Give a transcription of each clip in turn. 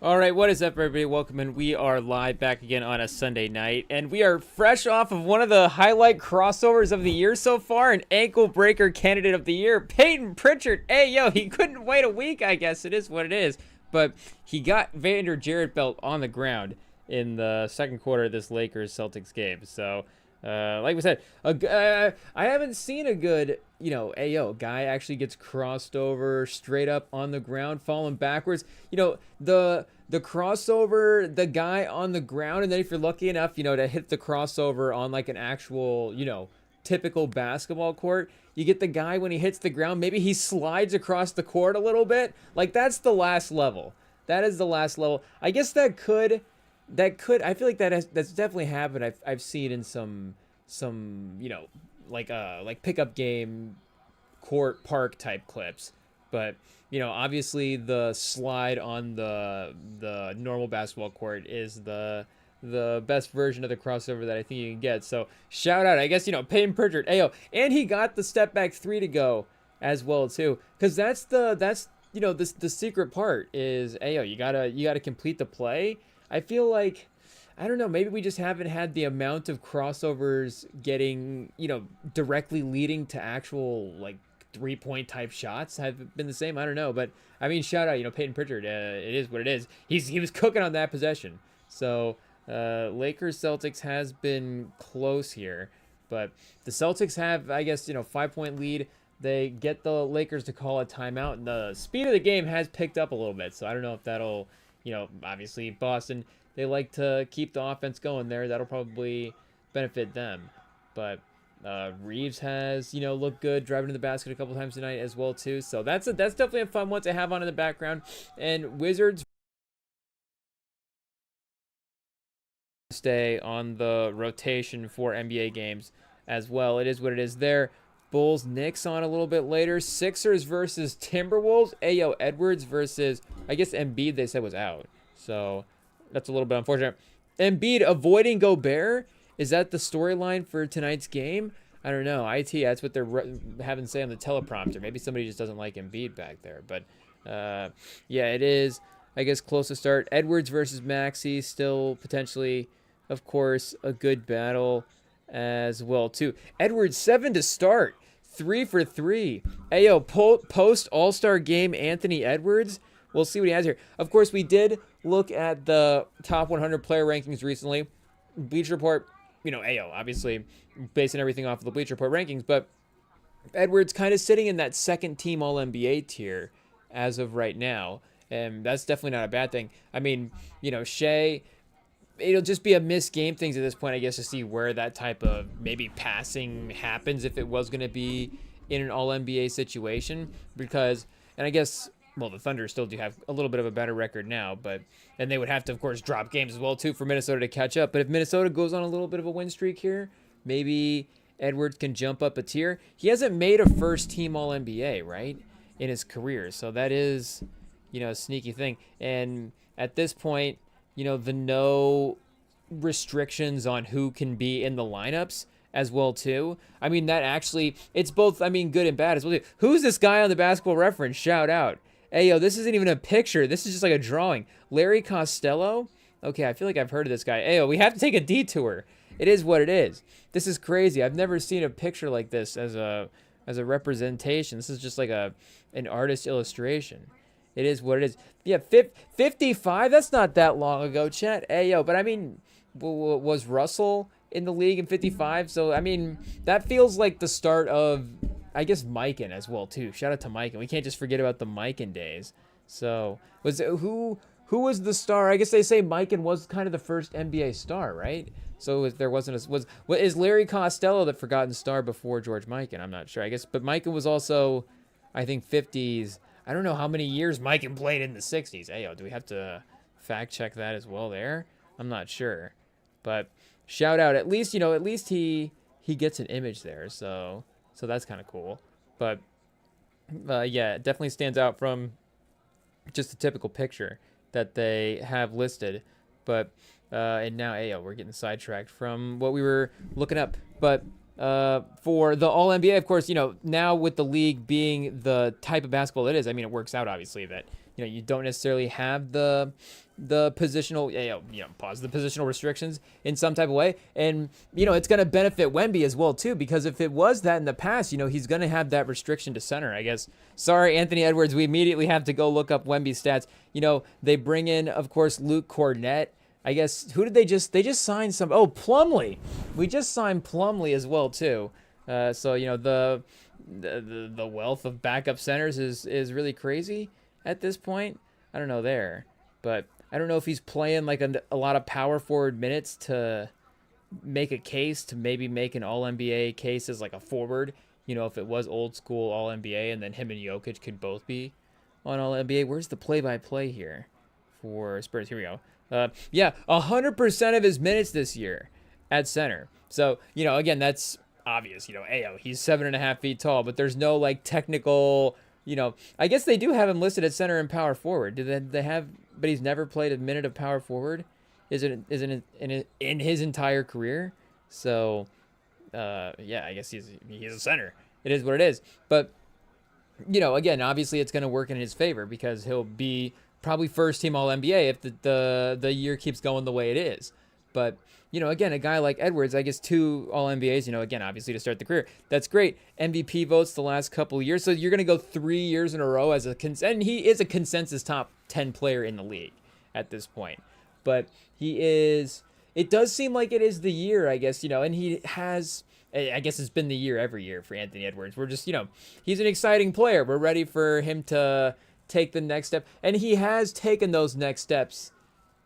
All right, what is up, everybody? Welcome in. We are live back again on a Sunday night, and we are fresh off of one of the highlight crossovers of the year so far, an ankle breaker candidate of the year, Peyton Pritchard. Hey, yo, he couldn't wait a week, I guess. It is what it is. But he got Vander Jarrett belt on the ground in the second quarter of this Lakers-Celtics game. So, like we said, I haven't seen a good, AO guy actually gets crossed over straight up on the ground, falling backwards. The crossover, the guy on the ground, and then if you're lucky enough, to hit the crossover on like an actual, typical basketball court, you get the guy when he hits the ground, maybe he slides across the court a little bit. Like that's the last level. That is the last level. I guess that could I feel like that's definitely happened. I've seen in some like pickup game court park type clips. But obviously the slide on the normal basketball court is the best version of the crossover that I think you can get. So shout out, I guess, Peyton Pritchard, ayo, and he got the step back three to go as well too, because that's the secret part is ayo, you gotta complete the play. I feel like, I don't know, maybe we just haven't had the amount of crossovers getting, directly leading to actual like 3-point type shots have been the same. I don't know, but I mean, shout out, Peyton Pritchard. It is what it is. He was cooking on that possession. So Lakers Celtics has been close here, but the Celtics have, I guess, 5-point lead. They get the Lakers to call a timeout, and the speed of the game has picked up a little bit. So I don't know if that'll, obviously Boston, they like to keep the offense going there. That'll probably benefit them, but Reeves has, looked good driving to the basket a couple times tonight as well too. So that's definitely a fun one to have on in the background. And Wizards stay on the rotation for NBA games as well. It is what it is there. Bulls Knicks on a little bit later. Sixers versus Timberwolves. Ayo Edwards versus, I guess, Embiid they said was out. So that's a little bit unfortunate. Embiid avoiding Gobert. Is that the storyline for tonight's game? I don't know. That's what they're having to say on the teleprompter. Maybe somebody just doesn't like Embiid back there. But, yeah, it is, I guess, close to start. Edwards versus Maxey, still potentially, of course, a good battle as well, too. Edwards, 7 to start. 3 for 3. Ayo, post All-Star game, Anthony Edwards. We'll see what he has here. Of course, we did look at the top 100 player rankings recently. Bleacher Report, Ayo, obviously basing everything off of the Bleacher Report rankings, but Edwards kind of sitting in that second team All-NBA tier as of right now, and that's definitely not a bad thing. I mean, Shea, it'll just be a missed game things at this point, I guess, to see where that type of maybe passing happens if it was going to be in an All-NBA situation, because, and I guess, well, the Thunder still do have a little bit of a better record now, and they would have to, of course, drop games as well, too, for Minnesota to catch up. But if Minnesota goes on a little bit of a win streak here, maybe Edwards can jump up a tier. He hasn't made a first-team All-NBA, right, in his career. So that is, a sneaky thing. And at this point, the no restrictions on who can be in the lineups as well too. I mean, that actually, it's both, good and bad as well too. Who's this guy on the Basketball Reference? Shout out. Hey, yo, this isn't even a picture. This is just like a drawing. Larry Costello? Okay, I feel like I've heard of this guy. Hey, yo, we have to take a detour. It is what it is. This is crazy. I've never seen a picture like this as a representation. This is just like an artist illustration. It is what it is. Yeah, 55? That's not that long ago, chat. Hey, yo, but I mean, was Russell in the league in 55? So, I mean, that feels like the start of, I guess, Mikan as well too. Shout out to Mikan. We can't just forget about the Mikan days. So who was the star? I guess they say Mikan was kind of the first NBA star, right? So if there wasn't is Larry Costello the forgotten star before George Mikan? I'm not sure. I guess, but Mikan was also, I think, 50s. I don't know how many years Mikan played in the 60s. Hey, do we have to fact check that as well there? I'm not sure, but shout out. At least he gets an image there. So that's kind of cool. But yeah, it definitely stands out from just a typical picture that they have listed. But and now, we're getting sidetracked from what we were looking up. But for the All-NBA, of course, now with the league being the type of basketball it is, I mean, it works out, obviously, that, you don't necessarily have the positional, pause the positional restrictions in some type of way. And, it's going to benefit Wemby as well, too, because if it was that in the past, he's going to have that restriction to center, I guess. Sorry, Anthony Edwards, we immediately have to go look up Wemby's stats. They bring in, of course, Luke Cornett. I guess, who did they just signed Plumlee. We just signed Plumlee as well, too. So, the wealth of backup centers is really crazy at this point. I don't know there, but I don't know if he's playing like a lot of power forward minutes to make a case to maybe make an All-NBA case as like a forward, if it was old school All-NBA and then him and Jokic could both be on All-NBA. Where's the play-by-play here for Spurs? Here we go. 100% of his minutes this year at center. So, again, that's obvious. He's 7.5 feet tall, but there's no like technical, I guess they do have him listed at center and power forward. Do they have, but he's never played a minute of power forward. Isn't in his entire career. So, I guess he's a center. It is what it is. But, again, obviously it's going to work in his favor because he'll be probably first team All-NBA if the year keeps going the way it is. But, again, a guy like Edwards, I guess 2 All-NBAs, again, obviously to start the career. That's great. MVP votes the last couple of years. So you're going to go 3 years in a row as and he is a consensus top 10 player in the league at this point. But it does seem like it is the year, I guess, and he has, I guess it's been the year every year for Anthony Edwards. We're just, he's an exciting player. We're ready for him to take the next step, and he has taken those next steps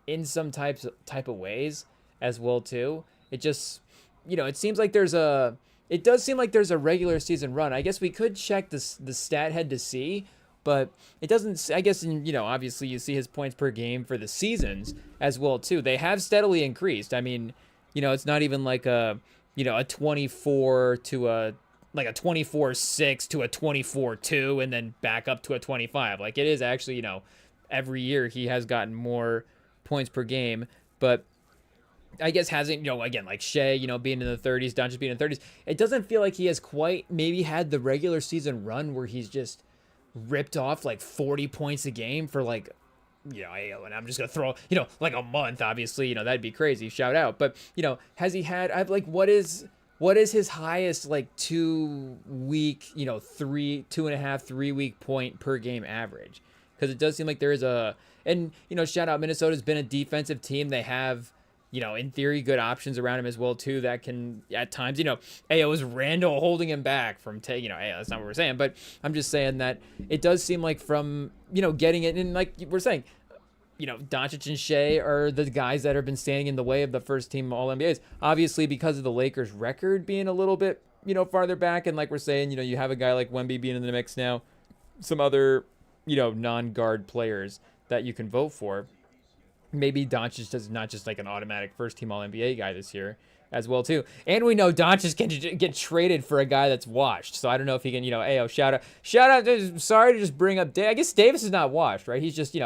in some type of ways as well too. It just, it seems like it does seem like there's a regular season run. I guess we could check the stat head to see, but it doesn't. I guess obviously you see his points per game for the seasons as well too. They have steadily increased. I mean, it's not even like a 24 to a 24-6 to a 24-2 and then back up to a 25. Like it is actually, every year he has gotten more points per game, but I guess hasn't, again, like Shea, being in the 30s, Doncic being in the 30s, it doesn't feel like he has quite maybe had the regular season run where he's just ripped off like 40 points a game for like, and I'm just going to throw, like a month, obviously, that'd be crazy, shout out. But, has he had, what is his highest like 2 week, 3 week point per game average? Because it does seem like there is and shout out, Minnesota's been a defensive team. They have, in theory, good options around him as well too that can at times, it was Randall holding him back from taking, that's not what we're saying, but I'm just saying that it does seem like from, getting it, and like we're saying, Doncic and Shea are the guys that have been standing in the way of the first team All-NBAs. Obviously, because of the Lakers' record being a little bit, farther back. And like we're saying, you have a guy like Wemby being in the mix now. Some other, non-guard players that you can vote for. Maybe Doncic is not just like an automatic first team All-NBA guy this year as well, too. And we know Doncic can get traded for a guy that's washed. So I don't know if he can, shout out. Sorry to just bring up, I guess Davis is not washed, right? He's just,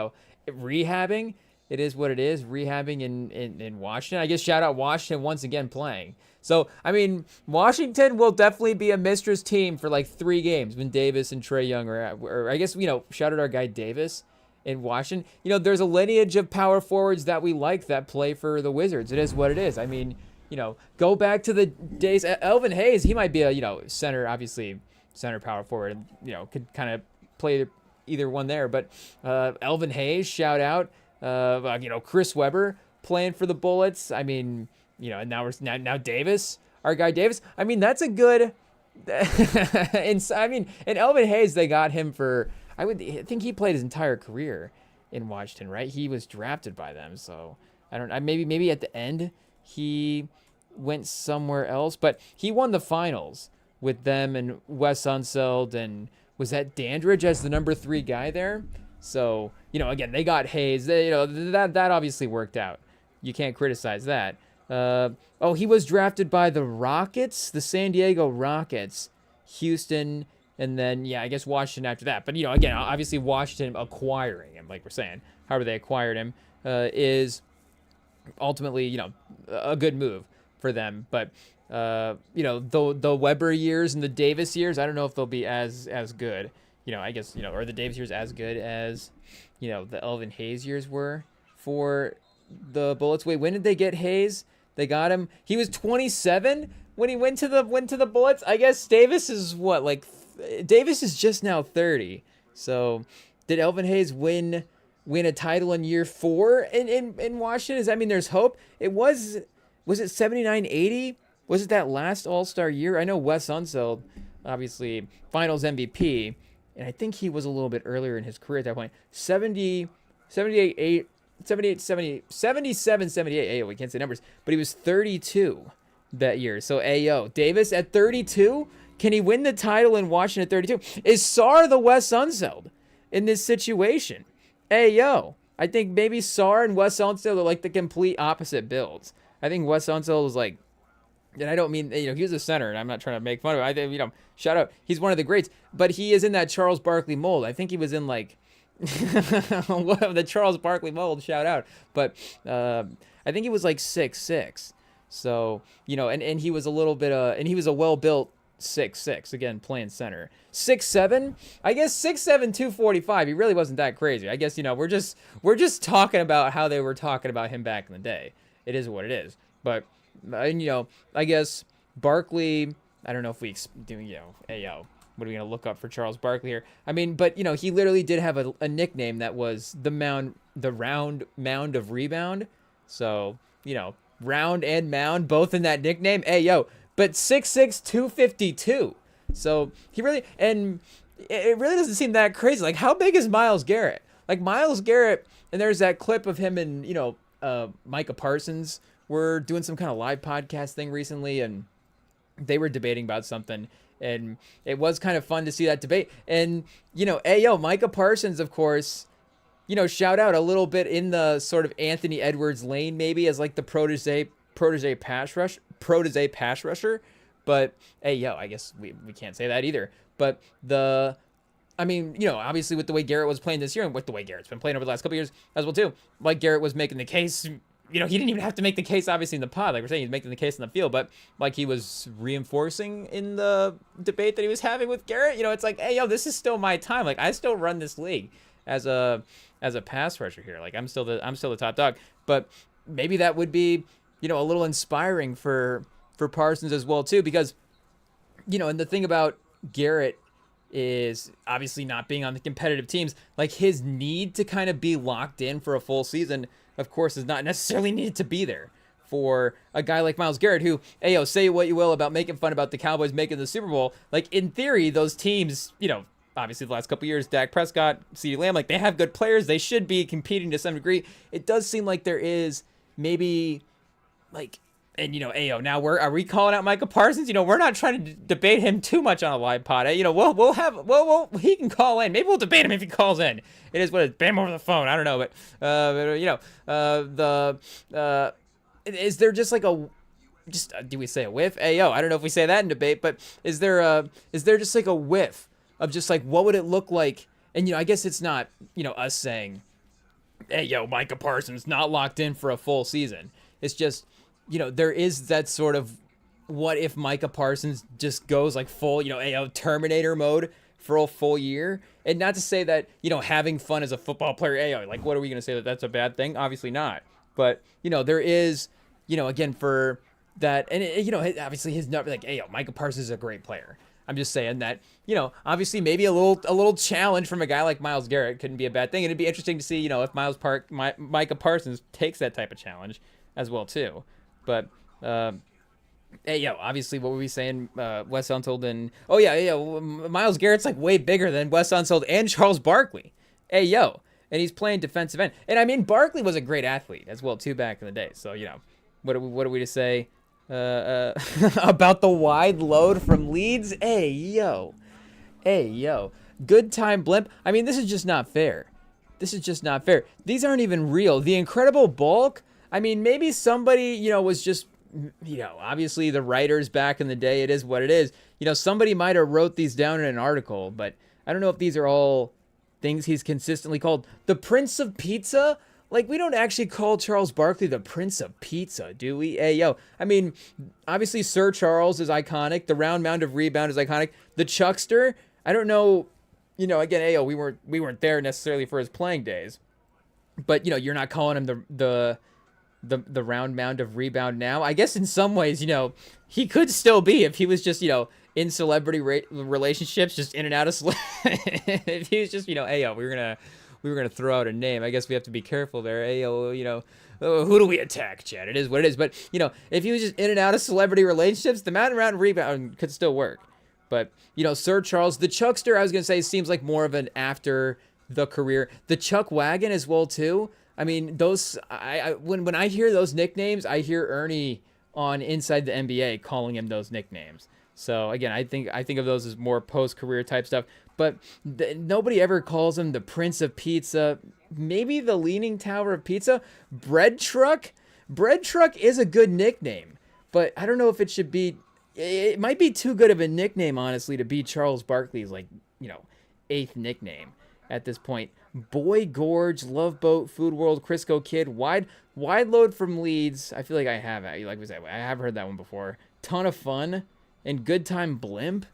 rehabbing. It is what it is. Rehabbing in Washington. I guess shout out Washington once again playing. So, I mean, Washington will definitely be a mistress team for like 3 games when Davis and Trae Young are at, or I guess, shout out our guy Davis in Washington. There's a lineage of power forwards that we like that play for the Wizards. It is what it is. I mean, go back to the days. Elvin Hayes, he might be a, center, obviously center power forward, could kind of play either one there, but Elvin Hayes, shout out, Chris Webber playing for the Bullets. I mean, and now Davis, our guy Davis. I mean, that's a good. And Elvin Hayes, they got him for. I think he played his entire career in Washington, right? He was drafted by them, so I don't. Maybe at the end he went somewhere else, but he won the finals with them and Wes Unseld and. Was that Dandridge as the number 3 guy there? So, again, they got Hayes. That obviously worked out. You can't criticize that. He was drafted by the Rockets, the San Diego Rockets, Houston, and then, I guess Washington after that. But, again, obviously Washington acquiring him, like we're saying, however they acquired him, is ultimately, a good move. for them. But you know, the Weber years and the Davis years, I don't know if they'll be as good. You know, I guess, you know, are the Davis years as good as, you know, the Elvin Hayes years were for the Bullets? Wait, when did they get Hayes? They got him. He was 27 when he went to the Bullets. I guess Davis is what, like, Davis is just now 30. So did Elvin Hayes win a title in year 4 in Washington? Does that mean there's hope? Was it 79-80? Was it that last All-Star year? I know Wes Unseld, obviously Finals MVP, and I think he was a little bit earlier in his career at that point. 77, 78. Ayo, we can't say numbers, but he was 32 that year. So Ayo, Davis at 32, can he win the title in Washington at 32? Is Sarr the Wes Unseld in this situation? Ayo, I think maybe Sarr and Wes Unseld are like the complete opposite builds. I think Wes Unseld was like, and I don't mean, you know, he was a center, and I'm not trying to make fun of him. I think, you know, shout out, he's one of the greats, but he is in that Charles Barkley mold. I think he was in like the Charles Barkley mold, shout out. But I think he was like 6'6". So, you know, and he was a little bit and he was a well-built 6'6", again, playing center. 6'7", I guess 6'7", 245. He really wasn't that crazy. I guess, you know, we're just talking about how they were talking about him back in the day. It is what it is. But and, you know, I guess Barkley, I don't know if we do, you know, hey, yo, what are we going to look up for Charles Barkley here? I mean, but, you know, he literally did have a nickname that was the round mound of rebound. So, you know, round and mound, both in that nickname. Hey, yo, but 6'6", 252. So he really, and it really doesn't seem that crazy. Like, how big is Myles Garrett? Like, Myles Garrett, and there's that clip of him and, you know, Micah Parsons were doing some kind of live podcast thing recently, and they were debating about something, and it was kind of fun to see that debate. And, you know, Micah Parsons, of course, you know, shout out a little bit in the sort of Anthony Edwards lane, maybe as like the protege pass rusher. But I guess we can't say that either. But I mean, you know, obviously with the way Garrett was playing this year and with the way Garrett's been playing over the last couple of years as well too, like Garrett was making the case, you know, he didn't even have to make the case obviously in the pod, like we're saying, he's making the case in the field, but like he was reinforcing in the debate that he was having with Garrett. You know, it's like, hey, yo, this is still my time. Like, I still run this league as a pass rusher here. Like, I'm still the top dog. But maybe that would be, you know, a little inspiring for Parsons as well too, because, you know, and the thing about Garrett is obviously not being on the competitive teams, like his need to kind of be locked in for a full season, of course, is not necessarily needed to be there for a guy like Myles Garrett, who, say what you will about making fun about the Cowboys making the Super Bowl. Like, in theory, those teams, you know, obviously the last couple of years, Dak Prescott, CeeDee Lamb, like, they have good players. They should be competing to some degree. It does seem like there is maybe, like, and, you know, now are we calling out Micah Parsons? You know, we're not trying to debate him too much on a live pod. You know, he can call in. Maybe we'll debate him if he calls in. It is what it is. Bam over the phone. I don't know, but you know, is there just like do we say a whiff? I don't know if we say that in debate, but is there just like a whiff of just like, what would it look like? And, you know, I guess it's not, you know, us saying, Micah Parsons not locked in for a full season. It's just, you know, there is that sort of, what if Micah Parsons just goes like full, you know, Terminator mode for a full year? And not to say that, you know, having fun as a football player, like, what are we going to say that that's a bad thing? Obviously not. But, you know, there is, you know, again, for that, and, you know, obviously his number, like, Micah Parsons is a great player. I'm just saying that, you know, obviously maybe a little challenge from a guy like Myles Garrett couldn't be a bad thing. And it'd be interesting to see, you know, if Micah Parsons takes that type of challenge as well too. But, obviously, what were we saying? Wes Unseld and... Myles Garrett's, like, way bigger than Wes Unseld and Charles Barkley. And he's playing defensive end. And, I mean, Barkley was a great athlete as well, too, back in the day. So, you know, what are we to say about the wide load from Leeds? Good time blimp. I mean, this is just not fair. These aren't even real. The incredible bulk... I mean, maybe somebody, you know, was just, you know, obviously the writers back in the day, it is what it is. You know, somebody might have wrote these down in an article, but I don't know if these are all things he's consistently called. The Prince of Pizza, like, we don't actually call Charles Barkley the Prince of Pizza, do we? Hey, yo. I mean, obviously, Sir Charles is iconic. The round mound of rebound is iconic. The Chuckster, I don't know, again, hey, yo, we weren't there necessarily for his playing days. But, you're not calling him the round mound of rebound now. I guess in some ways, he could still be if he was just, in celebrity relationships, just in and out of if he was just, hey, yo, we were gonna throw out a name. I guess we have to be careful there. Hey, who do we attack, Chad? It is what it is. But if he was just in and out of celebrity relationships, the mound around rebound could still work. But Sir Charles, the Chuckster, I was gonna say, seems like more of an after the career. The Chuck Wagon as well too. I mean, those. When I hear those nicknames, I hear Ernie on Inside the NBA calling him those nicknames. So again, I think of those as more post-career type stuff. But nobody ever calls him the Prince of Pizza. Maybe the Leaning Tower of Pizza. Bread Truck. Bread Truck is a good nickname, but I don't know if it should be. It might be too good of a nickname, honestly, to be Charles Barkley's eighth nickname at this point. Boy Gorge, Love Boat, Food World, Crisco Kid, Wide Load from Leeds. I feel like I have, like we said, I have heard that one before. Ton of Fun and Good Time Blimp.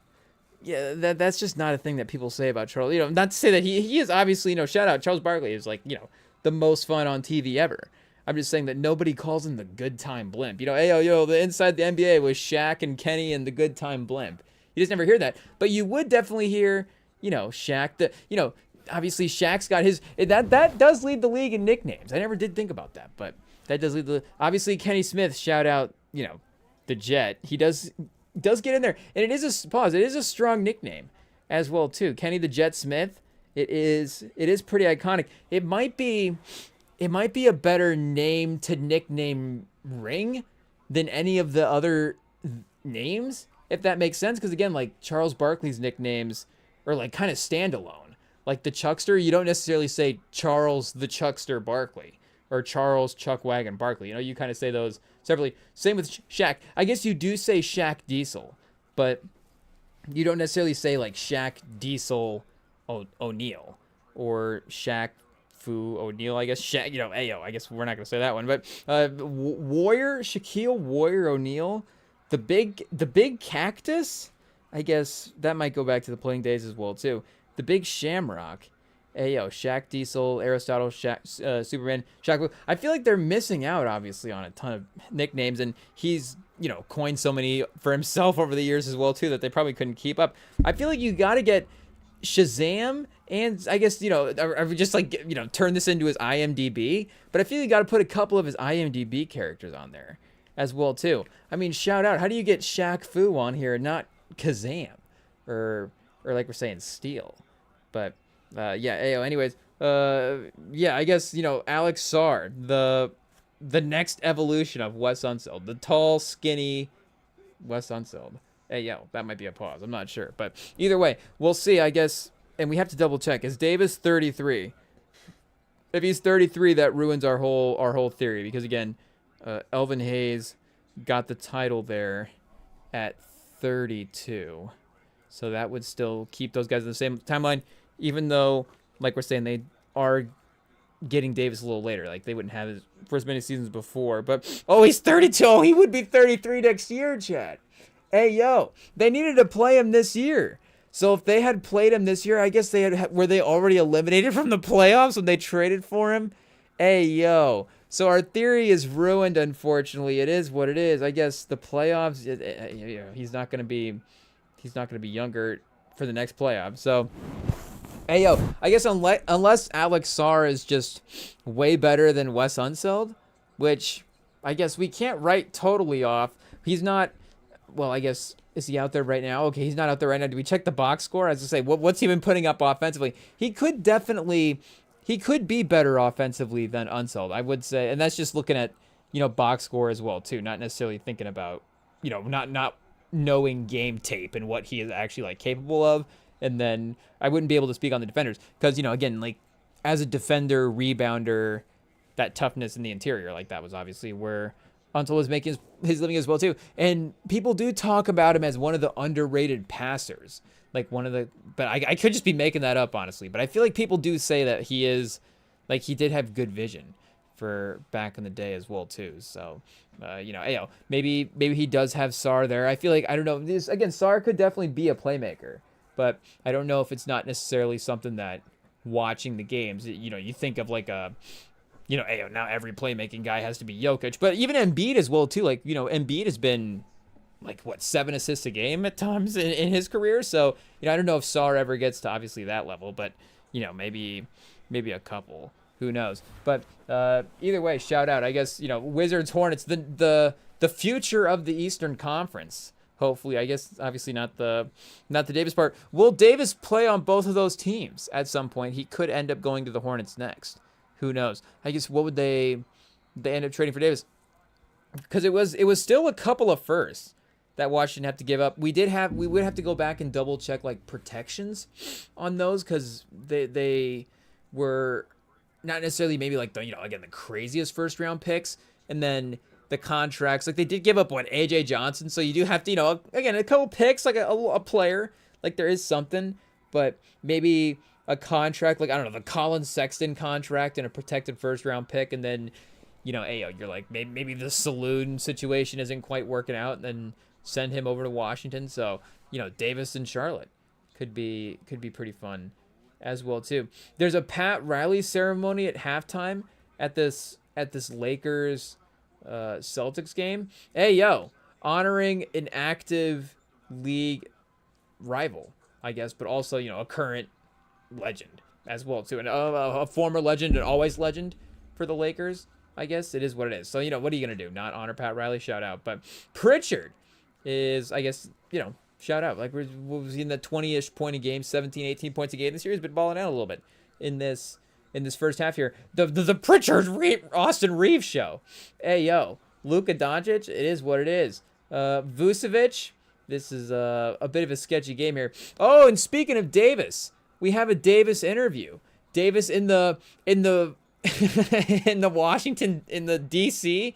Yeah, that's just not a thing that people say about Charles. Not to say that he is obviously, shout out, Charles Barkley is the most fun on TV ever. I'm just saying that nobody calls him the Good Time Blimp. Hey, the Inside the NBA was Shaq and Kenny and the Good Time Blimp. You just never hear that. But you would definitely hear, Shaq, obviously Shaq's got his, that does lead the league in nicknames. I never did think about that, but that does lead obviously Kenny Smith, shout out, the Jet. He does get in there, and it is a strong nickname as well too. Kenny the Jet Smith. It is pretty iconic. It might be a better name to nickname ring than any of the other names, if that makes sense. Because again, like Charles Barkley's nicknames are like kind of standalone. Like the Chuckster, you don't necessarily say Charles the Chuckster Barkley or Charles Chuck Wagon Barkley. You kind of say those separately. Same with Shaq. I guess you do say Shaq Diesel, but you don't necessarily say like Shaq Diesel O'Neal or Shaq Fu O'Neal. I guess Shaq, Ayo. I guess we're not gonna say that one, but Shaquille Warrior O'Neal, the big cactus. I guess that might go back to the playing days as well too. The Big Shamrock. Ayo, Shaq Diesel, Aristotle, Shaq, Superman, Shaq Fu. I feel like they're missing out, obviously, on a ton of nicknames, and he's, coined so many for himself over the years as well, too, that they probably couldn't keep up. I feel like you got to get Shazam, and I guess, I would just, turn this into his IMDb, but I feel like you got to put a couple of his IMDb characters on there as well, too. I mean, shout out. How do you get Shaq Fu on here and not Kazam? Or like we're saying, Steel? But anyways, I guess, Alex Sarr, the next evolution of Wes Unseld, the tall, skinny Wes Unseld. That might be a pause. I'm not sure. But either way, we'll see, I guess. And we have to double check. Is Davis 33? If he's 33, that ruins our whole theory. Because again, Elvin Hayes got the title there at 32. So that would still keep those guys in the same timeline, even though, like we're saying, they are getting Davis a little later. Like, they wouldn't have his first many seasons before. But, he's 32. Oh, he would be 33 next year, Chad. They needed to play him this year. So if they had played him this year, I guess were they already eliminated from the playoffs when they traded for him? So our theory is ruined, unfortunately. It is what it is. I guess the playoffs, he's not going to be younger for the next playoff. So, I guess unless Alex Sarr is just way better than Wes Unseld, which I guess we can't write totally off. He's not, I guess, is he out there right now? Okay, he's not out there right now. Do we check the box score? As I say, what's he been putting up offensively? He could be better offensively than Unseld, I would say. And that's just looking at, box score as well, too. Not necessarily thinking about, not knowing game tape and what he is actually capable of. And then I wouldn't be able to speak on the defenders because, again, as a defender, rebounder, that toughness in the interior, that was obviously where Unseld was making his living as well too. And people do talk about him as one of the underrated passers, but I could just be making that up, honestly. But I feel like people do say that he is, he did have good vision. for back in the day as well too. So, maybe he does have Sarr there. I feel like, I don't know. This again, Sarr could definitely be a playmaker, but I don't know if it's not necessarily something that watching the games, you think of like a, now every playmaking guy has to be Jokic, but even Embiid as well too. Like, Embiid has been like 7 assists a game at times in his career. So, I don't know if Sarr ever gets to obviously that level, but maybe a couple. Who knows? But either way, shout out. I guess, Wizards, Hornets, the future of the Eastern Conference. Hopefully, I guess obviously not the Davis part. Will Davis play on both of those teams at some point? He could end up going to the Hornets next. Who knows? I guess what would they end up trading for Davis? Because it was still a couple of firsts that Washington have to give up. We would have to go back and double check like protections on those, because they were not necessarily maybe like the craziest first round picks, and then the contracts, like they did give up AJ Johnson, so you do have to again a couple picks, like a player, like there is something, but maybe a contract like, I don't know, the Colin Sexton contract and a protected first round pick, and then you're like maybe the saloon situation isn't quite working out, and then send him over to Washington. So Davis and Charlotte could be pretty fun as well too. There's a Pat Riley ceremony at halftime at this Lakers Celtics game. Honoring an active league rival, I guess, but also a current legend as well too, and a former legend and always legend for the Lakers. I guess it is what it is. So what are you gonna do? Not honor Pat Riley? Shout out. But Pritchard is, I guess, shout out. Like was in the 20-ish point a game, 17, 18 points a game this year. He's been balling out a little bit in this first half here. The Pritchard Austin Reeves show. Luka Doncic. It is what it is. Vucevic. This is a bit of a sketchy game here. Oh, and speaking of Davis, we have a Davis interview. Davis in the in the Washington, in the DC.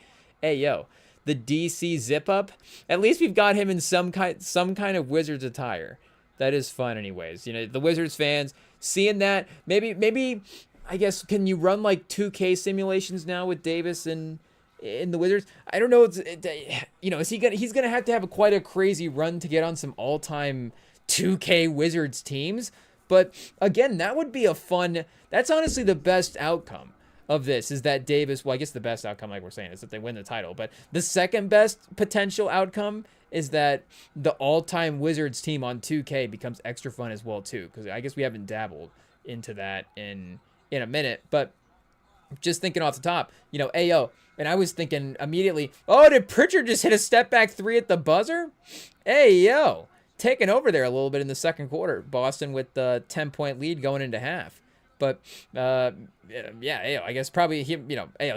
The DC zip up. At least we've got him in some kind of Wizards attire. That is fun, anyways. The Wizards fans seeing that. Maybe I guess, can you run like 2K simulations now with Davis in the Wizards? I don't know. Is he gonna? He's gonna have to have quite a crazy run to get on some all-time 2K Wizards teams. But again, that would be a fun. That's honestly the best outcome of this, is that Davis, well, I guess the best outcome, like we're saying, is that they win the title. But the second best potential outcome is that the all-time Wizards team on 2K becomes extra fun as well, too. Because I guess we haven't dabbled into that in a minute. But just thinking off the top, and I was thinking immediately, did Pritchard just hit a step-back three at the buzzer? Taking over there a little bit in the second quarter. Boston with the 10-point lead going into half. But, I guess probably he,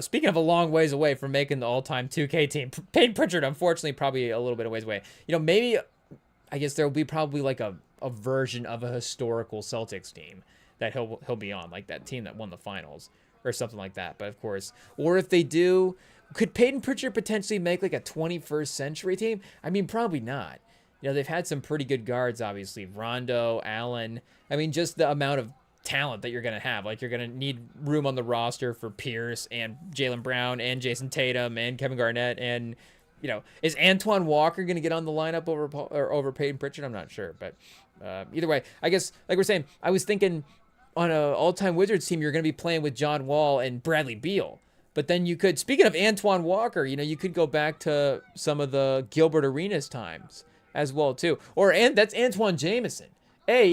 speaking of a long ways away from making the all-time 2K team, Peyton Pritchard, unfortunately, probably a little bit of ways away. Maybe, I guess there will be probably like a version of a historical Celtics team that he'll be on, like that team that won the finals or something like that. But of course, or if they do, could Peyton Pritchard potentially make like a 21st century team? I mean, probably not. They've had some pretty good guards, obviously. Rondo, Allen. I mean, just the amount of talent that you're going to have. Like, you're going to need room on the roster for Pierce and Jaylen Brown and Jason Tatum and Kevin Garnett. And, is Antoine Walker going to get on the lineup over Peyton Pritchard? I'm not sure. But either way, I guess, like we're saying, I was thinking on an all-time Wizards team, you're going to be playing with John Wall and Bradley Beal. But then you could, speaking of Antoine Walker, you could go back to some of the Gilbert Arenas times as well, too. And that's Antoine Jameson. I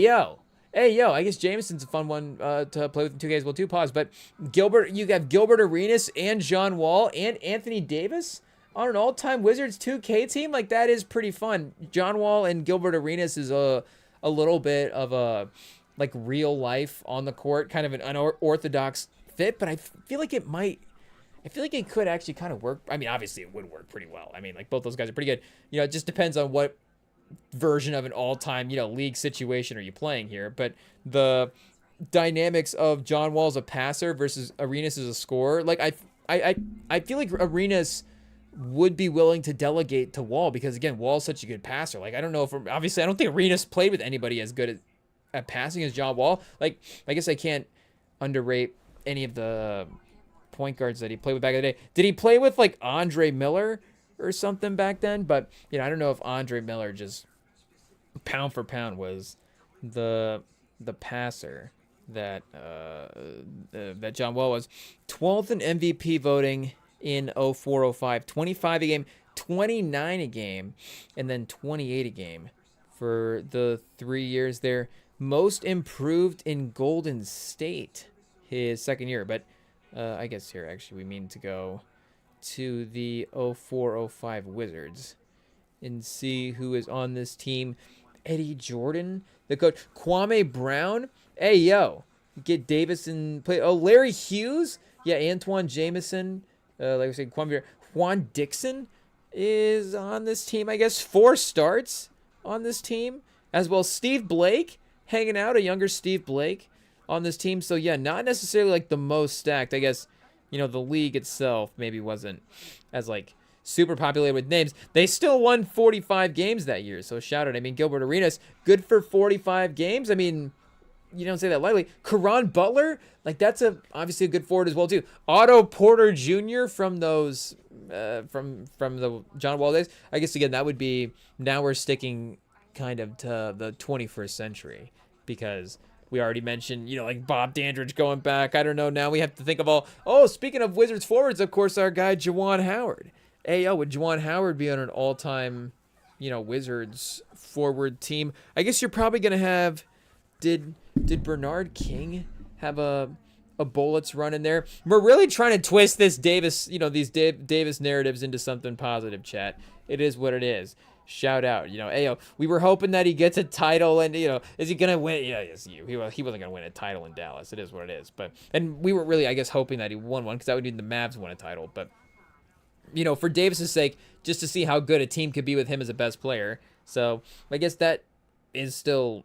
guess Jameson's a fun one to play with in 2K as well, too. Pause. But you have Gilbert Arenas and John Wall and Anthony Davis on an all-time Wizards 2K team. Like, that is pretty fun. John Wall and Gilbert Arenas is a little bit of a, like, real life on the court, kind of an unorthodox fit. But I feel like it could actually kind of work. I mean, obviously it would work pretty well. I mean, like, both those guys are pretty good. It just depends on what version of an all-time, league situation are you playing here. But the dynamics of John Wall as a passer versus Arenas as a scorer, like, I feel like Arenas would be willing to delegate to Wall, because again, Wall's such a good passer. Like, I don't know if, obviously I don't think Arenas played with anybody as good at passing as John Wall. Like, I guess I can't underrate any of the point guards that he played with back in the day. Did he play with like Andre Miller or something back then? But I don't know if Andre Miller just pound for pound was the passer that that John Wall was. 12th in MVP voting in 04-05, 25 a game, 29 a game, and then 28 a game for the 3 years there. Most improved in Golden State his second year, but I guess here actually we mean to go to the 04-05 Wizards and see who is on this team. Eddie Jordan, the coach. Kwame Brown. Hey, yo. Get Davis and play. Oh, Larry Hughes. Yeah, Antoine Jameson. Like I said, Kwame Brown. Juan Dixon is on this team, I guess. 4 starts on this team. As well, Steve Blake hanging out, a younger Steve Blake on this team. So, yeah, not necessarily like the most stacked. I guess, the league itself maybe wasn't as, like, super populated with names. They still won 45 games that year, so shout out. I mean, Gilbert Arenas, good for 45 games. I mean, you don't say that lightly. Caron Butler, like that's obviously a good forward as well too. Otto Porter Jr. from those from the John Wall days. I guess again that would be, now we're sticking kind of to the 21st century because we already mentioned, like Bob Dandridge going back. I don't know. Now we have to think of all. Oh, speaking of Wizards forwards, of course, our guy Juwan Howard. Hey, yo, would Juwan Howard be on an all-time, Wizards forward team? I guess you're probably going to have, did Bernard King have a bullets run in there? We're really trying to twist this Davis, these Davis narratives into something positive, chat. It is what it is. Shout out, hey, yo, we were hoping that he gets a title and, is he going to win? Yeah, yes, he wasn't going to win a title in Dallas. It is what it is. And we were really, I guess, hoping that he won one because that would mean the Mavs won a title, but for Davis's sake, just to see how good a team could be with him as a best player. So I guess that is still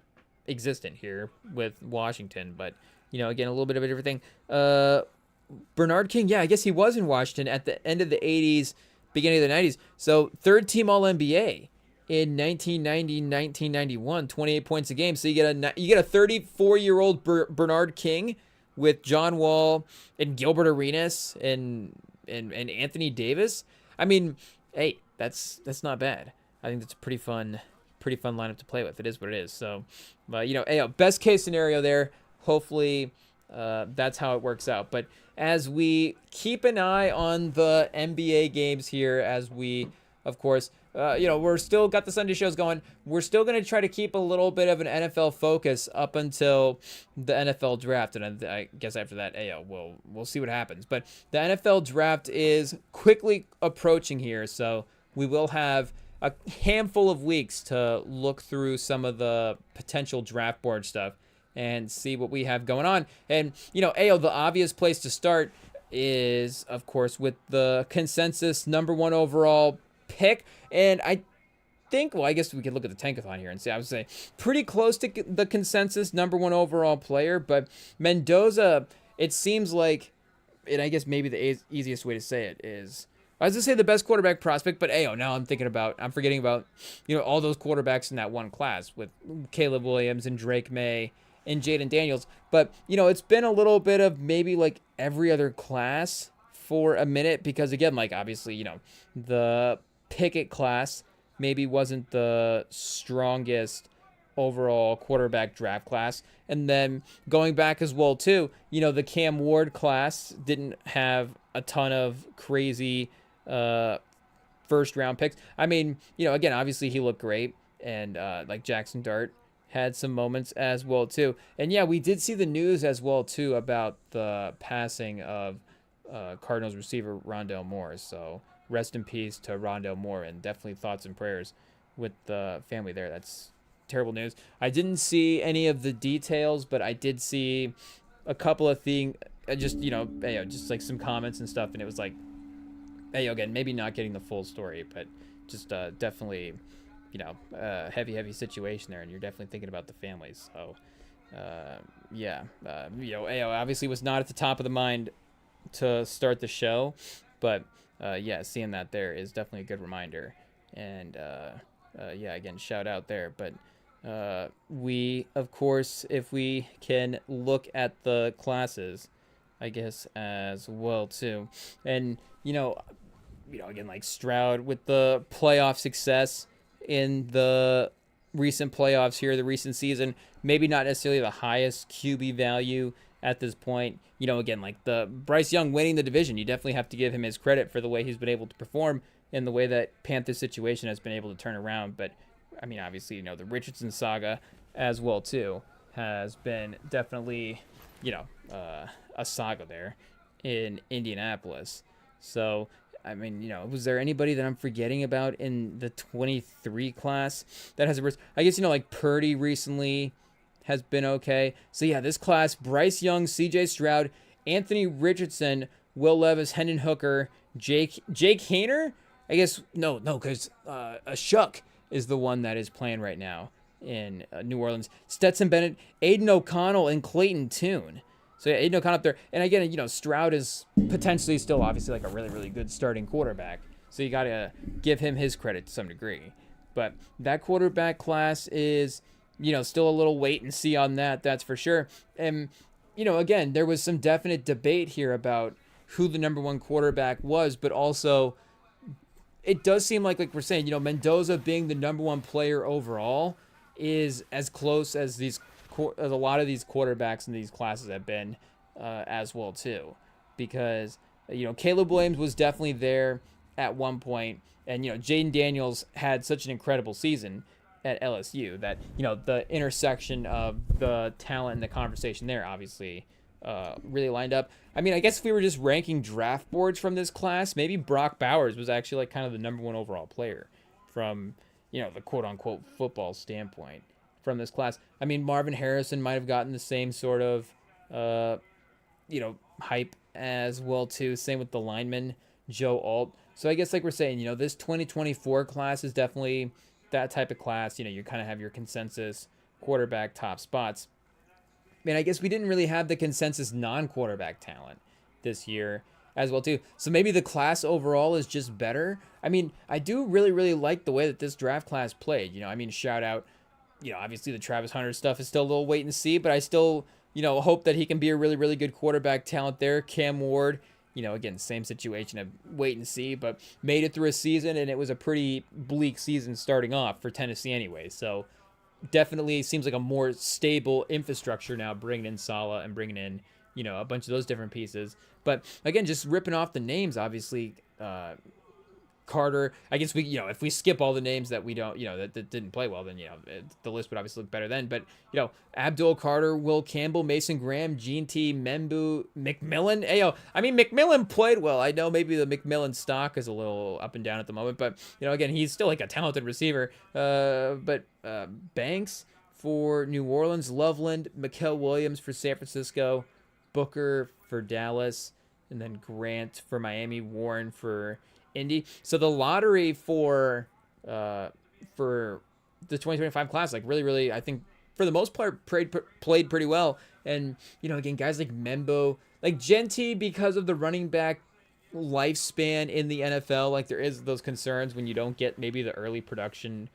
existent here with Washington. But, again, a little bit of everything. Bernard King, yeah, I guess he was in Washington at the end of the 80s, beginning of the 90s. So third-team All-NBA in 1990, 1991, 28 points a game. So you get a 34-year-old Bernard King with John Wall and Gilbert Arenas and Anthony Davis. I mean, hey, that's not bad. I think that's a pretty fun lineup to play with. It is what it is. So, but hey, best case scenario there. Hopefully, that's how it works out. But as we keep an eye on the NBA games here, as we, of course, we're still got the Sunday shows going. We're still going to try to keep a little bit of an NFL focus up until the NFL draft. And I guess after that, we'll see what happens. But the NFL draft is quickly approaching here. So we will have a handful of weeks to look through some of the potential draft board stuff and see what we have going on. And, the obvious place to start is, of course, with the consensus number 1 overall pick. And I think, well, I guess we could look at the tankathon here and see. I would say pretty close to the consensus number 1 overall player, but Mendoza, it seems like, and I guess maybe the easiest way to say it is, I was going to say the best quarterback prospect, but now I'm forgetting about, all those quarterbacks in that one class with Caleb Williams and Drake May and Jaden Daniels. But, it's been a little bit of maybe like every other class for a minute because, again, like obviously, the Pickett class maybe wasn't the strongest overall quarterback draft class. And then going back as well, too, the Cam Ward class didn't have a ton of crazy first round picks. I mean, again, obviously he looked great. And like Jackson Dart had some moments as well, too. And yeah, we did see the news as well, too, about the passing of Cardinals receiver Rondale Moore. So rest in peace to Rondale Moore, and definitely thoughts and prayers with the family there. That's terrible news. I didn't see any of the details, but I did see a couple of things, just like some comments and stuff, and it was like, again, maybe not getting the full story, but just definitely, heavy situation there, and you're definitely thinking about the families. So, obviously was not at the top of the mind to start the show, but seeing that there is definitely a good reminder. And again, shout out there. But we, of course, if we can look at the classes, I guess, as well too. And again, like Stroud with the playoff success in the recent playoffs here, the recent season, maybe not necessarily the highest QB value at this point. Again, like the Bryce Young winning the division, you definitely have to give him his credit for the way he's been able to perform and the way that Panthers situation has been able to turn around. But I mean, obviously, the Richardson saga as well too has been definitely, a saga there in Indianapolis. So, I mean, was there anybody that I'm forgetting about in the 23 class that has a risk? I guess, like Purdy recently has been okay. So, yeah, this class, Bryce Young, CJ Stroud, Anthony Richardson, Will Levis, Hendon Hooker, Jake Haener? I guess, no, because Shuck is the one that is playing right now in New Orleans. Stetson Bennett, Aiden O'Connell, and Clayton Tune. So yeah, Aiden O'Connell up there. And again, Stroud is potentially still obviously like a really, really good starting quarterback. So you got to give him his credit to some degree. But that quarterback class is, still a little wait and see on that. That's for sure. And, again, there was some definite debate here about who the number one quarterback was, but also it does seem like we're saying, Mendoza being the number one player overall is as close as as a lot of these quarterbacks in these classes have been as well too, because Caleb Williams was definitely there at one point, and Jaden Daniels had such an incredible season at LSU that the intersection of the talent and the conversation there obviously really lined up. I mean, I guess if we were just ranking draft boards from this class, maybe Brock Bowers was actually like kind of the number one overall player from the quote unquote football standpoint from this class. I mean, Marvin Harrison might have gotten the same sort of hype as well too. Same with the lineman Joe Alt. So I guess like we're saying, this 2024 class is definitely that type of class. You kind of have your consensus quarterback top spots. Man, I guess we didn't really have the consensus non-quarterback talent this year as well too. So maybe the class overall is just better. I mean, I do really, really like the way that this draft class played. I mean, shout out, obviously the Travis Hunter stuff is still a little wait and see, but I still, hope that he can be a really, really good quarterback talent there. Cam Ward, again, same situation of wait and see, but made it through a season, and it was a pretty bleak season starting off for Tennessee anyway. So definitely seems like a more stable infrastructure now, bringing in Saleh and bringing in, a bunch of those different pieces. But again, just ripping off the names, obviously, Carter. I guess we, if we skip all the names that we don't, that didn't play well, then, the list would obviously look better then. But, Abdul Carter, Will Campbell, Mason Graham, Gene T, Membu, McMillan. Ayo, I mean, McMillan played well. I know maybe the McMillan stock is a little up and down at the moment, but, again, he's still like a talented receiver. But Banks for New Orleans, Loveland, Mikael Williams for San Francisco, Booker for Dallas, and then Grant for Miami, Warren for Indy. So the lottery for the 2025 class, like really, really, I think for the most part played pretty well. And again, guys like Membo, like Genty, because of the running back lifespan in the NFL, like there is those concerns when you don't get maybe the early production,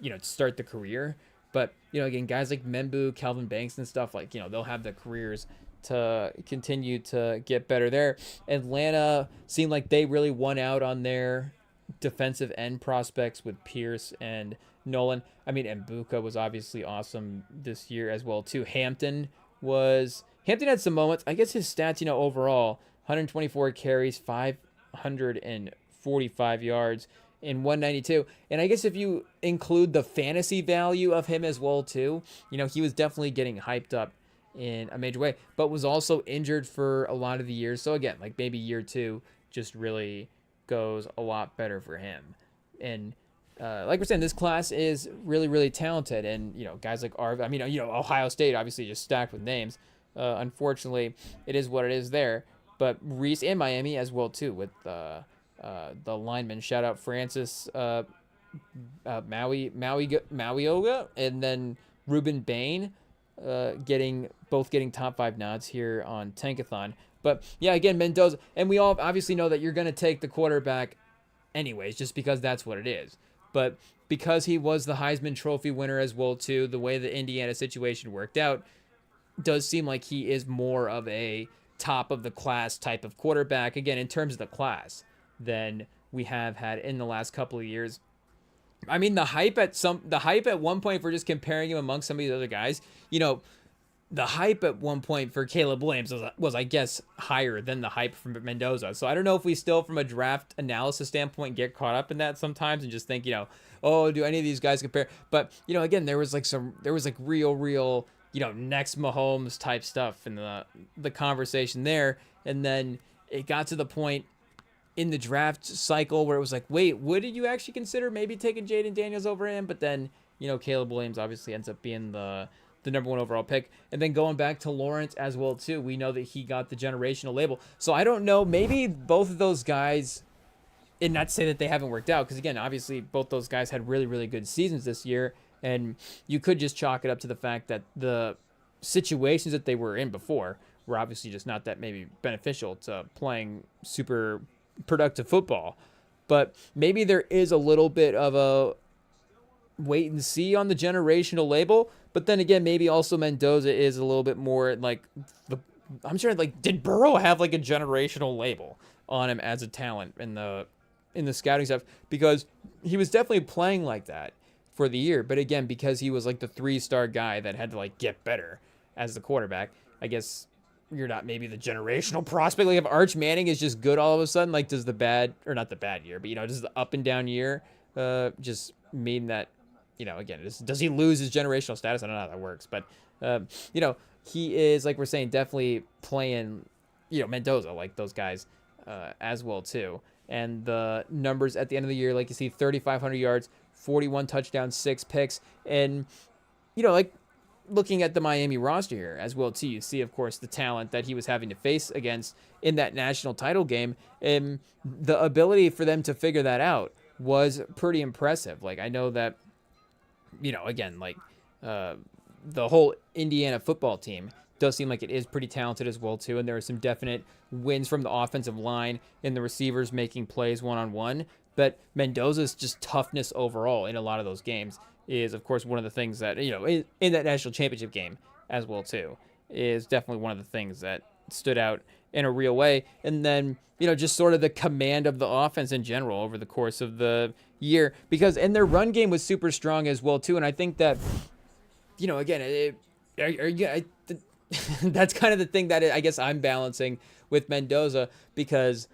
to start the career. But again, guys like Membu, Calvin Banks, and stuff, like they'll have the careers to continue to get better there. Atlanta seemed like they really won out on their defensive end prospects with Pierce and Nolan. I mean, Mbuka was obviously awesome this year as well too. Hampton had some moments. I guess his stats, overall, 124 carries, 545 yards, and 192. And I guess if you include the fantasy value of him as well too, he was definitely getting hyped up in a major way, but was also injured for a lot of the years. So again, like maybe year two just really goes a lot better for him. And like we're saying, this class is really, really talented. And, guys like Ohio State obviously just stacked with names. Unfortunately, it is what it is there. But Reese and Miami as well too with the linemen. Shout out Francis Mauioga, and then Ruben Bain. Getting top 5 nods here on Tankathon. But yeah, again, Mendoza, and we all obviously know that you're going to take the quarterback anyways, just because that's what it is. But because he was the Heisman Trophy winner as well too, the way the Indiana situation worked out does seem like he is more of a top of the class type of quarterback, again, in terms of the class, than we have had in the last couple of years. I mean, the hype at one point for just comparing him among some of these other guys, the hype at one point for Caleb Williams was, I guess, higher than the hype from Mendoza. So I don't know if we still, from a draft analysis standpoint, get caught up in that sometimes and just think, oh, do any of these guys compare? But, again, there was real, next Mahomes type stuff in the conversation there. And then it got to the point in the draft cycle where it was like, wait, would you actually consider maybe taking Jaden Daniels over him? But then, Caleb Williams obviously ends up being the number 1 overall pick. And then going back to Lawrence as well, too, we know that he got the generational label. So I don't know, maybe both of those guys, and not to say that they haven't worked out, because again, obviously both those guys had really, really good seasons this year. And you could just chalk it up to the fact that the situations that they were in before were obviously just not that maybe beneficial to playing super productive football. But maybe there is a little bit of a wait and see on the generational label. But then again, maybe also Mendoza is a little bit more like I'm sure, like, did Burrow have like a generational label on him as a talent in the scouting stuff? Because he was definitely playing like that for the year. But again, because he was like the 3-star guy that had to like get better as the quarterback, I guess you're not maybe the generational prospect. Like if Arch Manning is just good all of a sudden, like does the bad, or not the bad year, but does the up and down year just mean that, again, does he lose his generational status? I don't know how that works, but he is, like we're saying, definitely playing, Mendoza, like those guys as well too. And the numbers at the end of the year, like you see, 3,500 yards, 41 touchdowns, 6 picks, and like looking at the Miami roster here as well too, you see, of course, the talent that he was having to face against in that national title game, and the ability for them to figure that out was pretty impressive. Like I know that, again, like the whole Indiana football team does seem like it is pretty talented as well too, and there are some definite wins from the offensive line and the receivers making plays one-on-one. But Mendoza's just toughness overall in a lot of those games is, of course, one of the things that, in that national championship game as well too, is definitely one of the things that stood out in a real way. And then, just sort of the command of the offense in general over the course of the year, and their run game was super strong as well too. And I think that, again, that's kind of the thing that I guess I'm balancing with Mendoza, because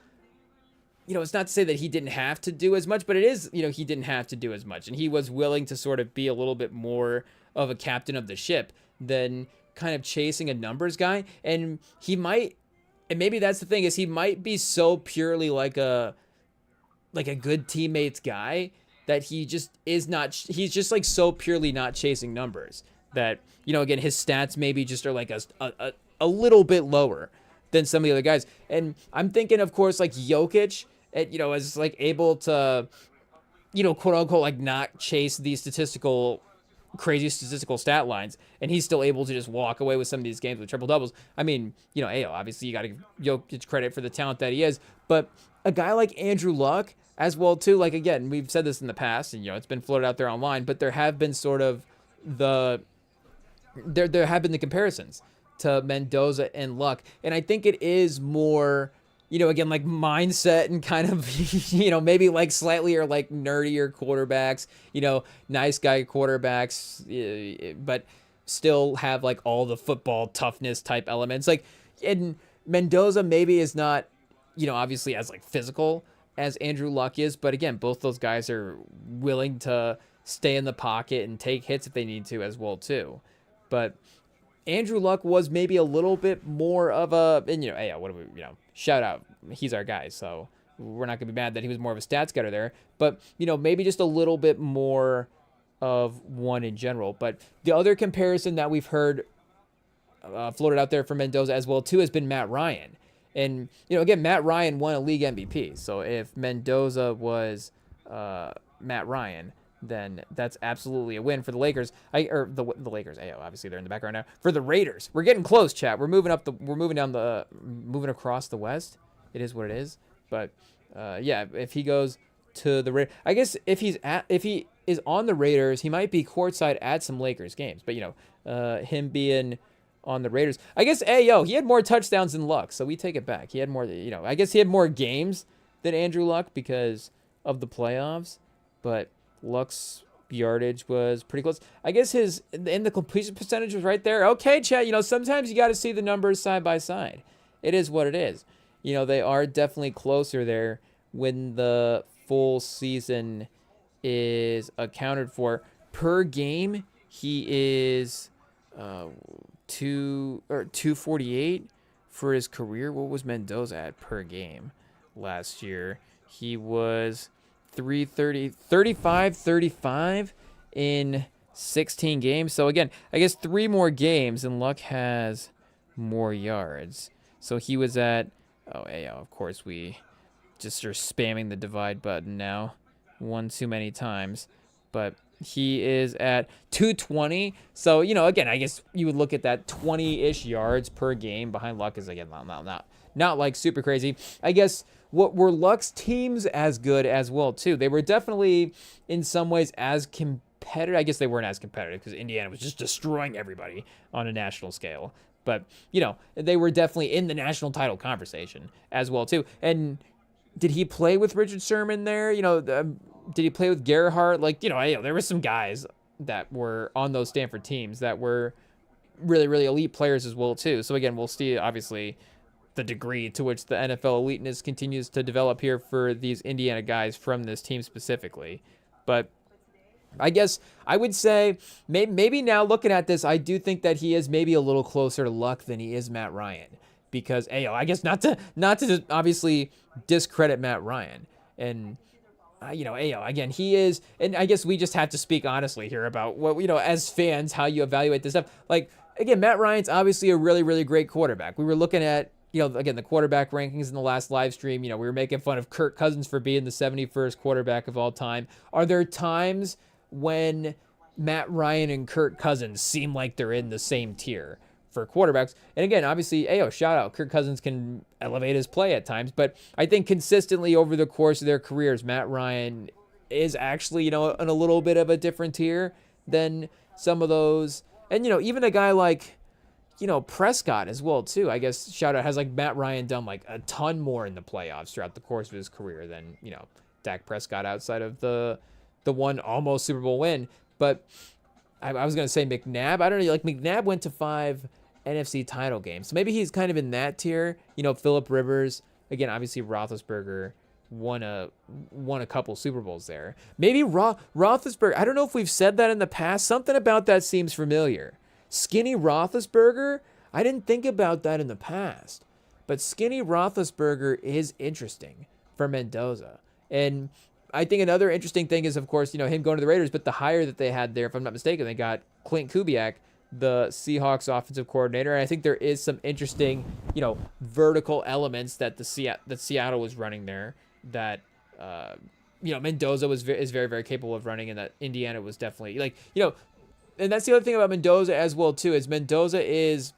it's not to say that he didn't have to do as much, but it is, he didn't have to do as much. And he was willing to sort of be a little bit more of a captain of the ship than kind of chasing a numbers guy. And maybe that's the thing, is he might be so purely like a good teammates guy that he just is not, he's just like so purely not chasing numbers that, again, his stats maybe just are like a little bit lower than some of the other guys. And I'm thinking, of course, like Jokic, is like able to, quote unquote, like not chase these crazy statistical stat lines, and he's still able to just walk away with some of these games with triple doubles. I mean, Ayo, obviously you got to give Jokic credit for the talent that he is, but a guy like Andrew Luck as well too, like, again, we've said this in the past, and it's been floated out there online, but there have been sort of there have been the comparisons to Mendoza and Luck, and I think it is more, again, like mindset and kind of, maybe like slightly or like nerdier quarterbacks, nice guy quarterbacks, but still have like all the football toughness type elements. Like, and Mendoza maybe is not, obviously as like physical as Andrew Luck is, but again, both those guys are willing to stay in the pocket and take hits if they need to as well too. But Andrew Luck was maybe a little bit more of a, and hey, what do we, shout out, he's our guy, so we're not gonna be mad that he was more of a stats getter there, but maybe just a little bit more of one in general. But the other comparison that we've heard floated out there for Mendoza as well too has been Matt Ryan. And again, Matt Ryan won a league MVP, so if Mendoza was Matt Ryan, then that's absolutely a win for the Lakers. The Lakers, obviously they're in the background now. For the Raiders, we're getting close, chat. We're moving across the West. It is what it is. But yeah, if he goes to the Raiders, I guess if he is on the Raiders, he might be courtside at some Lakers games. But him being on the Raiders. I guess, hey, yo, he had more touchdowns than Luck, so we take it back. He had more, I guess he had more games than Andrew Luck because of the playoffs, but Luck's yardage was pretty close. I guess his, and the completion percentage was right there. Okay, chat, sometimes you got to see the numbers side by side. It is what it is. They are definitely closer there when the full season is accounted for. Per game, he is 248 for his career. What was Mendoza at per game last year? He was 35 in 16 games. So again, I guess 3 more games and Luck has more yards. So he was at, of course we just are spamming the divide button now one too many times, but he is at 220. So, again, I guess you would look at that 20-ish yards per game behind Luck is, again, not like super crazy. I guess what were Luck's teams as good as well, too? They were definitely, in some ways, as competitive. I guess they weren't as competitive because Indiana was just destroying everybody on a national scale. But, they were definitely in the national title conversation as well, too. And did he play with Richard Sherman there? Did he play with Gerhardt? There were some guys that were on those Stanford teams that were really, really elite players as well, too. So, again, we'll see, obviously, the degree to which the NFL eliteness continues to develop here for these Indiana guys from this team specifically. But I guess I would say maybe now looking at this, I do think that he is maybe a little closer to Luck than he is Matt Ryan. Because, I guess not to obviously discredit Matt Ryan. And again, he is, and I guess we just have to speak honestly here about what, as fans, how you evaluate this stuff. Like, again, Matt Ryan's obviously a really, really great quarterback. We were looking at, again, the quarterback rankings in the last live stream. We were making fun of Kirk Cousins for being the 71st quarterback of all time. Are there times when Matt Ryan and Kirk Cousins seem like they're in the same tier for quarterbacks? And again, obviously, shout out, Kirk Cousins can elevate his play at times, but I think consistently over the course of their careers, Matt Ryan is actually, in a little bit of a different tier than some of those. And, even a guy like, Prescott as well, too. I guess, shout out, has like Matt Ryan done like a ton more in the playoffs throughout the course of his career than, Dak Prescott outside of the one almost Super Bowl win. But I was going to say McNabb. I don't know. Like, McNabb went to 5 NFC title games. So maybe he's kind of in that tier. Phillip Rivers, again, obviously Roethlisberger won a couple Super Bowls there. Maybe Roethlisberger, I don't know if we've said that in the past. Something about that seems familiar. Skinny Roethlisberger, I didn't think about that in the past. But Skinny Roethlisberger is interesting for Mendoza. And I think another interesting thing is, of course, him going to the Raiders, but the hire that they had there, if I'm not mistaken, they got Clint Kubiak, the Seahawks offensive coordinator. And I think there is some interesting, vertical elements that that Seattle was running there that, Mendoza is very, very capable of running, and that Indiana was definitely and that's the other thing about Mendoza as well, too, is Mendoza is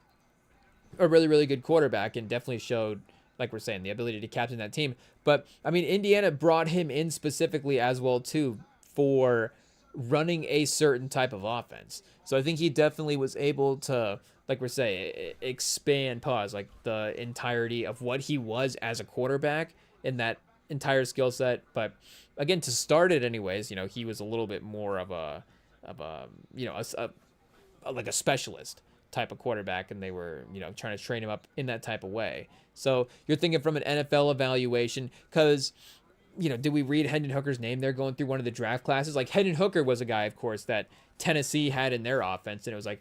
a really, really good quarterback and definitely showed, like we're saying, the ability to captain that team. But, Indiana brought him in specifically as well, too, for running a certain type of offense. So I think he definitely was able to, like we're saying, expand the entirety of what he was as a quarterback in that entire skill set. But, again, to start it anyways, he was a little bit more of a specialist type of quarterback, and they were, trying to train him up in that type of way. So you're thinking from an NFL evaluation, because, did we read Hendon Hooker's name there going through one of the draft classes? Like, Hendon Hooker was a guy, of course, that Tennessee had in their offense, and it was like,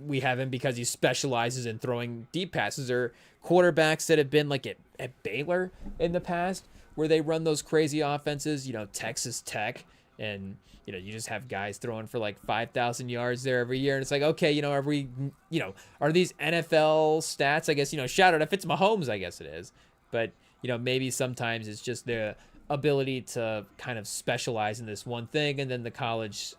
we have him because he specializes in throwing deep passes, or quarterbacks that have been like at Baylor in the past, where they run those crazy offenses, Texas Tech, and you just have guys throwing for like 5,000 yards there every year. And it's like, okay, are we, are these NFL stats? I guess, shout out if it's Mahomes, I guess it is. But, maybe sometimes it's just the ability to kind of specialize in this one thing. And then the college,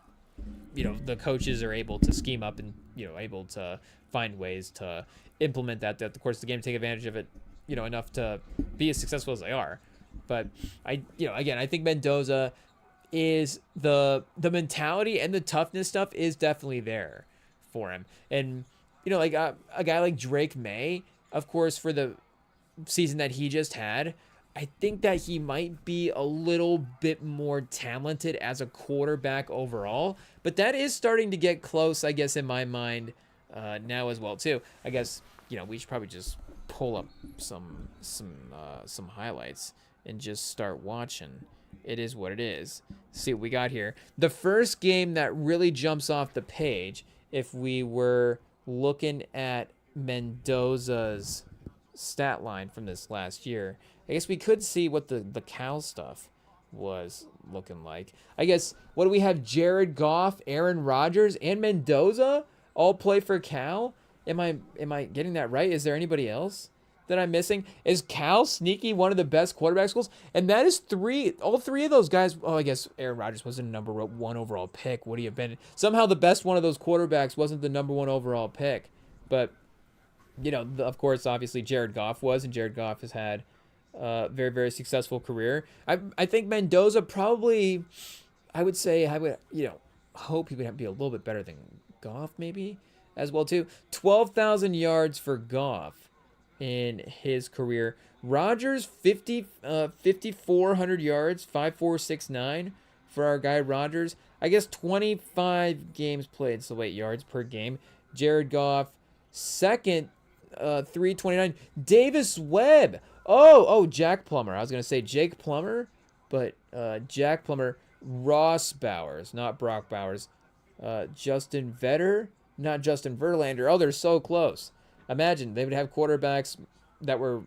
the coaches are able to scheme up and, able to find ways to implement that throughout the course of the game, take advantage of it, enough to be as successful as they are. But again, I think Mendoza is the mentality and the toughness stuff is definitely there for him. And like a guy like Drake May, of course, for the season that he just had, I think that he might be a little bit more talented as a quarterback overall, but that is starting to get close, I guess, in my mind now as well too. I guess we should probably just pull up some highlights and just start watching. It is what it is. See what we got here. The first game that really jumps off the page, if we were looking at Mendoza's stat line from this last year, I guess we could see what the Cal stuff was looking like. I guess, what do we have? Jared Goff, Aaron Rodgers, and Mendoza all play for Cal? Am I getting that right? Is there anybody else that I'm missing? Is Cal sneaky one of the best quarterback schools? And that is all three of those guys. Oh, I guess Aaron Rodgers wasn't the #1 overall pick. Would he have been? Somehow the best one of those quarterbacks wasn't the #1 overall pick. But, of course, obviously Jared Goff was, and Jared Goff has had a very, very successful career. I think Mendoza probably, I would say, hope he would be a little bit better than Goff maybe as well too. 12,000 yards for Goff in his career. Rodgers 5,400 yards, 5,469 for our guy Rodgers. I guess 25 games played, so 8 yards per game. Jared Goff second, 329. Davis Webb. Oh, Jack Plummer. I was gonna say Jake Plummer, but Jack Plummer. Ross Bowers, not Brock Bowers. Justin Vetter, not Justin Verlander. Oh, they're so close. Imagine they would have quarterbacks that were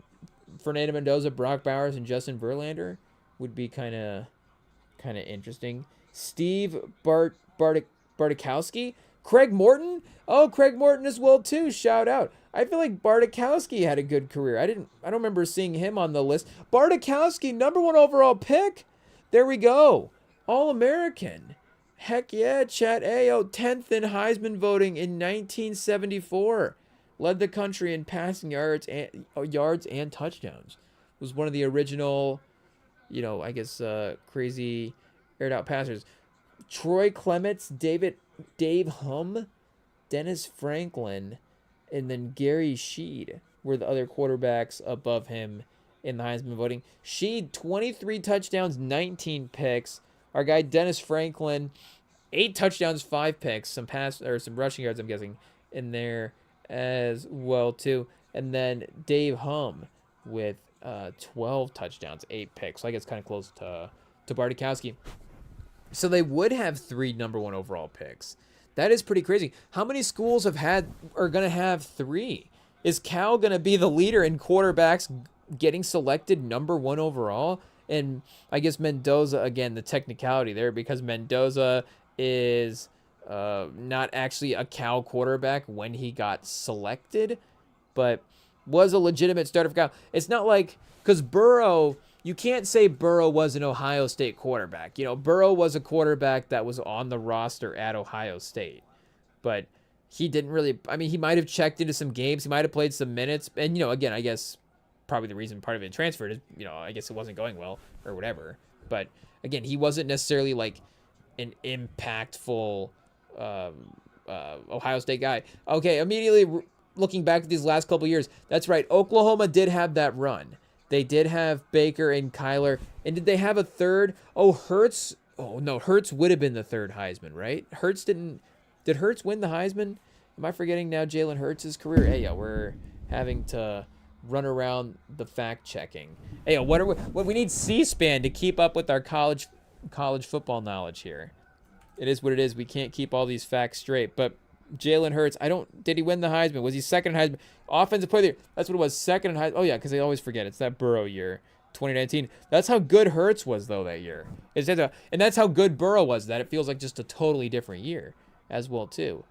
Fernando Mendoza, Brock Bowers, and Justin Verlander. Would be kind of interesting. Steve Bartkowski, Craig Morton. Oh, Craig Morton as well too. Shout out. I feel like Bartkowski had a good career. I don't remember seeing him on the list. Bartkowski, #1 overall pick. There we go. All-American. Heck yeah, chat. Ayo, 10th in Heisman voting in 1974. Led the country in passing yards and touchdowns. Was one of the original, I guess, crazy aired out passers. Troy Clements, Dave Hum, Dennis Franklin, and then Gary Sheed were the other quarterbacks above him in the Heisman voting. Sheed, 23 touchdowns, 19 picks. Our guy Dennis Franklin, 8 touchdowns, 5 picks, some rushing yards, I'm guessing, in there as well too. And then Dave Hum with 12 touchdowns, 8 picks. So I guess kind of close to Bartkowski. So they would have 3 #1 overall picks. That is pretty crazy. How many schools are going to have 3? Is Cal going to be the leader in quarterbacks getting selected #1 overall? And I guess Mendoza, again, the technicality there, because Mendoza is not actually a Cal quarterback when he got selected, but was a legitimate starter for Cal. It's not like, because Burrow, you can't say Burrow was an Ohio State quarterback. Burrow was a quarterback that was on the roster at Ohio State, but he didn't really, he might have checked into some games. He might have played some minutes. And, again, I guess probably the reason part of it transferred is, I guess it wasn't going well or whatever. But again, he wasn't necessarily like an impactful Ohio State guy. Okay, immediately looking back at these last couple years, that's right. Oklahoma did have that run. They did have Baker and Kyler. And did they have a third? Oh, Hurts. Oh, no, Hurts would have been the third Heisman, right? Did Hurts win the Heisman? Am I forgetting now Jalen Hurts' career? Hey, yeah, we're having to run around the fact checking. Hey, what we need C-SPAN to keep up with our college football knowledge here. It is what it is. We can't keep all these facts straight. But Jalen Hurts, did he win the Heisman? Was he second in Heisman? Offensive player of the year. That's what it was. Second in Heisman. Oh yeah, because I always forget. It's that Burrow year, 2019. That's how good Hurts was though that year. And that's how good Burrow was. That it feels like just a totally different year as well too.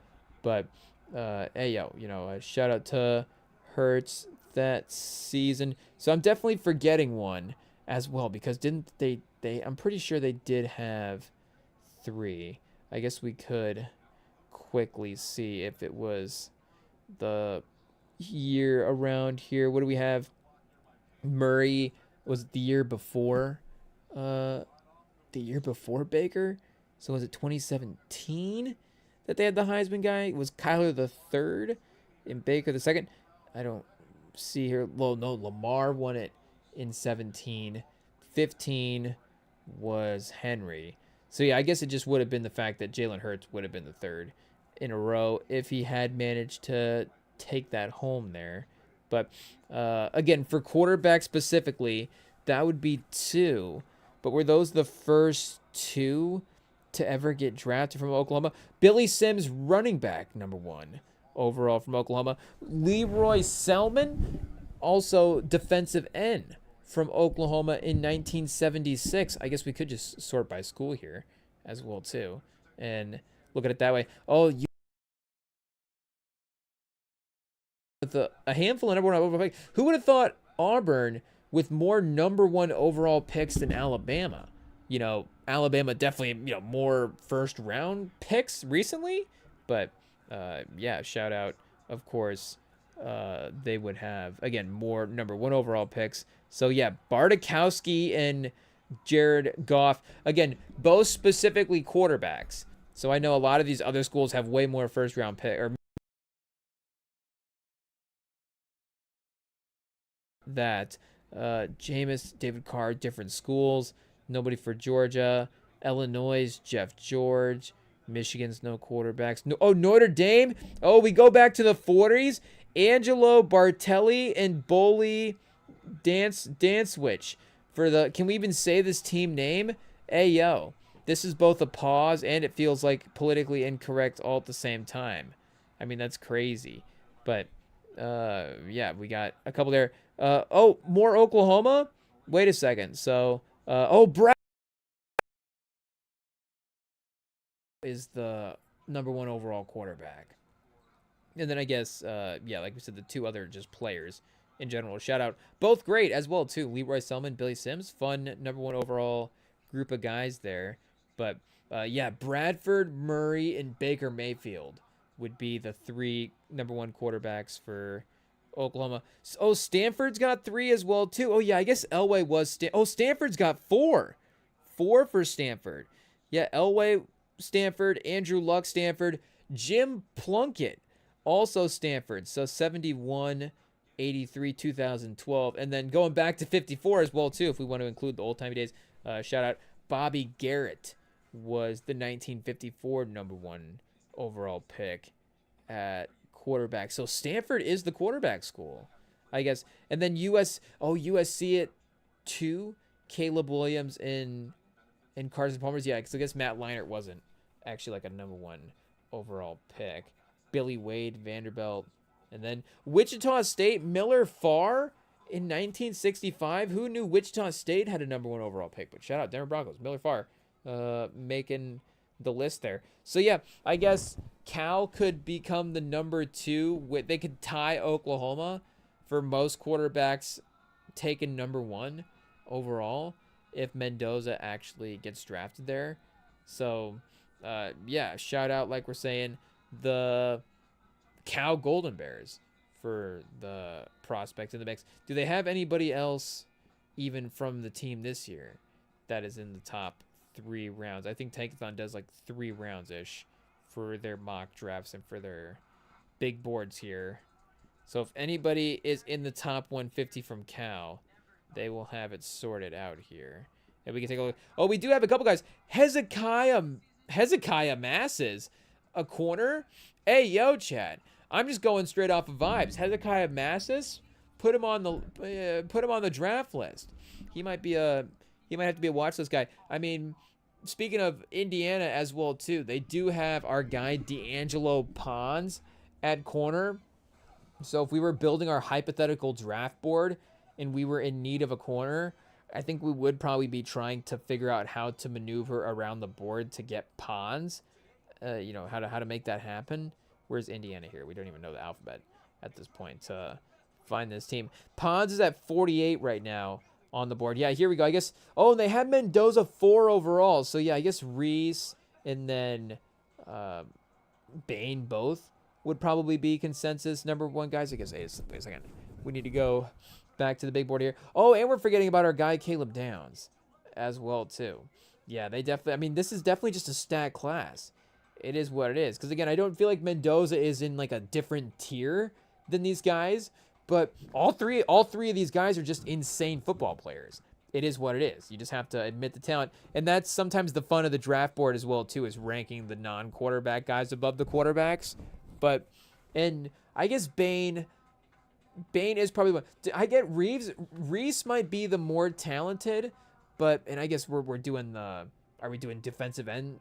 But shout out to Hurts that season. So I'm definitely forgetting one as well, because didn't they I'm pretty sure they did have 3. I guess we could quickly see if it was the year around here. What do we have? Murray was the year before Baker. So was it 2017 that they had the Heisman guy? Was Kyler the third in Baker the second. I don't see here. Well, no, Lamar won it in 17. 15 was Henry. So yeah, I guess it just would have been the fact that Jalen Hurts would have been the third in a row if he had managed to take that home there. But again, for quarterback specifically, that would be 2. But were those the first 2 to ever get drafted from Oklahoma? Billy Sims, running back, number 1 overall from Oklahoma. Leroy Selman, also defensive end from Oklahoma in 1976. I guess we could just sort by school here as well, too, and look at it that way. Oh, with a handful of number 1 overall picks. Who would have thought Auburn with more number 1 overall picks than Alabama? Alabama definitely, more first round picks recently, but yeah, shout out, of course. They would have, again, more number 1 overall picks. So yeah, Bartkowski and Jared Goff, again, both specifically quarterbacks. So I know a lot of these other schools have way more first round pick or that. Jameis, David Carr, different schools. Nobody for Georgia. Illinois, Jeff George. Michigan's no quarterbacks. No, Notre Dame. Oh, we go back to the 40s. Angelo Bartelli and Boley Dancewich for the. Can we even say this team name? Hey yo, this is both a pause and it feels like politically incorrect all at the same time. I mean, that's crazy, but yeah, we got a couple there. More Oklahoma. Wait a second. So Brad is the number 1 overall quarterback. And then I guess, yeah, like we said, the 2 other just players in general. Shout out. Both great as well, too. Leroy Selman, Billy Sims. Fun number 1 overall group of guys there. But, yeah, Bradford, Murray, and Baker Mayfield would be the 3 number 1 quarterbacks for Oklahoma. Oh, Stanford's got 3 as well, too. Oh, yeah, I guess Elway was... Stanford's got 4. 4 for Stanford. Yeah, Elway, Stanford. Andrew Luck, Stanford. Jim Plunkett, also Stanford. So 71, 83, 2012. And then going back to 54 as well, too, if we want to include the old-timey days. Shout out. Bobby Garrett was the 1954 number 1 overall pick at quarterback. So Stanford is the quarterback school, I guess. And then USC at 2. Caleb Williams and Carson Palmer's. Yeah, because I guess Matt Leinart wasn't actually like a number 1 overall pick. Billy Wade, Vanderbilt. And then Wichita State, Miller Farr in 1965. Who knew Wichita State had a number 1 overall pick? But shout out Denver Broncos, Miller Farr, making the list there. So yeah, I guess Cal could become the number 2. They could tie Oklahoma for most quarterbacks taken number 1 overall if Mendoza actually gets drafted there. So yeah, shout out, like we're saying, the Cal Golden Bears for the prospects in the mix. Do they have anybody else even from the team this year that is in the top 3 rounds? I think Tankathon does like 3 rounds-ish for their mock drafts and for their big boards here. So if anybody is in the top 150 from Cal, they will have it sorted out here. And we can take a look. Oh, we do have a couple guys. Hezekiah Masses, a corner. Hey, yo, Chad. I'm just going straight off of vibes. Hezekiah Masses, put him on the draft list. He might have to be a watch list guy. I mean, speaking of Indiana as well too, they do have our guy D'Angelo Pons at corner. So if we were building our hypothetical draft board and we were in need of a corner, I think we would probably be trying to figure out how to maneuver around the board to get Pons. How to make that happen. Where's Indiana here? We don't even know the alphabet at this point to find this team. Pons is at 48 right now on the board. Yeah, here we go. I guess. Oh, and they had Mendoza 4 overall. So yeah, I guess Reese and then Bain both would probably be consensus number 1 guys. I guess. Wait a second. We need to go back to the big board here. Oh, and we're forgetting about our guy Caleb Downs as well too. Yeah, they definitely. I mean, this is definitely just a stat class. it is what it is. Because again, I don't feel like Mendoza is in like a different tier than these guys, but all three of these guys are just insane football players. It is what it is. You just have to admit the talent, and that's sometimes the fun of the draft board as well too, is ranking the non-quarterback guys above the quarterbacks. But and I guess Bane is probably one. I get Reese might be the more talented, but and I guess we're doing the are we doing defensive end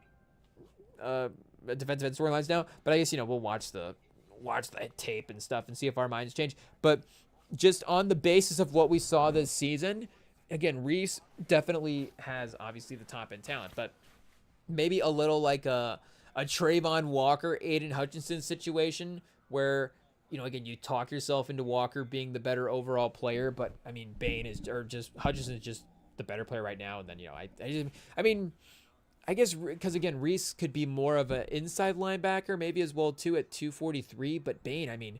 storylines now? But I guess we'll watch the tape and stuff and see if our minds change. But just on the basis of what we saw this season, again, Reese definitely has obviously the top end talent, but maybe a little like a Trayvon Walker, Aiden Hutchinson situation where again, you talk yourself into Walker being the better overall player, but I mean, Hutchinson is just the better player right now. And then, I guess because again, Reese could be more of an inside linebacker, maybe as well too at 243. But Bane,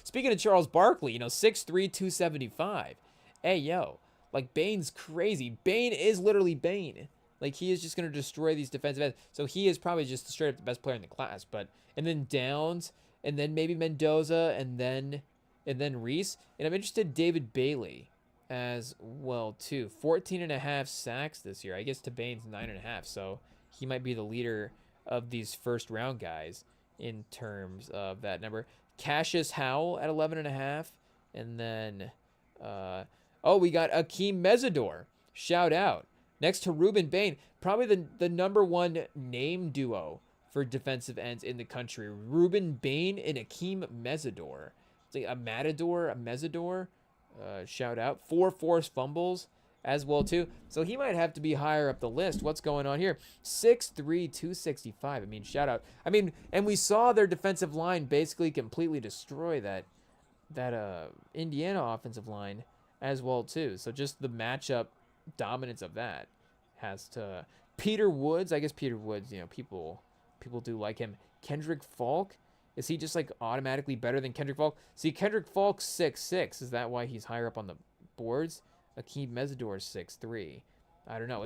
speaking of Charles Barkley, 6'3", 275. Hey, yo, like Bane's crazy. Bane is literally Bane. Like he is just going to destroy these defensive ends. So he is probably just straight up the best player in the class. And then Downs, and then maybe Mendoza, and then Reese. And I'm interested in David Bailey as well too. 14.5 sacks this year. I guess to Bane's 9.5. So he might be the leader of these first round guys in terms of that number. Cassius Howell at 11.5, and then we got Akeem Mesidor. Shout out next to Ruben Bain, probably the number one name duo for defensive ends in the country. Ruben Bain and Akeem Mesidor. It's like a Mesidor. Shout out. 4 forced fumbles as well too. So he might have to be higher up the list. What's going on here? 6'3", 265. I mean, shout out. I mean, and we saw their defensive line basically completely destroy that Indiana offensive line as well too. So just the matchup dominance of that has to. Peter Woods. I guess Peter Woods, people do like him. Kendrick Falk, is he just like automatically better than Kendrick Falk? See, Kendrick Falk's 6'6". Is that why he's higher up on the boards? Akeem Mesidor 6'3". I don't know.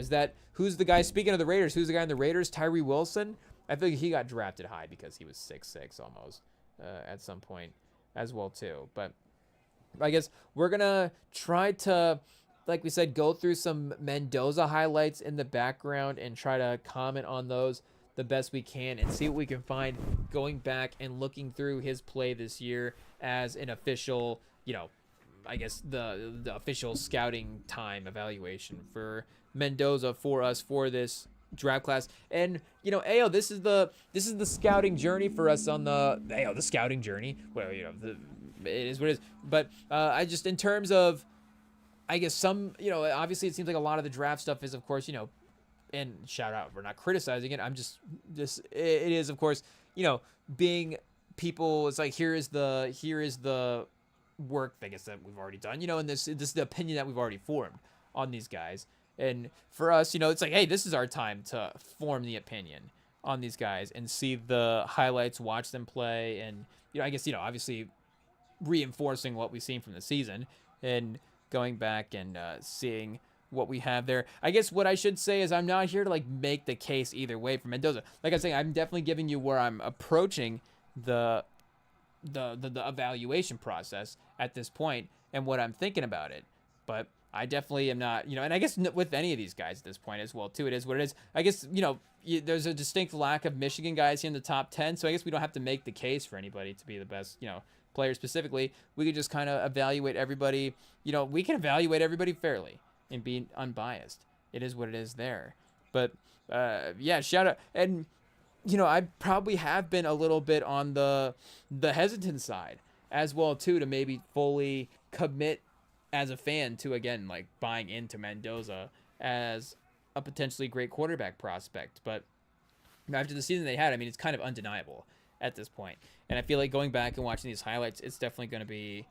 Who's the guy? Speaking of the Raiders, who's the guy in the Raiders? Tyree Wilson. I feel like he got drafted high because he was 6'6" almost at some point as well too. But I guess we're gonna try to, like we said, go through some Mendoza highlights in the background and try to comment on those the best we can and see what we can find going back and looking through his play this year as an official, I guess the official scouting time evaluation for Mendoza for us for this draft class. And Ayo, this is the scouting journey for us on the scouting journey. Well, it is what it is. But I just, in terms of, I guess some, obviously it seems like a lot of the draft stuff is, of course, and shout out, we're not criticizing it. I'm just it is, of course, being people. It's like here is the work, I guess, that we've already done, and this is the opinion that we've already formed on these guys. And for us, it's like, hey, this is our time to form the opinion on these guys and see the highlights, watch them play, and I guess obviously reinforcing what we've seen from the season and going back and seeing what we have there. I guess what I should say is I'm not here to like make the case either way for Mendoza. Like I'm saying, I'm definitely giving you where I'm approaching the evaluation process at this point and what I'm thinking about it. But I definitely am not, and I guess with any of these guys at this point as well too, it is what it is. I guess, there's a distinct lack of Michigan guys here in the top 10. So I guess we don't have to make the case for anybody to be the best, player specifically. We could just kind of evaluate everybody. We can evaluate everybody fairly and be unbiased. It is what it is there. But shout out. And I probably have been a little bit on the hesitant side as well too, to maybe fully commit as a fan to, again, like buying into Mendoza as a potentially great quarterback prospect. But after the season they had, I mean, it's kind of undeniable at this point. And I feel like going back and watching these highlights, it's definitely going to be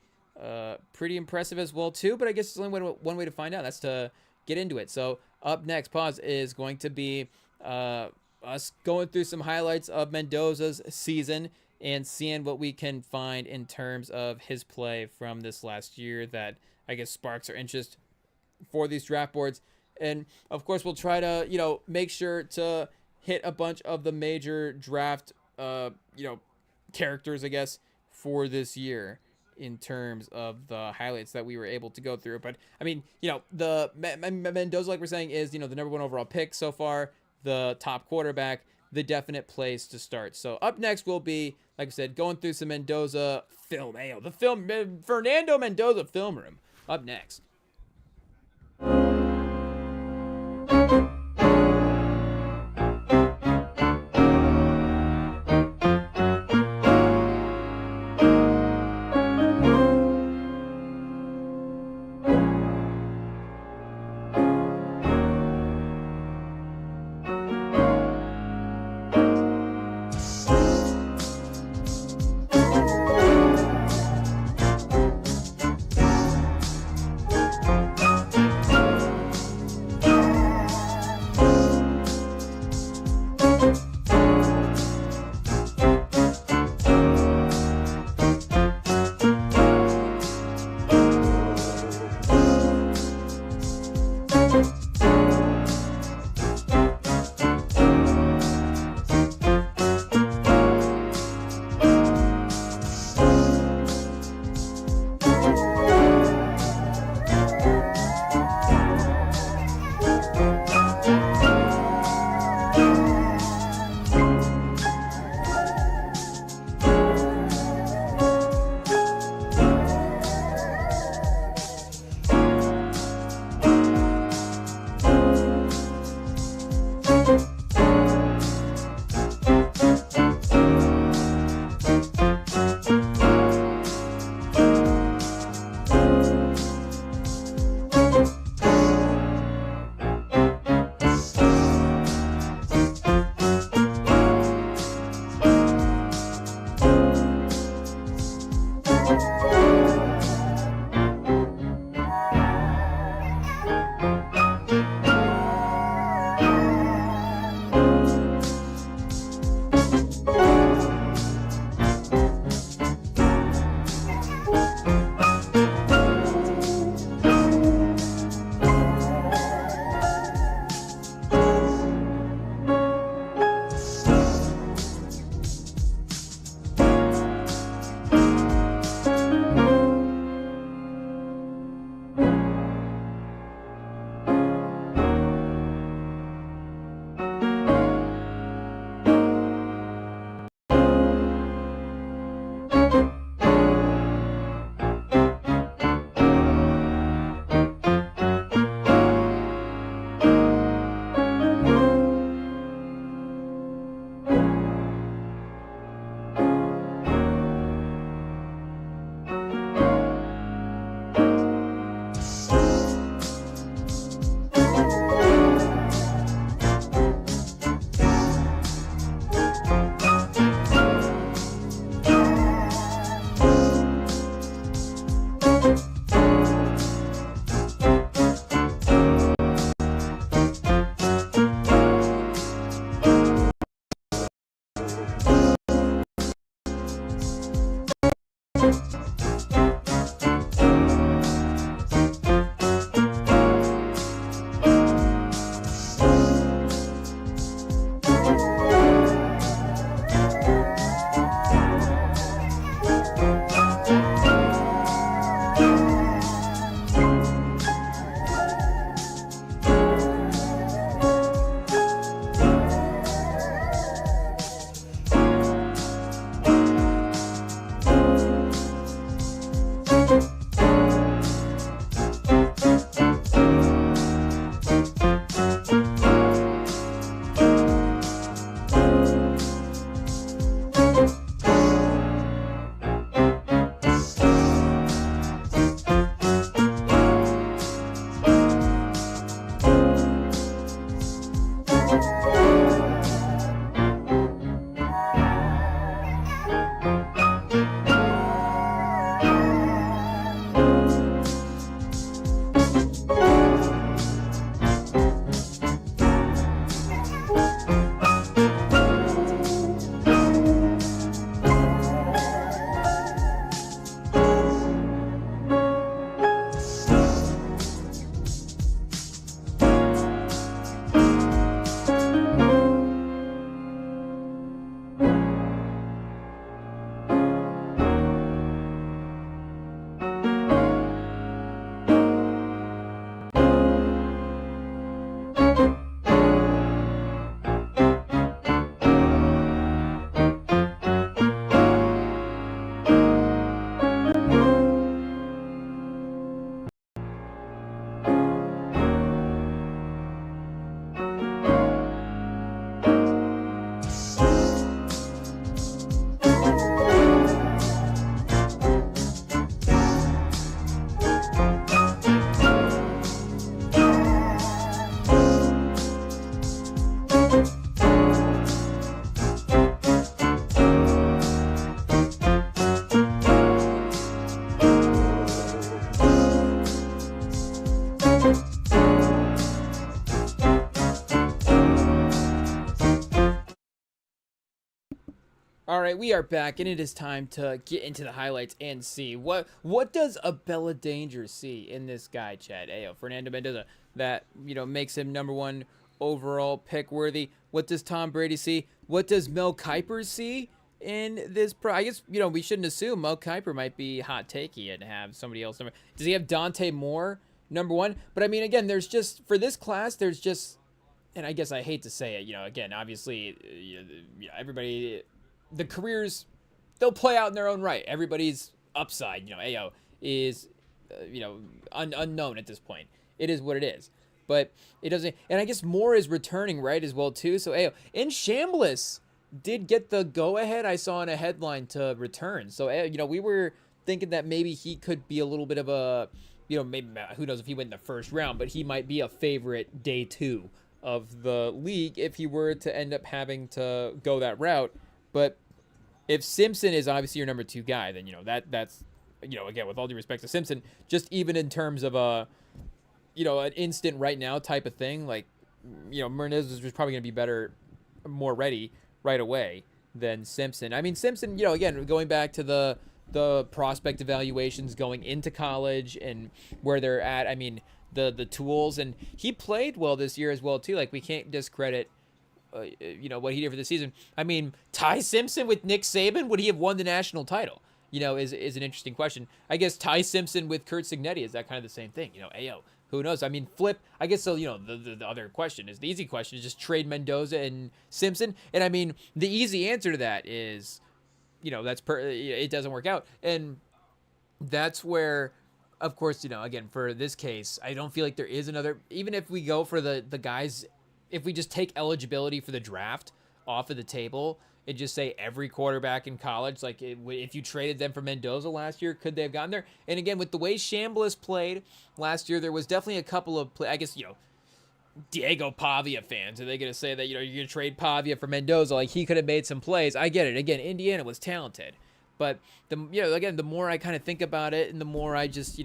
pretty impressive as well too. But I guess there's only one way to find out. That's to get into it. So up next, is going to be us going through some highlights of Mendoza's season and seeing what we can find in terms of his play from this last year that I guess sparks our interest for these draft boards. And of course, we'll try to, make sure to hit a bunch of the major draft, characters, I guess, for this year in terms of the highlights that we were able to go through. But I mean, the Mendoza, like we're saying, is, the number 1 overall pick so far, the top quarterback, the definite place to start. So up next will be, like I said, going through some Mendoza film. The Fernando Mendoza film room up next. All right, we are back, and it is time to get into the highlights and see what does Abella Danger see in this guy, Chad Ayo, Fernando Mendoza, that makes him #1 overall pick worthy. What does Tom Brady see? What does Mel Kiper see in this? I guess we shouldn't assume Mel Kiper might be hot takey and have somebody else. Does he have Dante Moore #1? But I mean, again, there's just for this class, there's just, and I guess I hate to say it, again, obviously, everybody. The careers, they'll play out in their own right. Everybody's upside, Ayo is, unknown at this point. It is what it is. But it doesn't, and I guess Moore is returning, right, as well, too. So Ayo, and Chambliss did get the go-ahead, I saw in a headline, to return. So, we were thinking that maybe he could be a little bit of a, maybe, who knows if he went in the first round, but he might be a favorite day 2 of the league if he were to end up having to go that route. But if Simpson is obviously your #2 guy, then that's again, with all due respect to Simpson, just even in terms of an instant right now type of thing, like Mendoza was probably going to be better, more ready right away than Simpson. I mean, Simpson, again, going back to the prospect evaluations going into college and where they're at. I mean, the tools, and he played well this year as well too. Like, we can't discredit what he did for the season. I mean, Ty Simpson with Nick Saban, would he have won the national title? Is an interesting question. I guess Ty Simpson with Curt Cignetti, is that kind of the same thing? Ayo, who knows? I mean, flip. I guess so. The other question is, the easy question is just trade Mendoza and Simpson. And I mean, the easy answer to that is, it doesn't work out. And that's where, of course, again, for this case, I don't feel like there is another, even if we go for the guys, if we just take eligibility for the draft off of the table and just say every quarterback in college, like if you traded them for Mendoza last year, could they have gotten there? And again, with the way Chambliss played last year, there was definitely a couple of I guess, Diego Pavia fans, are they going to say that, you're going to trade Pavia for Mendoza? Like, he could have made some plays. I get it. Again, Indiana was talented. But, again, the more I kind of think about it and the more I just,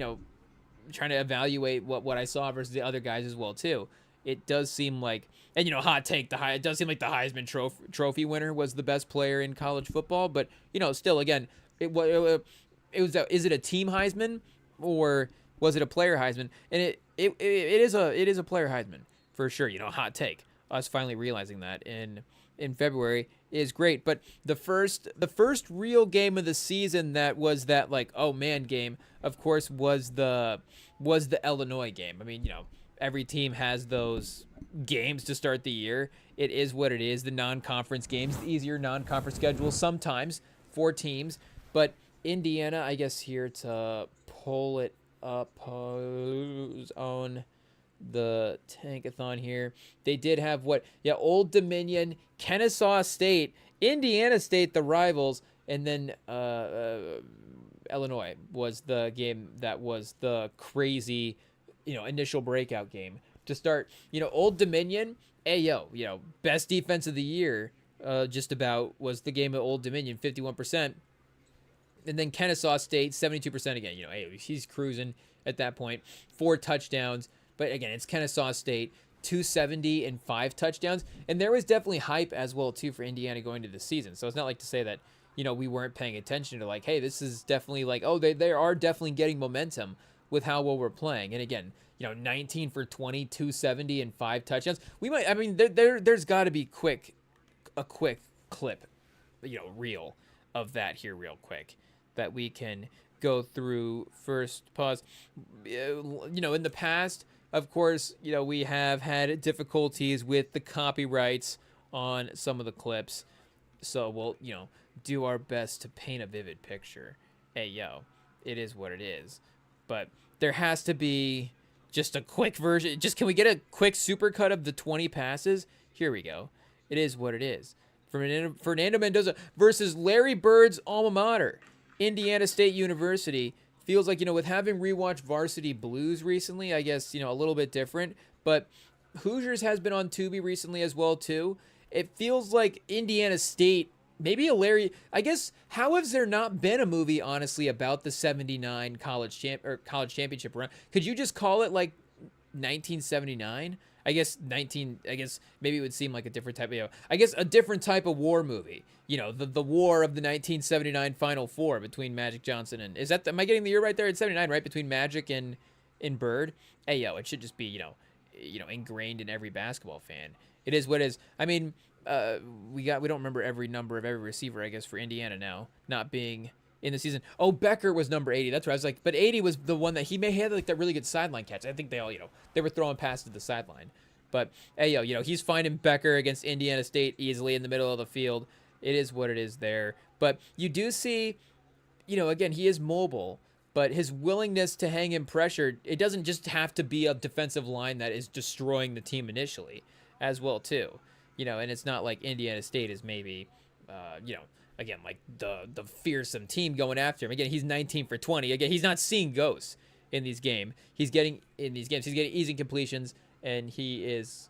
trying to evaluate what I saw versus the other guys as well, too, it does seem like, and hot take, it does seem like the Heisman Trophy winner was the best player in college football. But still, again, it was. Is it a team Heisman or was it a player Heisman? And it is a player Heisman for sure. Hot take. Us finally realizing that in February is great. But the first real game of the season that was that, like, oh man game, of course, was the Illinois game. I mean, every team has those games to start the year. It is what it is. The non-conference games, the easier non-conference schedule sometimes for teams. But Indiana, I guess, here to pull it up, on the Tankathon here. They did have Old Dominion, Kennesaw State, Indiana State, the rivals, and then Illinois was the game that was the crazy initial breakout game to start. Old Dominion, best defense of the year, just about, was the game at Old Dominion, 51%. And then Kennesaw State, 72% again. He's cruising at that point. 4 touchdowns. But again, it's Kennesaw State, 270 and 5 touchdowns. And there was definitely hype as well, too, for Indiana going into the season. So it's not like to say that, we weren't paying attention to, like, hey, this is definitely like, oh, they are definitely getting momentum with how well we're playing. And again, 19 for 20, 270 and 5 touchdowns. There's got to be a quick clip, reel of that here real quick that we can go through. First, pause. In the past, of course, we have had difficulties with the copyrights on some of the clips. So we'll, do our best to paint a vivid picture. Hey, it is what it is. But there has to be just a quick version. Can we get a quick supercut of the 20 passes? Here we go. It is what it is. Fernando Mendoza versus Larry Bird's alma mater, Indiana State University. Feels like, with having rewatched Varsity Blues recently, I guess, a little bit different. But Hoosiers has been on Tubi recently as well, too. It feels like Indiana State, maybe I guess, how has there not been a movie, honestly, about the 79 college championship run? Could you just call it, like, 1979? I guess maybe it would seem like a different type of, I guess a different type of war movie. The war of the 1979 Final Four between Magic Johnson and, am I getting the year right there? It's 79, right? Between Magic and Bird. Hey, it should just be, ingrained in every basketball fan. It is what it is. I mean, we don't remember every number of every receiver, I guess, for Indiana now, not being in the season. Oh, Becker was number 80. That's right. I was like, but 80 was the one that he had like that really good sideline catch. I think they all, they were throwing passes to the sideline. But hey, he's finding Becker against Indiana State easily in the middle of the field. It is what it is there. But you do see, again, he is mobile, but his willingness to hang in pressure, it doesn't just have to be a defensive line that is destroying the team initially as well, too. And it's not like Indiana State is maybe, again, like the fearsome team going after him. Again, he's 19 for 20. Again, he's not seeing ghosts in these games. He's getting easy completions, and he is,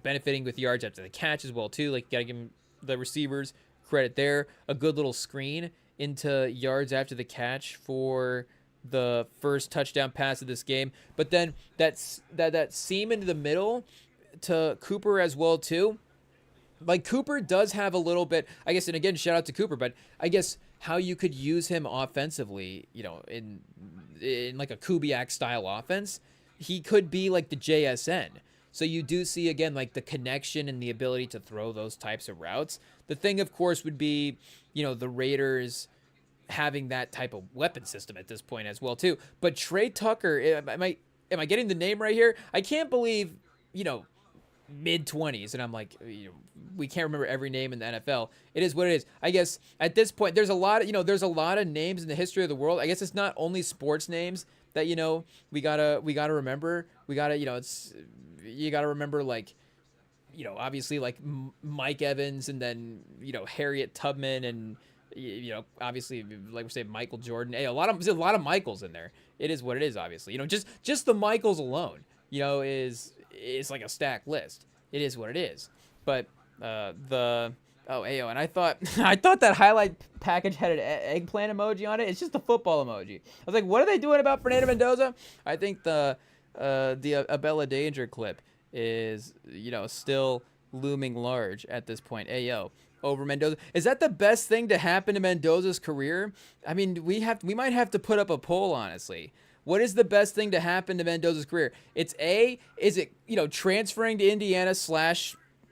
benefiting with yards after the catch as well, too. Like, got to give him the receivers credit there. A good little screen into yards after the catch for the first touchdown pass of this game. But then that seam into the middle to Cooper as well, too. Like, Cooper does have a little bit, I guess, and again, shout out to Cooper, but I guess how you could use him offensively, in like a Kubiak style offense, he could be like the JSN. So you do see, again, like the connection and the ability to throw those types of routes. The thing, of course, would be, the Raiders having that type of weapon system at this point as well, too. But Trey Tucker, am I getting the name right here? I can't believe, mid-20s, and I'm like, we can't remember every name in the NFL. It is what it is. I guess at this point, there's a lot of names in the history of the world. I guess it's not only sports names that we gotta remember. We gotta you gotta remember, like, obviously, like Mike Evans, and then Harriet Tubman, and obviously, like we say, Michael Jordan. Hey, there's a lot of Michaels in there. It is what it is. Obviously, just the Michaels alone, is like a stacked list. It is what it is. But and I thought that highlight package had an eggplant emoji on it. It's just a football emoji. I was like, what are they doing about Fernando Mendoza? I think the Abella Danger clip is still looming large at this point. Over Mendoza. Is that the best thing to happen to Mendoza's career? I mean, we might have to put up a poll, honestly. What is the best thing to happen to Mendoza's career? Is it transferring to Indiana /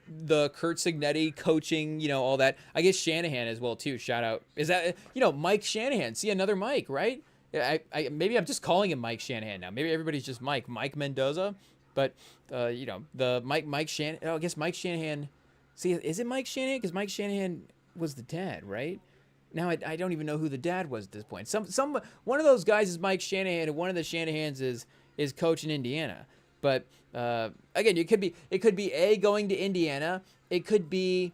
the Kurt Signetti coaching, all that. I guess Shanahan as well, too. Shout out. Is that, Mike Shanahan? See, another Mike, right? Maybe I'm just calling him Mike Shanahan now. Maybe everybody's just Mike Mendoza. But, the Mike Shanahan. Oh, I guess Mike Shanahan. See, is it Mike Shanahan? Because Mike Shanahan was the dad, right? Now I don't even know who the dad was at this point. One of those guys is Mike Shanahan, and one of the Shanahans is coaching Indiana. But again, it could be A, going to Indiana. It could be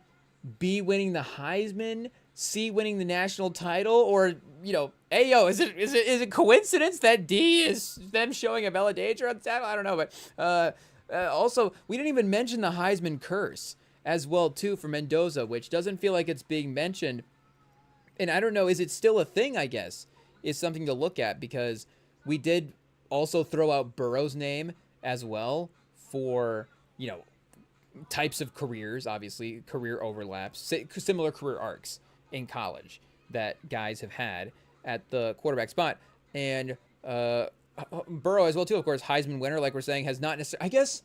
B, winning the Heisman, C, winning the national title, or is it coincidence that D is them showing Abella Danger on the title? I don't know, but also we didn't even mention the Heisman curse as well, too, for Mendoza, which doesn't feel like it's being mentioned. And I don't know, is it still a thing, I guess, is something to look at, because we did also throw out Burrow's name as well for, types of careers, obviously, career overlaps, similar career arcs in college that guys have had at the quarterback spot. And Burrow as well, too, of course, Heisman winner, like we're saying, has not necessarily, I guess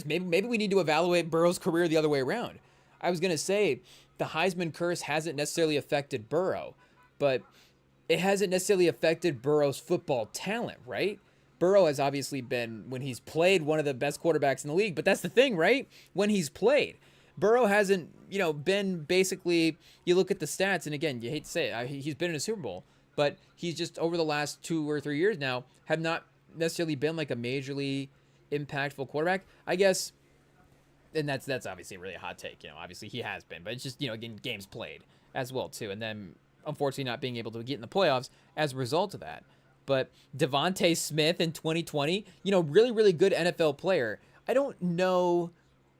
maybe we need to evaluate Burrow's career the other way around. I was going to say the Heisman curse hasn't necessarily affected Burrow, but it hasn't necessarily affected Burrow's football talent, right? Burrow has obviously been, when he's played, one of the best quarterbacks in the league, but that's the thing, right? When he's played. Burrow hasn't, been basically, you look at the stats, and again, you hate to say it, he's been in a Super Bowl, but he's just, over the last 2 or 3 years now, have not necessarily been like a majorly impactful quarterback, I guess. And that's obviously really a hot take, obviously he has been, but it's just, again, games played as well, too. And then, unfortunately, not being able to get in the playoffs as a result of that. But Devontae Smith in 2020, really, really good NFL player. I don't know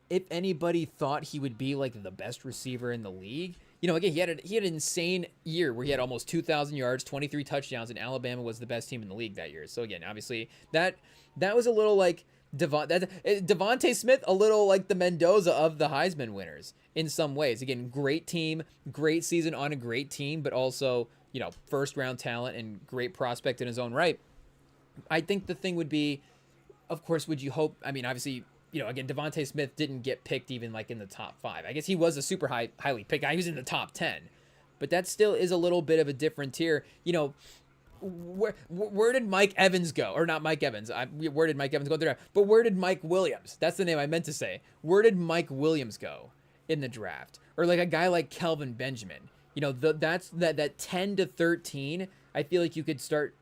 if anybody thought he would be like the best receiver in the league. Again, he had an insane year where he had almost 2,000 yards, 23 touchdowns, and Alabama was the best team in the league that year. So again, obviously that was a little like Devontae Smith, a little like the Mendoza of the Heisman winners in some ways. Again, great team, great season on a great team, but also, first round talent and great prospect in his own right. I think the thing would be, of course, would you hope? I mean, obviously, again, Devontae Smith didn't get picked even like in the top 5. I guess he was a super highly picked guy. He was in the top 10, but that still is a little bit of a different tier. Where did Mike Evans go? Or not Mike Evans. Where did Mike Evans go there? But where did Mike Williams? That's the name I meant to say. Where did Mike Williams go in the draft? Or like a guy like Kelvin Benjamin. That's that 10 to 13. I feel like you could start,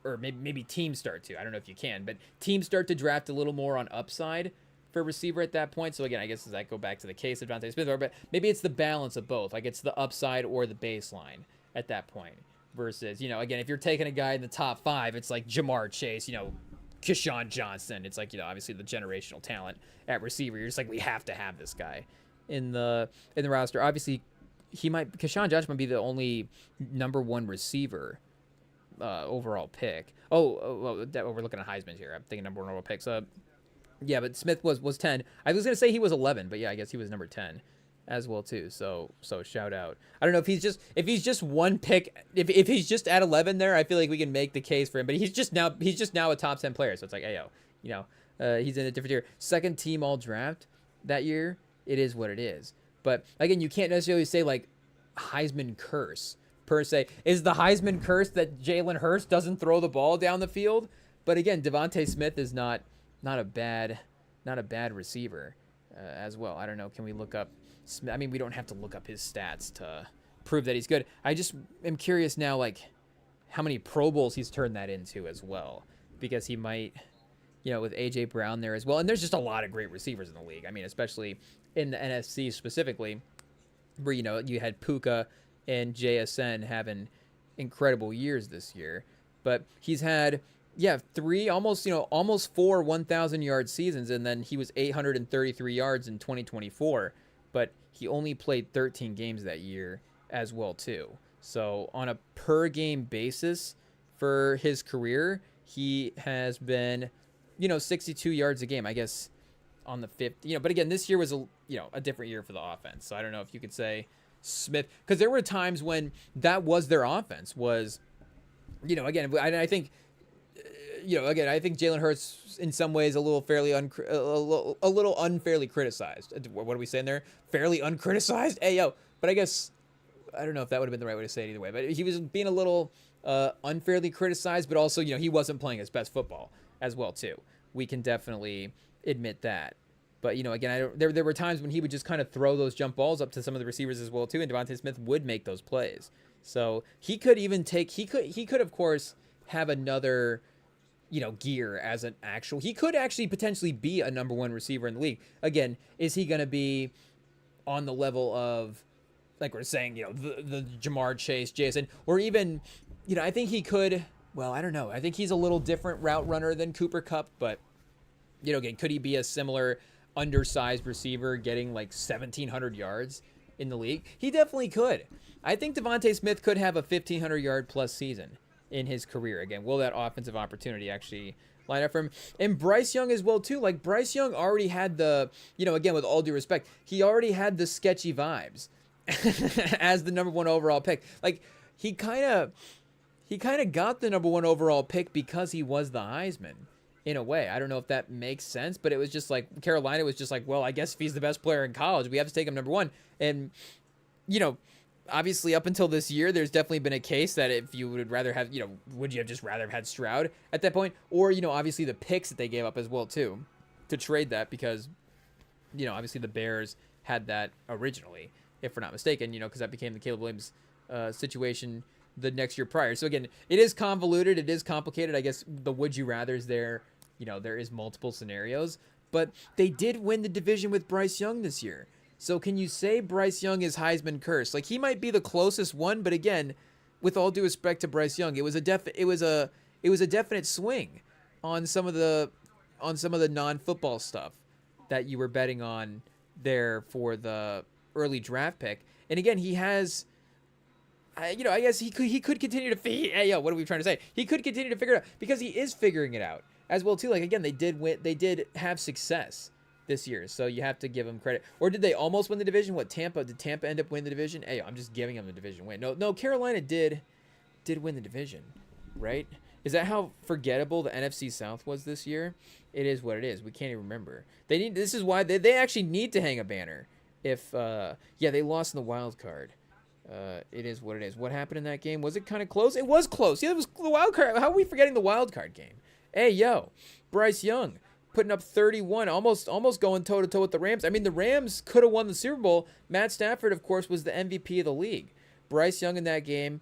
or maybe teams start to. I don't know if you can, but teams start to draft a little more on upside for receiver at that point. So again, I guess does that go back to the case of Devontae Smith? But maybe it's the balance of both. Like it's the upside or the baseline at that point. Versus, again, if you're taking a guy in the top 5, it's like Jamar Chase, Keyshawn Johnson. It's like, obviously the generational talent at receiver. You're just like, we have to have this guy in the roster. Obviously, Keyshawn Johnson might be the only number 1 receiver overall pick. We're looking at Heisman here. I'm thinking number 1 overall picks. Yeah, but Smith was 10. I was gonna say he was 11, but yeah, I guess he was number 10. As well too, so shout out. I don't know if he's just one pick. If he's just at 11 there, I feel like we can make the case for him. But he's just now a top 10 player. So it's like, he's in a different tier. Second team all draft that year. It is what it is. But again, you can't necessarily say like Heisman curse per se. Is the Heisman curse that Jalen Hurts doesn't throw the ball down the field? But again, Devontae Smith is not a bad receiver as well. I don't know. Can we look up? I mean, we don't have to look up his stats to prove that he's good. I just am curious now, like, how many Pro Bowls he's turned that into as well. Because he might, with A.J. Brown there as well. And there's just a lot of great receivers in the league. I mean, especially in the NFC specifically, where, you had Puka and JSN having incredible years this year. But he's had, 3, almost 4 1,000-yard seasons. And then he was 833 yards in 2024. But he only played 13 games that year as well too. So on a per game basis for his career, he has been, 62 yards a game, I guess, on the 5th. But again, this year was a different year for the offense. So I don't know if you could say Smith, because there were times when that was their offense. Was, again, I think. Again, I think Jalen Hurts in some ways a little unfairly criticized. What are we saying there? Fairly uncriticized? But I guess I don't know if that would have been the right way to say it either way. But he was being a little unfairly criticized, but also he wasn't playing his best football as well too. We can definitely admit that. But again, there were times when he would just kind of throw those jump balls up to some of the receivers as well too, and Devontae Smith would make those plays. So he could even he could of course have another. Gear as an actual. He could actually potentially be a number 1 receiver in the league. Again, is he going to be on the level of, like we're saying, the Jamar Chase, Jason, or even, I think he could. Well, I don't know. I think he's a little different route runner than Cooper Kupp, but again, could he be a similar undersized receiver getting like 1,700 yards in the league? He definitely could. I think Devontae Smith could have a 1,500 yard plus season in his career. Again, will that offensive opportunity actually line up for him? And Bryce Young as well too. Like Bryce Young already had the, again, with all due respect, he already had the sketchy vibes as the number 1 overall pick. Like he kind of got the number 1 overall pick because he was the Heisman in a way. I don't know if that makes sense, but it was just like Carolina was just like, well, I guess if he's the best player in college, we have to take him number 1. And obviously, up until this year, there's definitely been a case that if you would rather have, would you have just rather have had Stroud at that point? Or, obviously the picks that they gave up as well, too, to trade that because, obviously the Bears had that originally, if we're not mistaken, because that became the Caleb Williams situation the next year prior. So, again, it is convoluted. It is complicated. I guess the would you rathers there, there is multiple scenarios. But they did win the division with Bryce Young this year. So can you say Bryce Young is Heisman cursed? Like he might be the closest one, but again, with all due respect to Bryce Young, it was a definite swing on some of the non-football stuff that you were betting on there for the early draft pick. And again, he has, I guess he could continue to what are we trying to say? He could continue to figure it out because he is figuring it out as well too. Like again, they did have success this year, so you have to give them credit. Or did they almost win the division? What, did Tampa end up winning the division? Hey, I'm just giving them the division win. No, Carolina did win the division, right? Is that how forgettable the NFC South was this year? It is what it is. We can't even remember. This is why they actually need to hang a banner. If they lost in the wild card. It is what it is. What happened in that game? Was it kind of close? It was close. Yeah, it was the wild card. How are we forgetting the wild card game? Hey, yo, Bryce Young putting up 31, almost going toe-to-toe with the Rams. I mean, the Rams could have won the Super Bowl. Matt Stafford, of course, was the MVP of the league. Bryce Young in that game,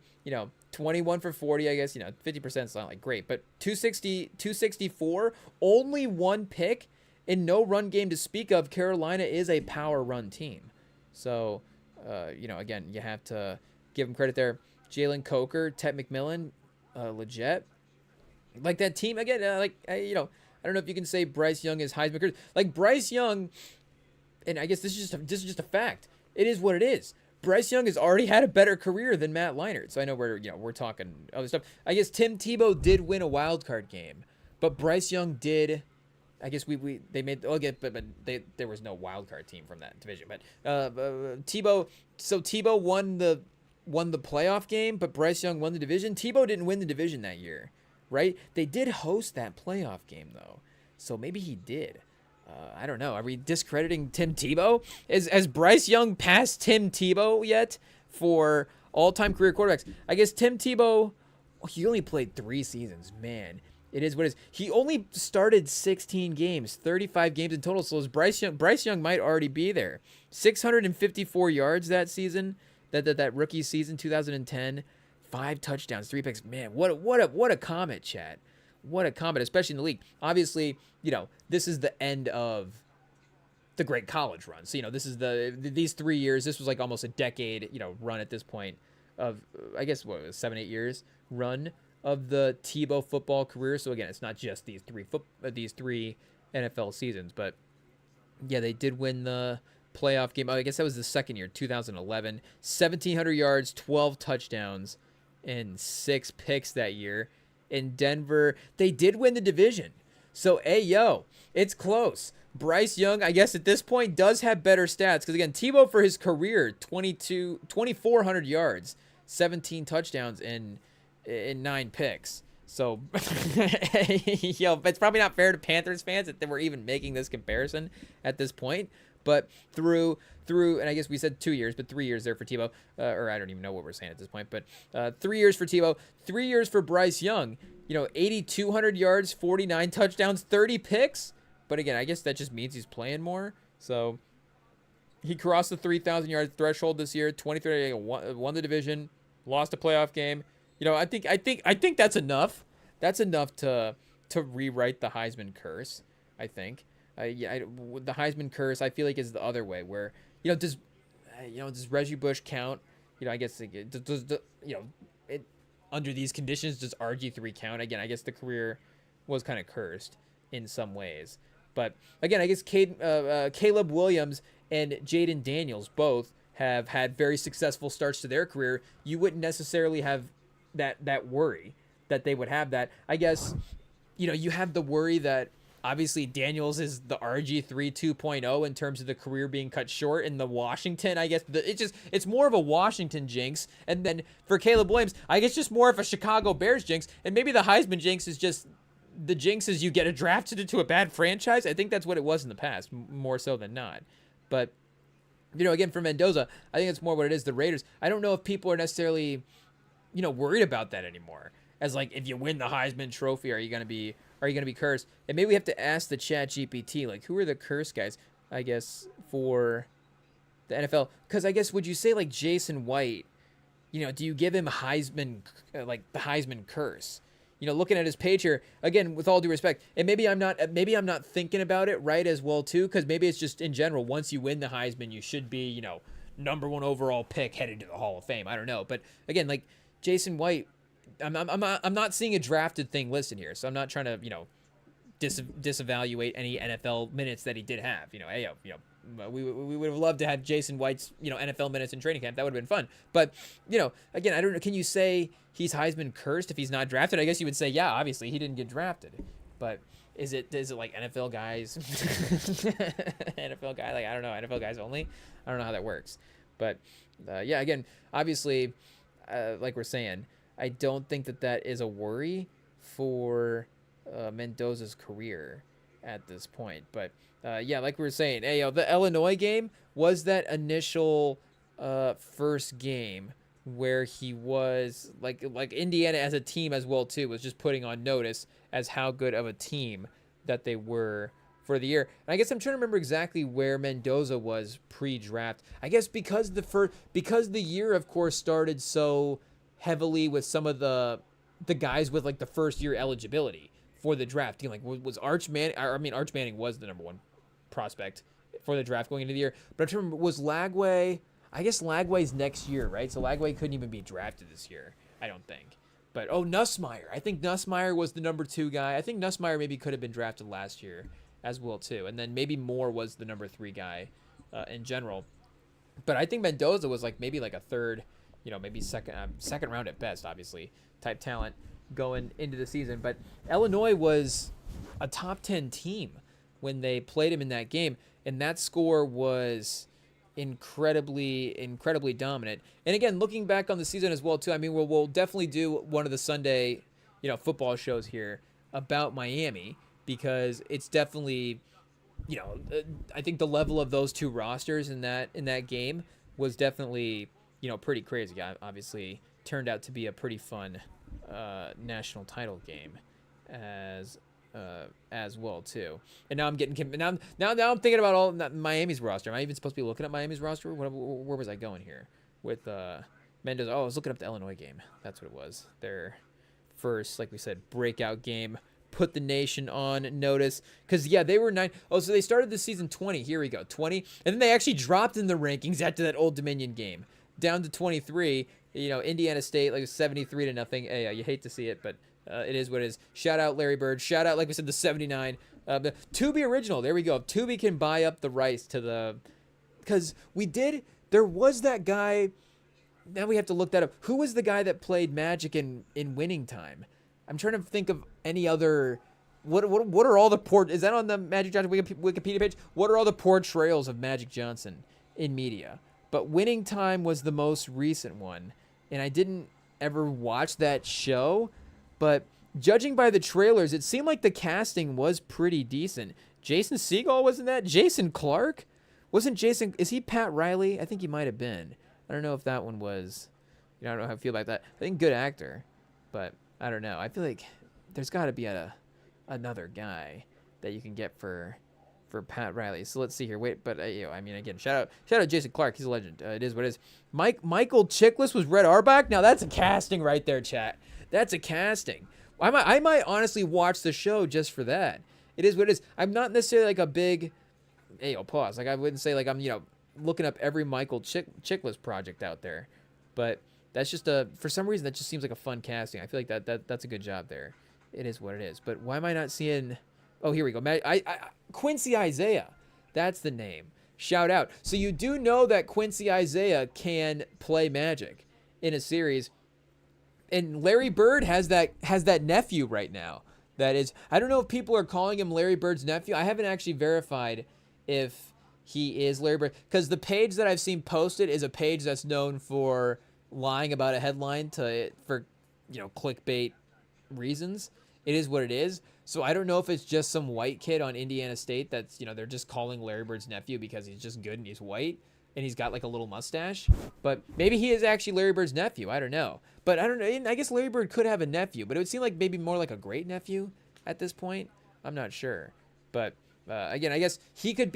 21 for 40, I guess, 50% is not like great, but 264, only one pick, and no run game to speak of. Carolina is a power run team. So, again, you have to give him credit there. Jalen Coker, Ted McMillan, legit. Like that team, again, I don't know if you can say Bryce Young is Heisman Curse. Like Bryce Young, and I guess this is just a fact. It is what it is. Bryce Young has already had a better career than Matt Leinart. So I know we're talking other stuff. I guess Tim Tebow did win a wild card game, but Bryce Young did. I guess they made but there was no wild card team from that division. But Tebow won the playoff game, but Bryce Young won the division. Tebow didn't win the division that year, right? They did host that playoff game though, so maybe he did. I don't know. Are we discrediting Tim Tebow? Has Bryce Young passed Tim Tebow yet for all-time career quarterbacks? I guess Tim Tebow, he only played 3 seasons. Man, it is what it is. He only started 16 games, 35 games in total. So Bryce Young might already be there. 654 yards that season, that rookie season, 2010. 5 touchdowns, 3 picks. Man, what a comet, chat. What a comet, especially in the league. Obviously, this is the end of the great college run. So, this is these 3 years. This was like almost a decade, run at this point of, I guess, 7-8 years run of the Tebow football career. So again, it's not just these three NFL seasons, but yeah, they did win the playoff game. I guess that was the second year, 2011. 1,700 yards, 12 touchdowns, and 6 picks that year. In Denver, they did win the division. So, it's close. Bryce Young, I guess at this point, does have better stats. Because, again, Tebow for his career, 2,400 yards, 17 touchdowns, and 9 picks. So, it's probably not fair to Panthers fans that they were even making this comparison at this point. But through, and I guess we said 2 years, but 3 years there for Tebow, or I don't even know what we're saying at this point, but 3 years for Tebow, 3 years for Bryce Young, 8,200 yards, 49 touchdowns, 30 picks. But again, I guess that just means he's playing more. So he crossed the 3,000 yard threshold this year, 23, won the division, lost a playoff game. I think that's enough. That's enough to rewrite the Heisman curse, I think. The Heisman curse, I feel like, is the other way, where does Reggie Bush count? I guess under these conditions, does RG3 count? Again, I guess the career was kind of cursed in some ways, but again, I guess Caleb Williams and Jaden Daniels both have had very successful starts to their career. You wouldn't necessarily have that worry that they would have that. I guess you have the worry that. Obviously, Daniels is the RG3 2.0 in terms of the career being cut short. In the Washington, I guess it's more of a Washington jinx. And then for Caleb Williams, I guess just more of a Chicago Bears jinx. And maybe the Heisman jinx is just the jinx is you get drafted into a bad franchise. I think that's what it was in the past, more so than not. But, again, for Mendoza, I think it's more what it is. The Raiders, I don't know if people are necessarily, worried about that anymore. As like, if you win the Heisman Trophy, are you going to be cursed? And maybe we have to ask the Chat GPT, like, who are the cursed guys, I guess, for the NFL? Because I guess, would you say, like, Jason White, do you give him Heisman, like, the Heisman curse? Looking at his page here, again, with all due respect, and maybe I'm not thinking about it right as well, too, because maybe it's just, in general, once you win the Heisman, you should be, #1 overall pick headed to the Hall of Fame. I don't know. But, again, like, Jason White, I'm not seeing a drafted thing listed here, so I'm not trying to disevaluate any NFL minutes that he did have. We would have loved to have Jason White's NFL minutes in training camp. That would have been fun. But again, I don't know. Can you say he's Heisman cursed if he's not drafted? I guess you would say, yeah, obviously he didn't get drafted. But Is it like NFL guys? NFL guy, like I don't know, NFL guys only. I don't know how that works, but yeah, again, obviously, like we're saying, I don't think that is a worry for Mendoza's career at this point. But yeah, like we were saying, hey, yo, the Illinois game was that initial first game where he was like Indiana as a team as well too was just putting on notice as how good of a team that they were for the year. And I guess I'm trying to remember exactly where Mendoza was pre-draft. I guess because the year of course started so heavily with some of the guys with like the first year eligibility for the draft. You know, like was Arch Manning? I mean, Arch Manning was the number one prospect for the draft going into the year. But I'm trying to remember, was Lagway? I guess Lagway's next year, right? So Lagway couldn't even be drafted this year, I don't think. But, Nussmeier. I think Nussmeier was the number 2 guy. I think Nussmeier maybe could have been drafted last year as well, too. And then maybe Moore was the number 3 guy in general. But I think Mendoza was like maybe like a third, maybe second round at best, obviously, type talent going into the season. But Illinois was a top 10 team when they played him in that game. And that score was incredibly dominant. And again, looking back on the season as well too, I mean, we'll definitely do one of the Sunday football shows here about Miami, because it's definitely I think the level of those two rosters in that game was definitely pretty crazy. Obviously turned out to be a pretty fun national title game as well too. And now I'm getting now I'm thinking about all Miami's roster. Am I even supposed to be looking at Miami's roster? Where was I going here with Mendoza? Oh, I was looking up the Illinois game. That's what it was. Their first, like we said, breakout game. Put the nation on notice, because yeah, they were 9. Oh, so they started the season 20. Here we go, 20, and then they actually dropped in the rankings after that Old Dominion game, down to 23. Indiana State like 73-0. Hey, you hate to see it, but it is what it is. Shout out Larry Bird. Shout out, like we said, the 79. The Tubi original. There we go. Tubi can buy up the rights to the, because there was that guy. Now we have to look that up. Who was the guy that played Magic in Winning Time? I'm trying to think of any other. What are all the is that on the Magic Johnson Wikipedia page? What are all the portrayals of Magic Johnson in media? But Winning Time was the most recent one, and I didn't ever watch that show, but judging by the trailers, it seemed like the casting was pretty decent. Jason Segel was in that. Jason Clark wasn't Jason. Is he Pat Riley? I think he might have been. I don't know if that one was. I don't know how I feel about that. I think good actor, but I don't know. I feel like there's got to be another guy that you can get for Pat Riley. So let's see here. Wait, but I mean, again, shout out Jason Clark. He's a legend. It is what it is. Michael Chiklis was Red Auerbach. Now that's a casting right there, chat. That's a casting. I might honestly watch the show just for that. It is what it is. I'm not necessarily like a big. Pause. Like I wouldn't say like I'm looking up every Michael Chiklis project out there, but that's just for some reason that just seems like a fun casting. I feel like that's a good job there. It is what it is. But why am I not seeing? Oh, here we go. Quincy Isaiah. That's the name. Shout out. So you do know that Quincy Isaiah can play Magic in a series, and Larry Bird has that nephew right now. That is, I don't know if people are calling him Larry Bird's nephew. I haven't actually verified if he is Larry Bird, because the page that I've seen posted is a page that's known for lying about a headline for clickbait reasons. It is what it is. So I don't know if it's just some white kid on Indiana State that's they're just calling Larry Bird's nephew because he's just good and he's white and he's got like a little mustache. But maybe he is actually Larry Bird's nephew. I don't know. But I don't know. I guess Larry Bird could have a nephew, but it would seem like maybe more like a great nephew at this point. I'm not sure. But again, I guess he could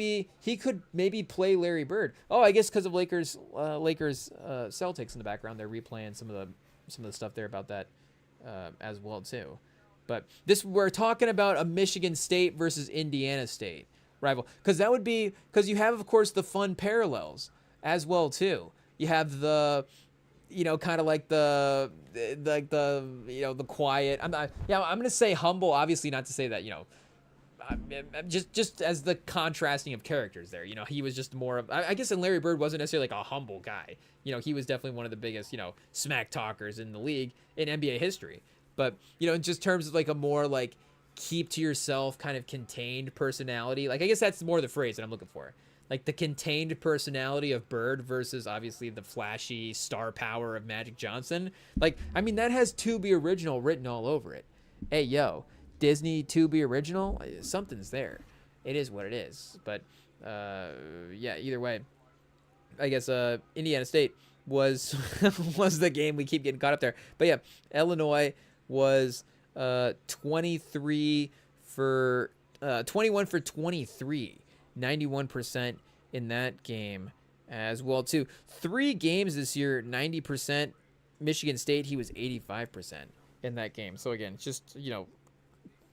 maybe play Larry Bird. Oh, I guess because of Lakers Celtics in the background, they're replaying some of the stuff there about that as well too. But we're talking about a Michigan State versus Indiana State rival, because that would be, because you have of course the fun parallels as well too. You have the kind of like the quiet. I'm gonna say humble, obviously not to say that just as the contrasting of characters there. He was just more of, I guess, and Larry Bird wasn't necessarily like a humble guy. He was definitely one of the biggest smack talkers in the league in NBA history. But in just terms of like a more like keep to yourself, kind of contained personality. Like, I guess that's more the phrase that I'm looking for. Like the contained personality of Bird versus obviously the flashy star power of Magic Johnson. Like, I mean, that has To Be Original written all over it. Hey, yo, Disney To Be Original, something's there. It is what it is. But yeah, either way, I guess Indiana State was was the game. We keep getting caught up there. But yeah, Illinois was 23 for 21 for 23, 91% in that game as well too. 3 games this year, 90%. Michigan State, he was 85% in that game. So again, just,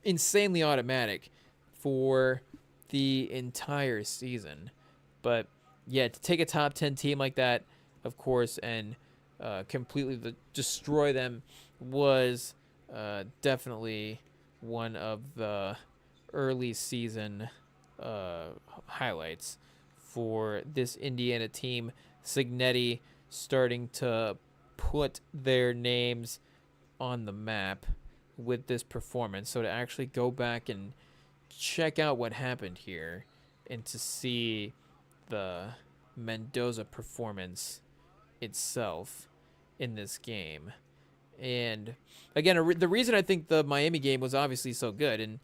insanely automatic for the entire season. But yeah, to take a top 10 team like that, of course, and completely destroy them was definitely one of the early season highlights for this Indiana team. Signetti starting to put their names on the map with this performance. So to actually go back and check out what happened here and to see the Mendoza performance itself in this game. And again, the reason I think the Miami game was obviously so good, and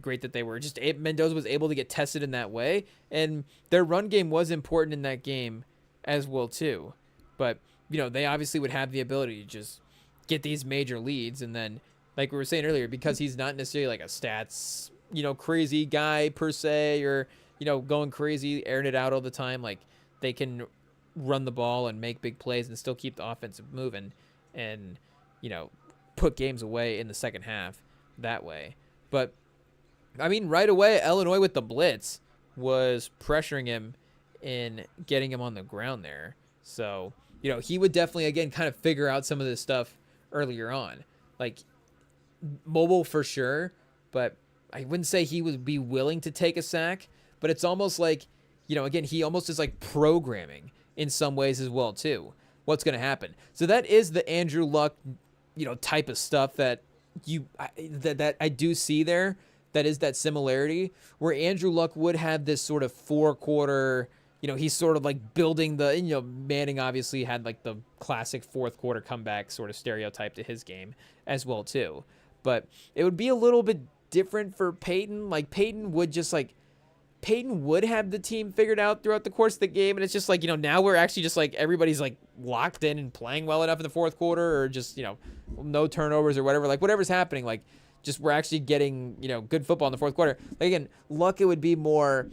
great that they were just Mendoza was able to get tested in that way, and their run game was important in that game as well too. But they obviously would have the ability to just get these major leads, and then like we were saying earlier, because he's not necessarily like a stats crazy guy per se, or going crazy airing it out all the time, like they can run the ball and make big plays and still keep the offense moving and put games away in the second half that way. But I mean, right away, Illinois with the blitz was pressuring him and getting him on the ground there. So, he would definitely, again, kind of figure out some of this stuff earlier on. Like, mobile for sure, but I wouldn't say he would be willing to take a sack. But it's almost like, again, he almost is like programming in some ways as well, too, what's going to happen. So that is the Andrew Luck, type of stuff that that I do see there. That is that similarity where Andrew Luck would have this sort of 4-quarter, he's sort of like building the, Manning obviously had like the classic fourth quarter comeback sort of stereotype to his game as well too. But it would be a little bit different for Peyton. Like Peyton would have the team figured out throughout the course of the game. And it's just like, now we're actually just like everybody's like locked in and playing well enough in the fourth quarter, or just, no turnovers or whatever, like whatever's happening, like, just we're actually getting, good football in the fourth quarter. Like, again, Luck, it would be more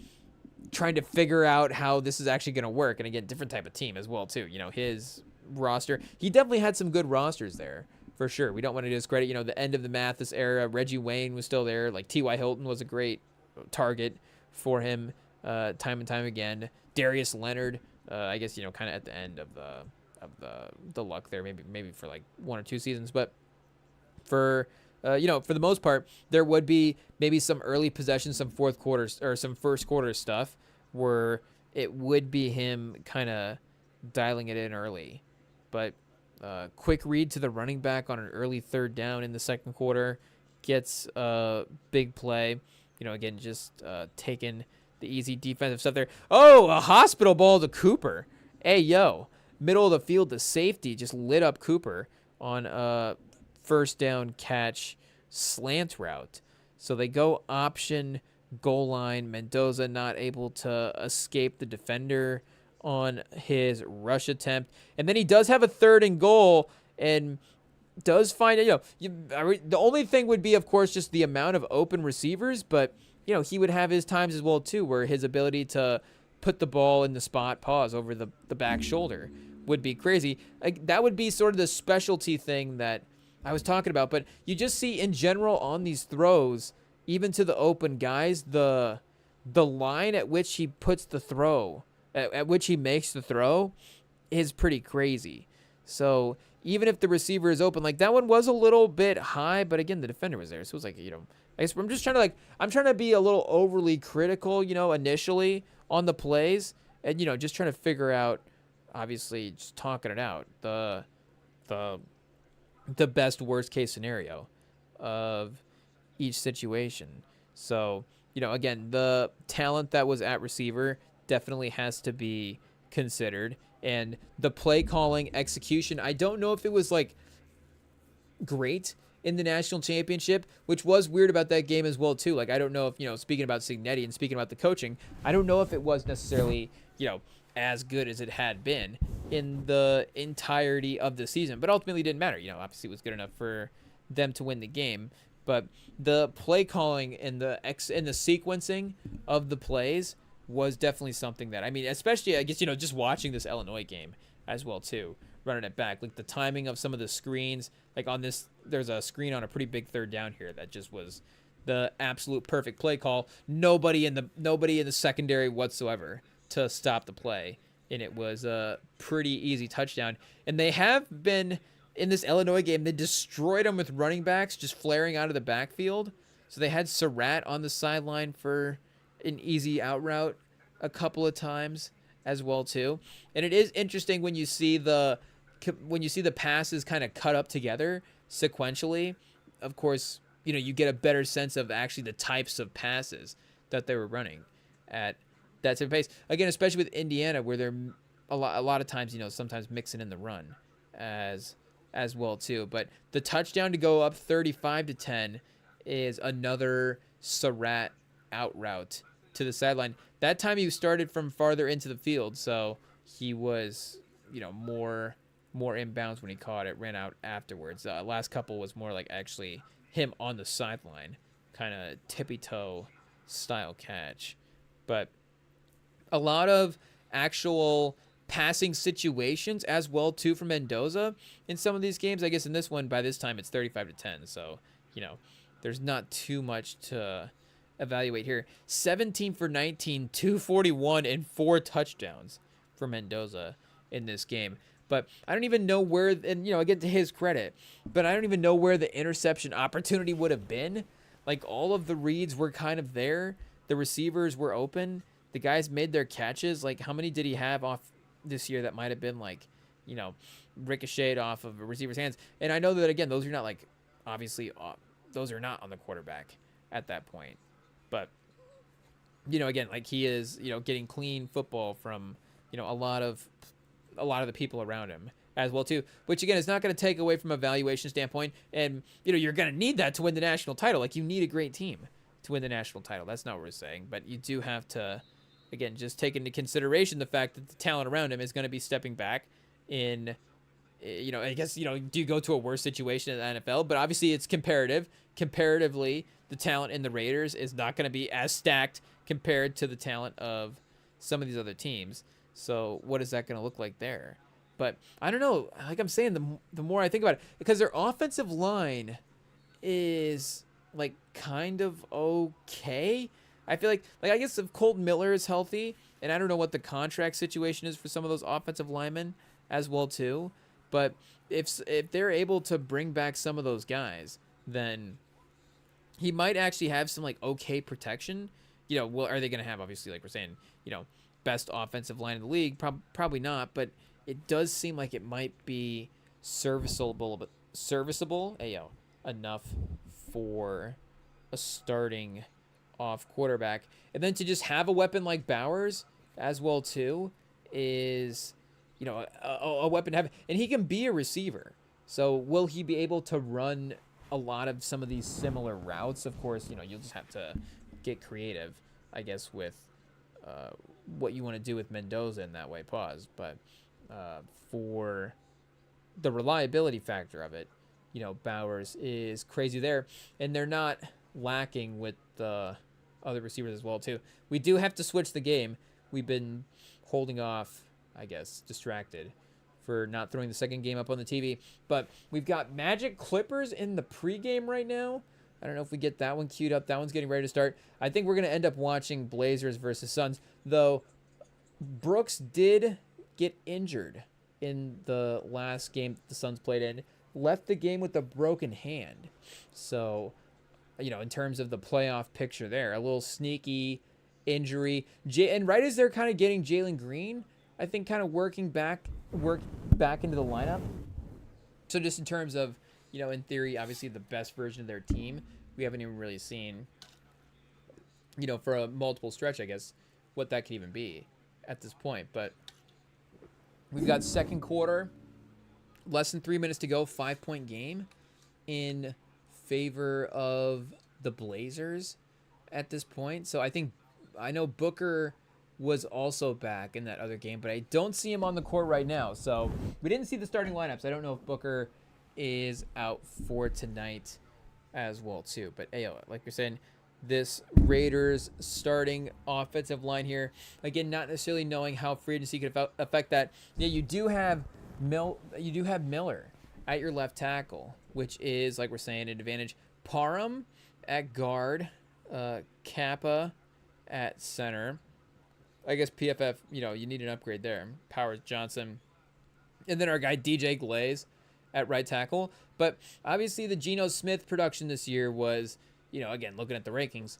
trying to figure out how this is actually going to work. And again, different type of team as well, too. His roster, he definitely had some good rosters there for sure. We don't want to discredit, the end of the Mathis era. Reggie Wayne was still there. Like T.Y. Hilton was a great target for him time and time again. Darius Leonard, I guess, kind of at the end of the Luck there, maybe for like 1 or 2 seasons. But for for the most part, there would be maybe some early possessions, some fourth quarters or some first quarter stuff where it would be him kind of dialing it in early. But quick read to the running back on an early 3rd down in the second quarter gets a big play. Again, just taking the easy defensive stuff there. Oh, a hospital ball to Cooper. Hey, yo. Middle of the field, the safety just lit up Cooper on a first down catch slant route. So they go option goal line. Mendoza not able to escape the defender on his rush attempt. And then he does have a 3rd and goal and does find it. The only thing would be, of course, just the amount of open receivers. But, he would have his times as well, too, where his ability to put the ball in the spot, pause over the back shoulder would be crazy. Like, that would be sort of the specialty thing that I was talking about. But you just see in general on these throws, even to the open guys, the line at which he puts the throw, at which he makes the throw, is pretty crazy. So even if the receiver is open, like that one was a little bit high, but again, the defender was there. So it was like, I guess I'm just trying to be a little overly critical, initially on the plays, and just trying to figure out, obviously, just talking it out, the best worst case scenario of each situation. So, again, the talent that was at receiver definitely has to be considered. And the play calling execution, I don't know if it was like great in the national championship, which was weird about that game as well too. Like, I don't know if, speaking about Signetti and speaking about the coaching, I don't know if it was necessarily, as good as it had been in the entirety of the season, but ultimately it didn't matter. Obviously it was good enough for them to win the game, but the play calling and the sequencing of the plays was definitely something that, I mean, especially I guess, just watching this Illinois game as well too, running it back, like the timing of some of the screens, like on this, there's a screen on a pretty big third down here that just was the absolute perfect play call. Nobody in the secondary whatsoever to stop the play, and it was a pretty easy touchdown. And they have been in this Illinois game, they destroyed them with running backs just flaring out of the backfield. So they had Surratt on the sideline for an easy out route a couple of times as well too. And it is interesting when you see the passes kind of cut up together sequentially. Of course, you get a better sense of actually the types of passes that they were running at that type of pace. Again, especially with Indiana, where they're a lot of times, sometimes mixing in the run as well too. But the touchdown to go up 35-10 is another Surratt out route to the sideline. That time he started from farther into the field, so he was, more inbounds when he caught it, ran out afterwards. Last couple was more like actually him on the sideline, kind of tippy toe style catch. But a lot of actual passing situations as well too for Mendoza in some of these games. I guess in this one, by this time it's 35-10, so there's not too much to evaluate here. 17 for 19, 241 and 4 touchdowns for Mendoza in this game. But I don't even know where, and again, to his credit, but I don't even know where the interception opportunity would have been. Like, all of the reads were kind of there. The receivers were open. The guys made their catches. Like, how many did he have off this year that might have been like, ricocheted off of a receiver's hands? And I know that, again, those are not like, obviously, those are not on the quarterback at that point. But, again, like, he is, getting clean football from, a lot of the people around him as well too, which again is not going to take away from a valuation standpoint. And you're going to need that to win the national title. Like, you need a great team to win the national title. That's not what we're saying, but you do have to, again, just take into consideration the fact that the talent around him is going to be stepping back in, I guess, do you go to a worse situation in the NFL? But obviously it's comparatively, the talent in the Raiders is not going to be as stacked compared to the talent of some of these other teams. So what is that going to look like there? But I don't know. Like I'm saying, the more I think about it, because their offensive line is like kind of okay. I feel like I guess if Colton Miller is healthy, and I don't know what the contract situation is for some of those offensive linemen as well too. But if they're able to bring back some of those guys, then he might actually have some like okay protection. Well, are they going to have, obviously, like we're saying, best offensive line in the league? Probably not, but it does seem like it might be serviceable enough for a starting off quarterback. And then to just have a weapon like Bowers as well too is, a weapon to have, and he can be a receiver. So will he be able to run a lot of some of these similar routes? Of course, you'll just have to get creative, I guess, with what you want to do with Mendoza in that way. But for the reliability factor of it, Bowers is crazy there, and they're not lacking with the other receivers as well too. We do have to switch the game. We've been holding off, I guess, distracted for not throwing the second game up on the TV, but we've got Magic Clippers in the pregame right now. I don't know if we get that one queued up. That one's getting ready to start. I think we're going to end up watching Blazers versus Suns, though Brooks did get injured in the last game the Suns played in, left the game with a broken hand. So, in terms of the playoff picture there, a little sneaky injury. And right as they're kind of getting Jalen Green, I think, kind of work back into the lineup. So just in terms of, in theory, obviously the best version of their team, we haven't even really seen, for a multiple stretch, I guess, what that could even be at this point. But we've got second quarter, less than 3 minutes to go, 5-point game in favor of the Blazers at this point. So I know Booker was also back in that other game, but I don't see him on the court right now. So we didn't see the starting lineups. I don't know if Booker is out for tonight as well too. But like you're saying, this Raiders starting offensive line here, again, not necessarily knowing how free agency could affect that. Yeah, you do have Miller at your left tackle, which is, like we're saying, an advantage. Parham at guard, Kappa at center. I guess PFF, you need an upgrade there. Powers, Johnson. And then our guy DJ Glaze at right tackle. But obviously the Geno Smith production this year was, again, looking at the rankings,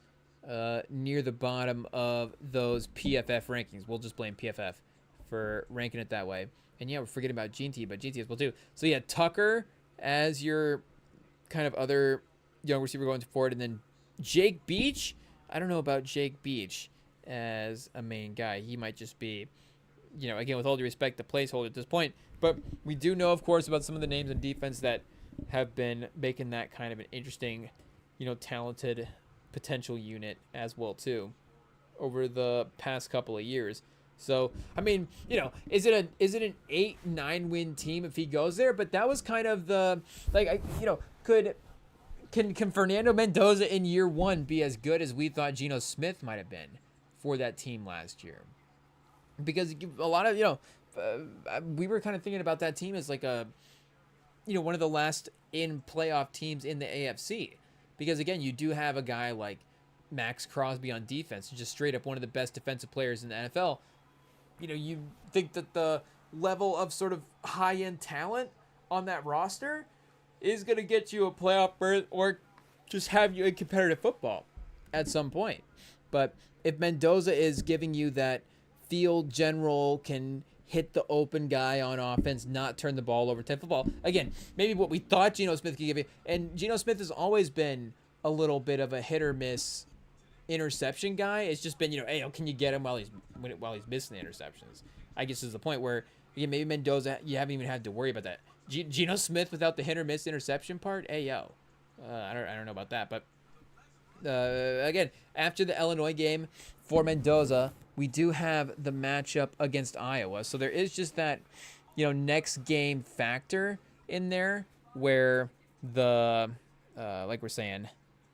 near the bottom of those PFF rankings. We'll just blame PFF for ranking it that way. And yeah, we're forgetting about GT, but GT as well too. So yeah, Tucker as your kind of other young receiver going forward. And then Jake Beach. I don't know about Jake Beach as a main guy. He might just be, again, with all due respect, the placeholder at this point. But we do know, of course, about some of the names in defense that have been making that kind of an interesting, talented potential unit as well too over the past couple of years. So, I mean, is it an 8-9 win team if he goes there? But that was kind of the, can Fernando Mendoza in year one be as good as we thought Geno Smith might have been for that team last year? Because a lot of, we were kind of thinking about that team as like a, one of the last in playoff teams in the AFC. Because again, you do have a guy like Max Crosby on defense, just straight up one of the best defensive players in the NFL. You think that the level of sort of high-end talent on that roster is going to get you a playoff berth or just have you in competitive football at some point. But if Mendoza is giving you that field general, can hit the open guy on offense, not turn the ball over, type football, again, maybe what we thought Geno Smith could give you. And Geno Smith has always been a little bit of a hit or miss interception guy. It's just been, hey, can you get him while he's missing the interceptions? I guess is the point where, again, maybe Mendoza, you haven't even had to worry about that. Geno Smith without the hit or miss interception part, I don't know about that. But again, after the Illinois game for Mendoza, we do have the matchup against Iowa. So there is just that, next game factor in there where the, like we're saying,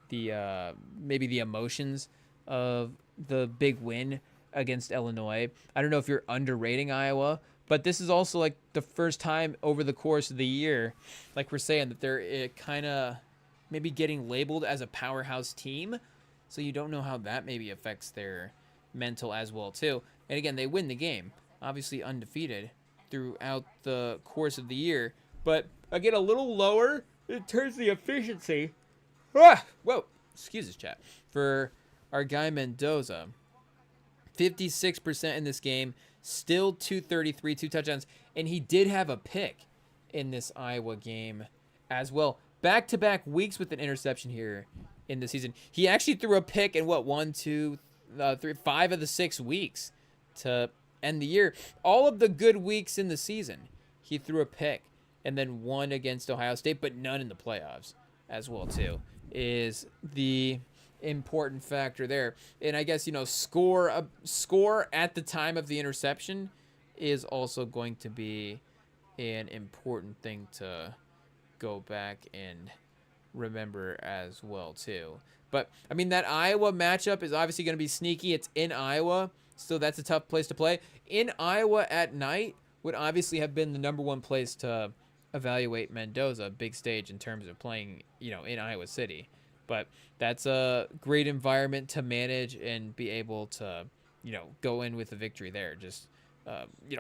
the maybe the emotions of the big win against Illinois. I don't know if you're underrating Iowa, but this is also like the first time over the course of the year, like we're saying, that they're kind of maybe getting labeled as a powerhouse team. So you don't know how that maybe affects their mental as well too. And again, they win the game, obviously undefeated throughout the course of the year, but again, a little lower in terms of the efficiency. Whoa, excuse us, chat. For our guy Mendoza, 56% in this game, still 233, 2 touchdowns, and he did have a pick in this Iowa game as well. Back-to-back weeks with an interception here in the season. He actually threw a pick in 5 of the 6 weeks to end the year. All of the good weeks in the season, he threw a pick, and then one against Ohio State, but none in the playoffs as well too, is the important factor there. And I guess, score at the time of the interception is also going to be an important thing to go back and remember as well too. But I mean, that Iowa matchup is obviously going to be sneaky. It's in Iowa, so that's a tough place to play. In Iowa at night would obviously have been the number one place to evaluate Mendoza, big stage in terms of playing, in Iowa City. But that's a great environment to manage and be able to, go in with a victory there. Just,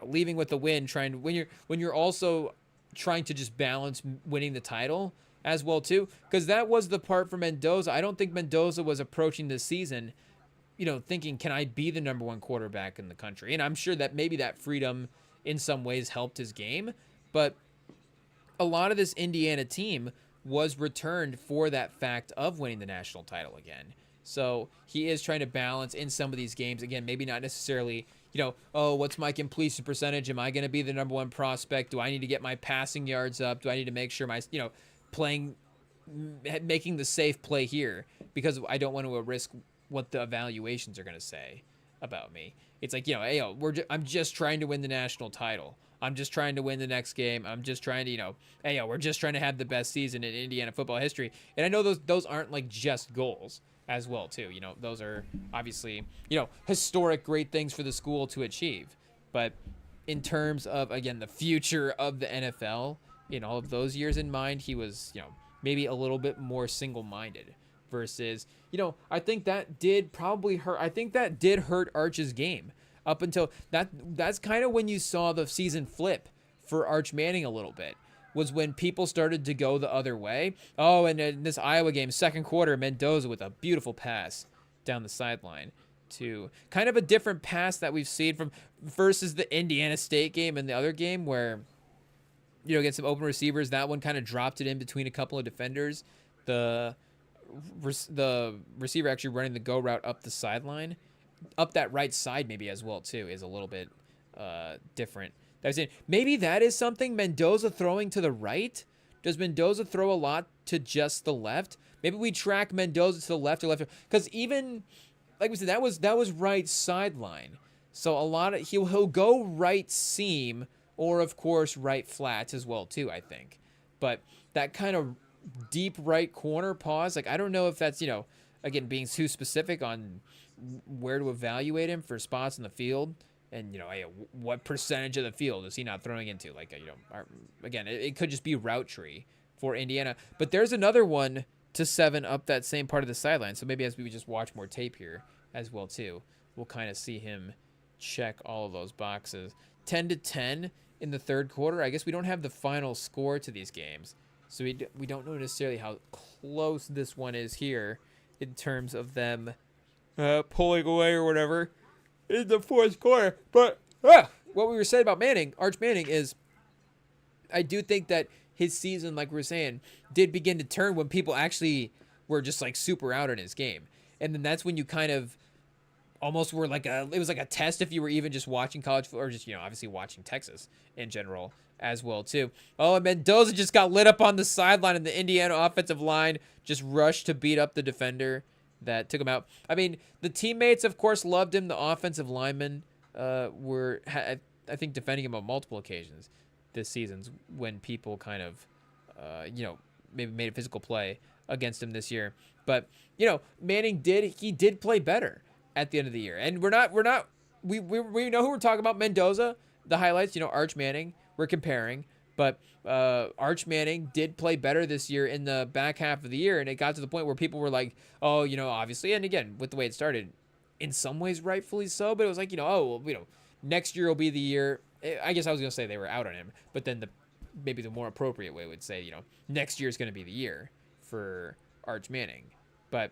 leaving with the win, when you're also trying to just balance winning the title as well too, because that was the part for Mendoza. I don't think Mendoza was approaching this season, thinking, can I be the number one quarterback in the country? And I'm sure that maybe that freedom in some ways helped his game, but a lot of this Indiana team was returned for that fact of winning the national title again. So he is trying to balance in some of these games. Again, maybe not necessarily, oh, what's my completion percentage? Am I going to be the number one prospect? Do I need to get my passing yards up? Do I need to make sure my, playing, making the safe play here? Because I don't want to risk what the evaluations are going to say about me. It's like, hey, I'm just trying to win the national title. I'm just trying to win the next game. I'm just trying to, hey, we're just trying to have the best season in Indiana football history. And I know those aren't like just goals as well, too. Those are obviously, historic great things for the school to achieve. But in terms of, again, the future of the NFL, in all of those years in mind, he was, maybe a little bit more single-minded versus, I think that did probably hurt. I think that did hurt Arch's game up until that's kind of when you saw the season flip for Arch Manning a little bit, was when people started to go the other way. Oh, and in this Iowa game, second quarter, Mendoza with a beautiful pass down the sideline to kind of a different pass that we've seen from versus the Indiana State game and the other game where, get some open receivers. That one kind of dropped it in between a couple of defenders. The receiver actually running the go route up the sideline, up that right side maybe as well too, is a little bit different. Maybe that is something. Mendoza throwing to the right. Does Mendoza throw a lot to just the left? Maybe we track Mendoza to the left or left, because even like we said, that was right sideline. So a lot of he'll go right seam or of course right flats as well too, I think. But that kind of deep right corner pause, like I don't know if that's, again, being too specific on where to evaluate him for spots in the field, and what percentage of the field is he not throwing into? Like again, it could just be route tree for Indiana. But there's another 1-7 up that same part of the sideline. So maybe as we just watch more tape here as well too, we'll kind of see him check all of those boxes. 10-10 in the third quarter. I guess we don't have the final score to these games, so we don't know necessarily how close this one is here in terms of them pulling away or whatever in the fourth quarter. But what we were saying about Arch Manning, is I do think that his season, like we were saying, did begin to turn when people actually were just like super out on his game. And then that's when you kind of almost were it was like a test if you were even just watching college football, or just, obviously watching Texas in general as well too. Oh, and Mendoza just got lit up on the sideline, and the Indiana offensive line just rushed to beat up the defender that took him out. I mean, the teammates, of course, loved him. The offensive linemen were, I think, defending him on multiple occasions this season when people kind of, maybe made a physical play against him this year. But, Manning did play better at the end of the year. And we know who we're talking about. Mendoza, the highlights, Arch Manning, we're comparing. But Arch Manning did play better this year in the back half of the year, and it got to the point where people were like, oh, obviously, and again, with the way it started, in some ways rightfully so, but it was like, next year will be the year. I guess I was going to say they were out on him, but then maybe the more appropriate way would say, next year is going to be the year for Arch Manning. But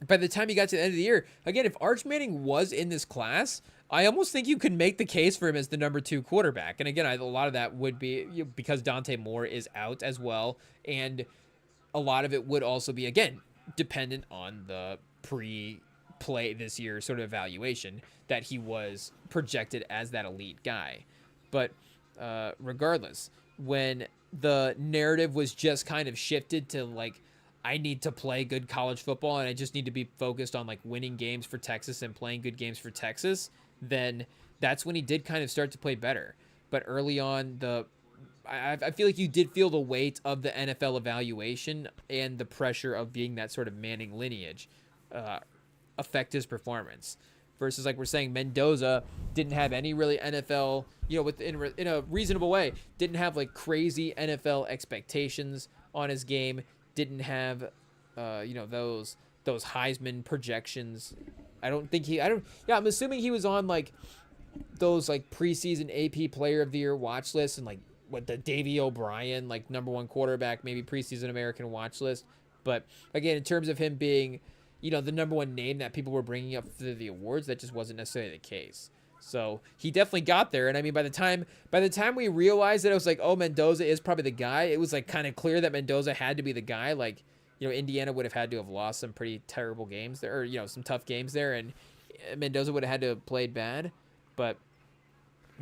by the time you got to the end of the year, again, if Arch Manning was in this class, I almost think you could make the case for him as the number 2 quarterback. And again, a lot of that would be because Dante Moore is out as well. And a lot of it would also be, again, dependent on the pre-play this year sort of evaluation that he was projected as that elite guy. But regardless, when the narrative was just kind of shifted to like, I need to play good college football and I just need to be focused on like winning games for Texas and playing good games for Texas, then that's when he did kind of start to play better. But early on, I feel like you did feel the weight of the NFL evaluation and the pressure of being that sort of Manning lineage affect his performance. Versus, like we're saying, Mendoza didn't have any really NFL, in a reasonable way, didn't have like crazy NFL expectations on his game. Didn't have, those Heisman projections. I'm assuming he was on like those like preseason AP Player of the Year watch lists and like what the Davey O'Brien, like number 1 quarterback, maybe preseason American watch list. But again, in terms of him being, the number 1 name that people were bringing up for the awards, that just wasn't necessarily the case. So he definitely got there. And I mean, by the time we realized that, it was like, oh, Mendoza is probably the guy. It was like kind of clear that Mendoza had to be the guy. Like, Indiana would have had to have lost some pretty terrible games there, or some tough games there, and Mendoza would have had to have played bad. But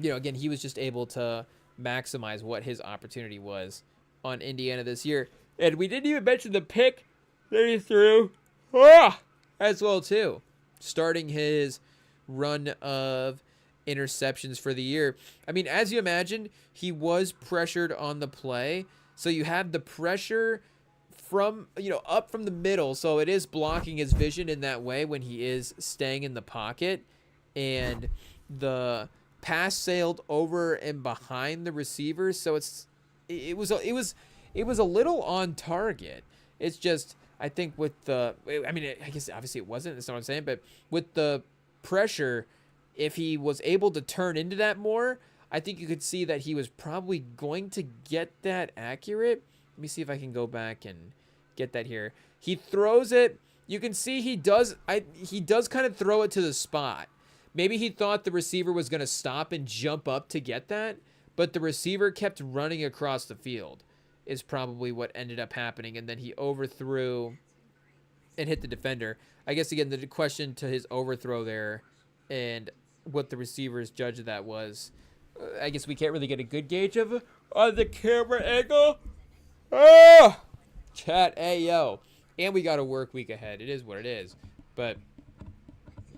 again, he was just able to maximize what his opportunity was on Indiana this year. And we didn't even mention the pick that he threw as well too, starting his run of interceptions for the year. I mean, as you imagine, he was pressured on the play. So you have the pressure from, up from the middle. So it is blocking his vision in that way when he is staying in the pocket. And the pass sailed over and behind the receivers. So it was a little on target. It's just, I think with I guess obviously it wasn't, that's not what I'm saying, but with the pressure, if he was able to turn into that more, I think you could see that he was probably going to get that accurate. Let me see if I can go back and get that here. He throws it. You can see he does kind of throw it to the spot. Maybe he thought the receiver was going to stop and jump up to get that, but the receiver kept running across the field is probably what ended up happening, and then he overthrew and hit the defender. I guess, again, the question to his overthrow there and what the receiver's judge of that was, I guess we can't really get a good gauge of on the camera angle. Chat, ayo. And we got a work week ahead. It is what it is. But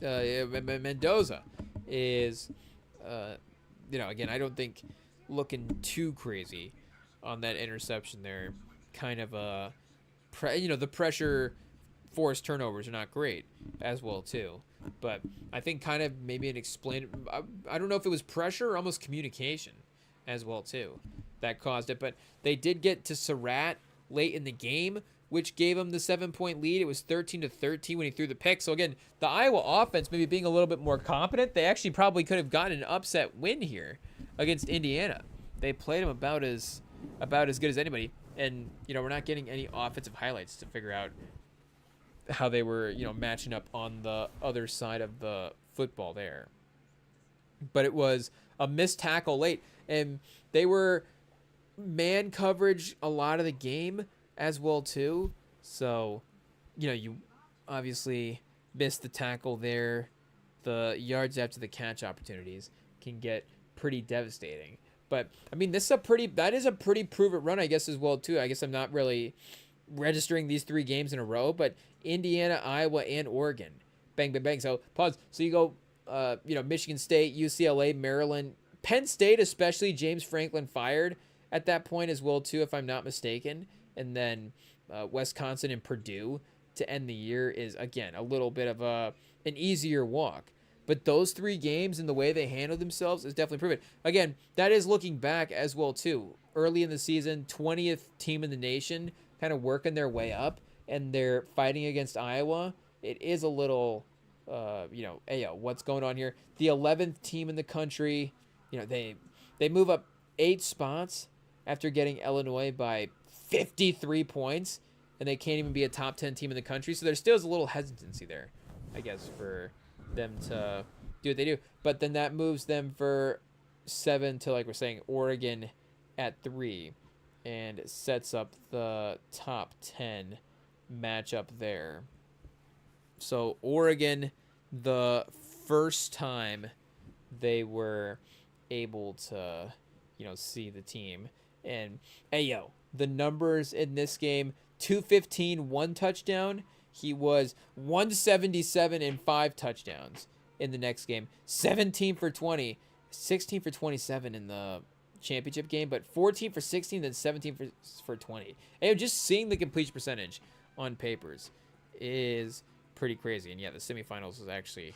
Mendoza is, again, I don't think looking too crazy on that interception there. Kind of the pressure forced turnovers are not great as well too. But I think kind of maybe I don't know if it was pressure or almost communication as well too that caused it. But they did get to Surratt late in the game, which gave him the 7-point lead. It was 13-13 when he threw the pick. So again, the Iowa offense maybe being a little bit more competent, they actually probably could have gotten an upset win here against Indiana. They played him about as good as anybody. And, we're not getting any offensive highlights to figure out how they were, matching up on the other side of the football there. But it was a missed tackle late, and they were man coverage a lot of the game as well too. So, you obviously missed the tackle there. The yards after the catch opportunities can get pretty devastating. But I mean, that is a pretty prove it run, I guess, as well too. I guess I'm not really registering these 3 games in a row, but Indiana, Iowa, and Oregon, bang, bang, bang. So pause. So you go, Michigan State, UCLA, Maryland, Penn State, especially James Franklin fired at that point as well too, if I'm not mistaken, and then Wisconsin and Purdue to end the year is again a little bit of an easier walk. But those 3 games and the way they handled themselves is definitely proven. Again, that is looking back as well too. Early in the season, 20th team in the nation, kind of working their way up, and they're fighting against Iowa. It is a little, what's going on here? The 11th team in the country, they move up 8 spots after getting Illinois by 53 points, and they can't even be a top 10 team in the country. So there still is a little hesitancy there, I guess, for them to do what they do. But then that moves them for 7 to, like we're saying, Oregon at 3, and sets up the top 10 matchup there. So Oregon, the first time they were able to, see the team. And, the numbers in this game, 215, 1 touchdown. He was 177 and 5 touchdowns in the next game. 17 for 20, 16 for 27 in the championship game, but 14 for 16, then 17 for 20. And just seeing the completion percentage on papers is pretty crazy. And yeah, the semifinals is actually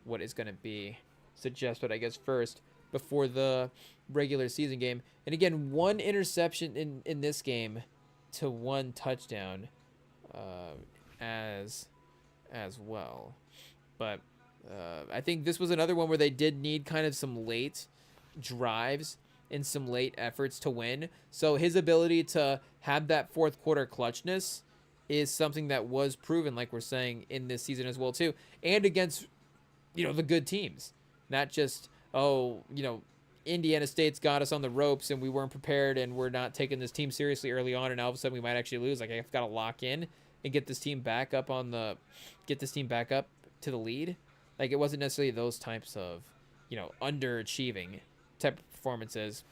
what is going to be suggested, I guess, first before the regular season game. And again, 1 interception in this game to 1 touchdown as well. But I think this was another one where they did need kind of some late drives and some late efforts to win. So his ability to have that 4th quarter clutchness is something that was proven, like we're saying, in this season as well too, and against the good teams. not just, oh, Indiana State's got us on the ropes and we weren't prepared and we're not taking this team seriously early on and all of a sudden we might actually lose. Like, I've got to lock in and get this team back up to the lead. Like, it wasn't necessarily those types of, underachieving type of performances.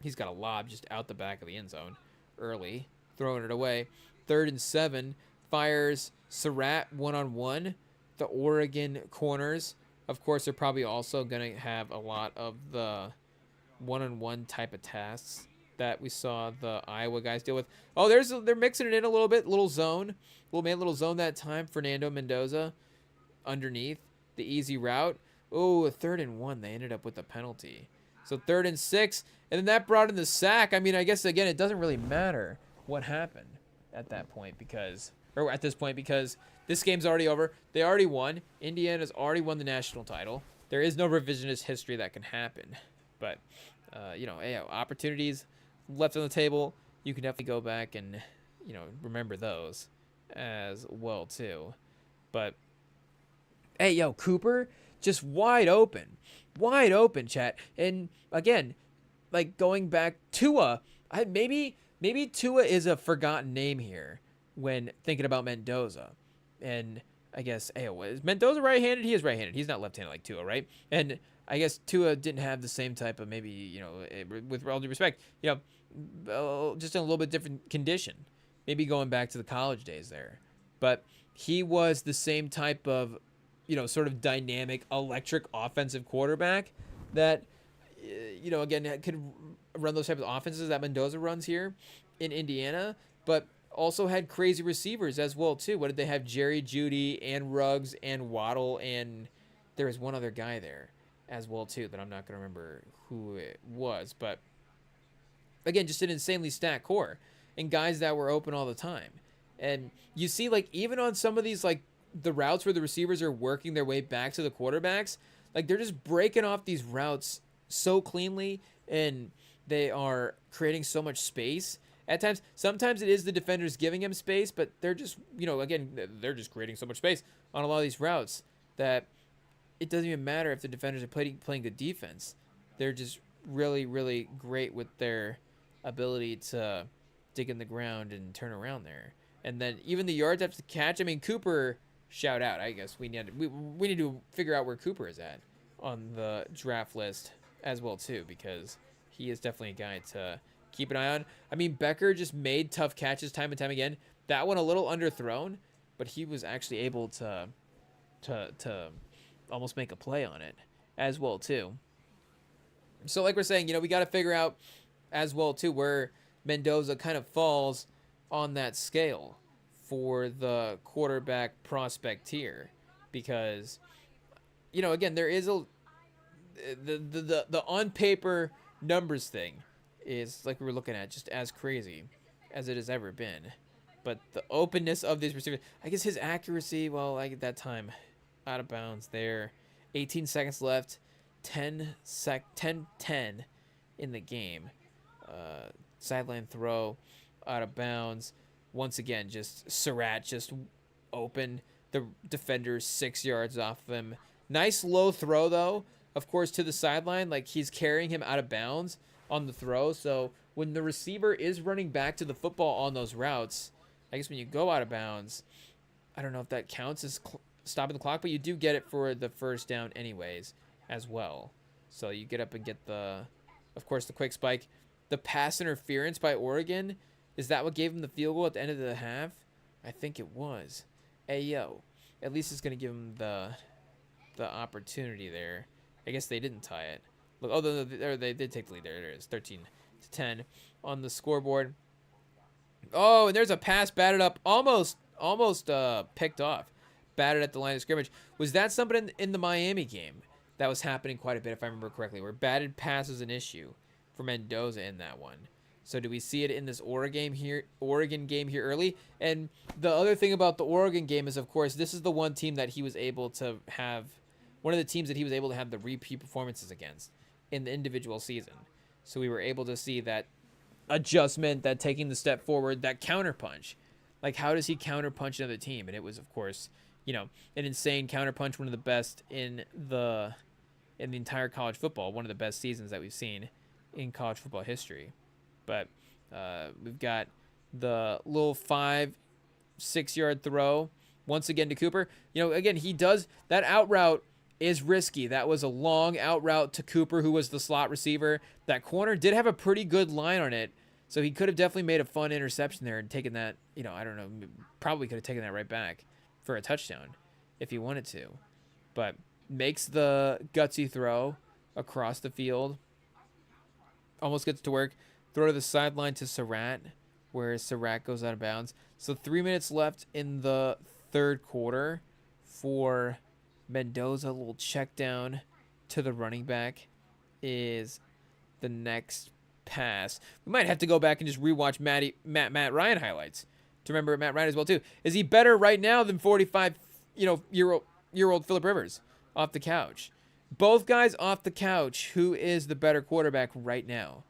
He's got a lob just out the back of the end zone early, throwing it away. 3rd and 7, fires Surratt one-on-one. The Oregon corners, of course, are probably also going to have a lot of the one-on-one type of tasks that we saw the Iowa guys deal with. Oh, they're mixing it in a little bit. Little zone that time. Fernando Mendoza underneath the easy route. Oh, a 3rd and 1. They ended up with a penalty. So 3rd and 6, and then that brought in the sack. I mean, I guess, again, it doesn't really matter what happened at this point because this game's already over. They already won. Indiana's already won the national title. There is no revisionist history that can happen. But, opportunities left on the table, you can definitely go back and, remember those as well, too. But, hey, Cooper, just wide open, chat. And again, like going back, Tua, maybe Tua is a forgotten name here when thinking about Mendoza. And I guess, is Mendoza right-handed? He is right-handed. He's not left-handed like Tua, right? And I guess Tua didn't have the same type of maybe, with all due respect, just in a little bit different condition. Maybe going back to the college days there. But he was the same type of, sort of dynamic, electric offensive quarterback that, again, could run those types of offenses that Mendoza runs here in Indiana, but also had crazy receivers as well, too. What did they have? Jerry Jeudy and Ruggs and Waddle, and there was one other guy there as well, too, that I'm not going to remember who it was. But, again, just an insanely stacked core and guys that were open all the time. And you see, like, even on some of these, like, the routes where the receivers are working their way back to the quarterbacks, like, they're just breaking off these routes so cleanly, and they are creating so much space. At times, sometimes it is the defenders giving him space, but they're just, again, they're just creating so much space on a lot of these routes that it doesn't even matter if the defenders are playing good defense. They're just really, really great with their ability to dig in the ground and turn around there. And then even the yards after the catch, I mean, Cooper, shout out. I guess we need to figure out where Cooper is at on the draft list as well, too, because he is definitely a guy to keep an eye on. I mean, Becker just made tough catches time and time again. That one a little underthrown, but he was actually able to almost make a play on it as well, too. So like we're saying, we got to figure out as well, too, where Mendoza kind of falls on that scale for the quarterback prospect here, because, again, there is the on paper numbers thing is, like we were looking at, just as crazy as it has ever been. But the openness of these receivers, I guess his accuracy, well, like at that time, out of bounds there. 18 seconds left, 10-10 in the game. Sideline throw, out of bounds. Once again, just Surratt just open. The defender's 6 yards off of him. Nice low throw, though, of course, to the sideline. Like, he's carrying him out of bounds on the throw. So when the receiver is running back to the football on those routes, I guess when you go out of bounds, I don't know if that counts as stopping the clock, but you do get it for the first down anyways as well. So you get up and get of course, the quick spike. The pass interference by Oregon, is that what gave him the field goal at the end of the half? I think it was. At least it's going to give him the opportunity there. I guess they didn't tie it. Look, they did take the lead there. It is 13-10 on the scoreboard. Oh, and there's a pass batted up, almost picked off, batted at the line of scrimmage. Was that something in the Miami game that was happening quite a bit, if I remember correctly, where batted pass was an issue for Mendoza in that one? So do we see it in this Oregon game here early? And the other thing about the Oregon game is, of course, this is the one team that he was able to have, one of the teams that he was able to have the repeat performances against in the individual season. So we were able to see that adjustment, that taking the step forward, that counterpunch. Like, how does he counterpunch another team? And it was, of course, an insane counterpunch, one of the best in the in the entire college football, one of the best seasons that we've seen in college football history. But we've got the little 5-6 yard throw once again to Cooper. Again, he does that out route is risky. That was a long out route to Cooper, who was the slot receiver. That corner did have a pretty good line on it, so he could have definitely made a fun interception there and taken that, I don't know, probably could have taken that right back for a touchdown if he wanted to. But makes the gutsy throw across the field. Almost gets to work. Throw to the sideline to Surratt, where Surratt goes out of bounds. So 3 minutes left in the third quarter for Mendoza. A little check down to the running back is the next pass. We might have to go back and just rewatch Matt Ryan highlights to remember Matt Ryan as well too. Is he better right now than 45 year old Phillip Rivers off the couch? Both guys off the couch. Who is the better quarterback right now?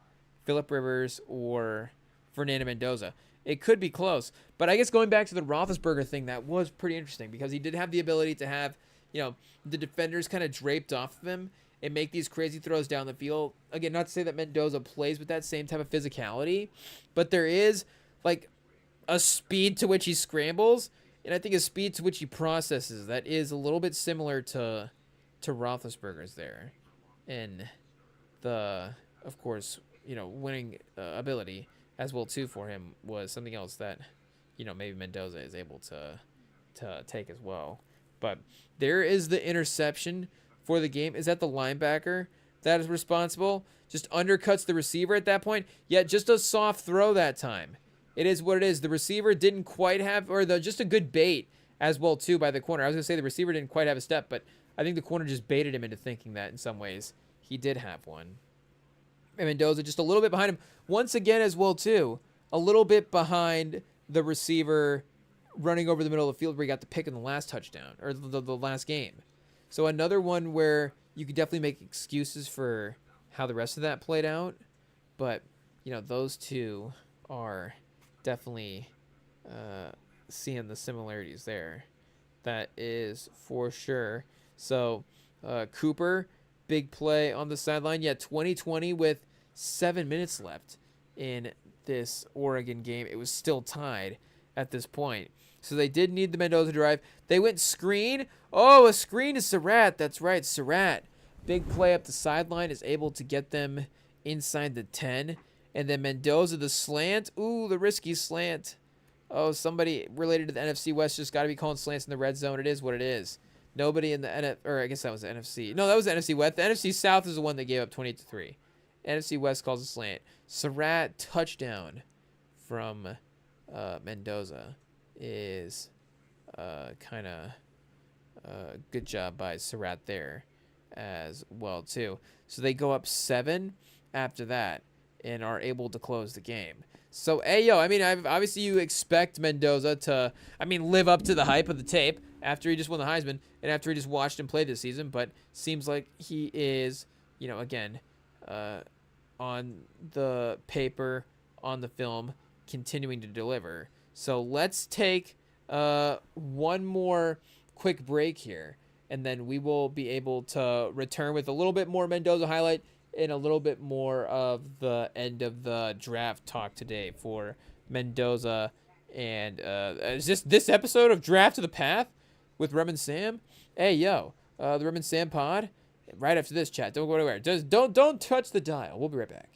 Phillip Rivers or Fernando Mendoza? It could be close, but I guess going back to the Roethlisberger thing, that was pretty interesting because he did have the ability to have, the defenders kind of draped off of him and make these crazy throws down the field. Again, not to say that Mendoza plays with that same type of physicality, but there is like a speed to which he scrambles, and I think a speed to which he processes that is a little bit similar to Roethlisberger's there. And the, of course, winning ability as well too for him was something else that, maybe Mendoza is able to take as well. But there is the interception for the game. Is that the linebacker that is responsible? Just undercuts the receiver at that point. Yet just a soft throw that time. It is what it is. The receiver didn't quite have, just a good bait as well too by the corner. I was going to say the receiver didn't quite have a step, but I think the corner just baited him into thinking that in some ways he did have one. And Mendoza just a little bit behind him once again as well too. A little bit behind the receiver running over the middle of the field where he got the pick in the last touchdown or the last game. So another one where you could definitely make excuses for how the rest of that played out. But, those two are definitely seeing the similarities there. That is for sure. So Cooper, big play on the sideline. Yeah, 2020 with 7 minutes left in this Oregon game. It was still tied at this point. So they did need the Mendoza drive. They went screen. Oh, a screen to Surratt. That's right, Surratt. Big play up the sideline is able to get them inside the 10. And then Mendoza, the slant. Ooh, the risky slant. Oh, somebody related to the NFC West just got to be calling slants in the red zone. It is what it is. Nobody in the I guess that was the NFC. No, that was the NFC West. The NFC South is the one that gave up 28-3. NFC West calls a slant. Surratt touchdown from Mendoza is kind of good job by Surratt there as well too. So they go up 7 after that and are able to close the game. So, obviously you expect Mendoza to, live up to the hype of the tape after he just won the Heisman and after he just watched him play this season, but seems like he is, again, on the paper, on the film, continuing to deliver. So let's take one more quick break here, and then we will be able to return with a little bit more Mendoza highlight and a little bit more of the end of the draft talk today for Mendoza. And is this episode of Draft to the Path with Rem and Sam? Hey, the Rem and Sam pod. Right after this, chat. Don't go anywhere. Just don't touch the dial. We'll be right back.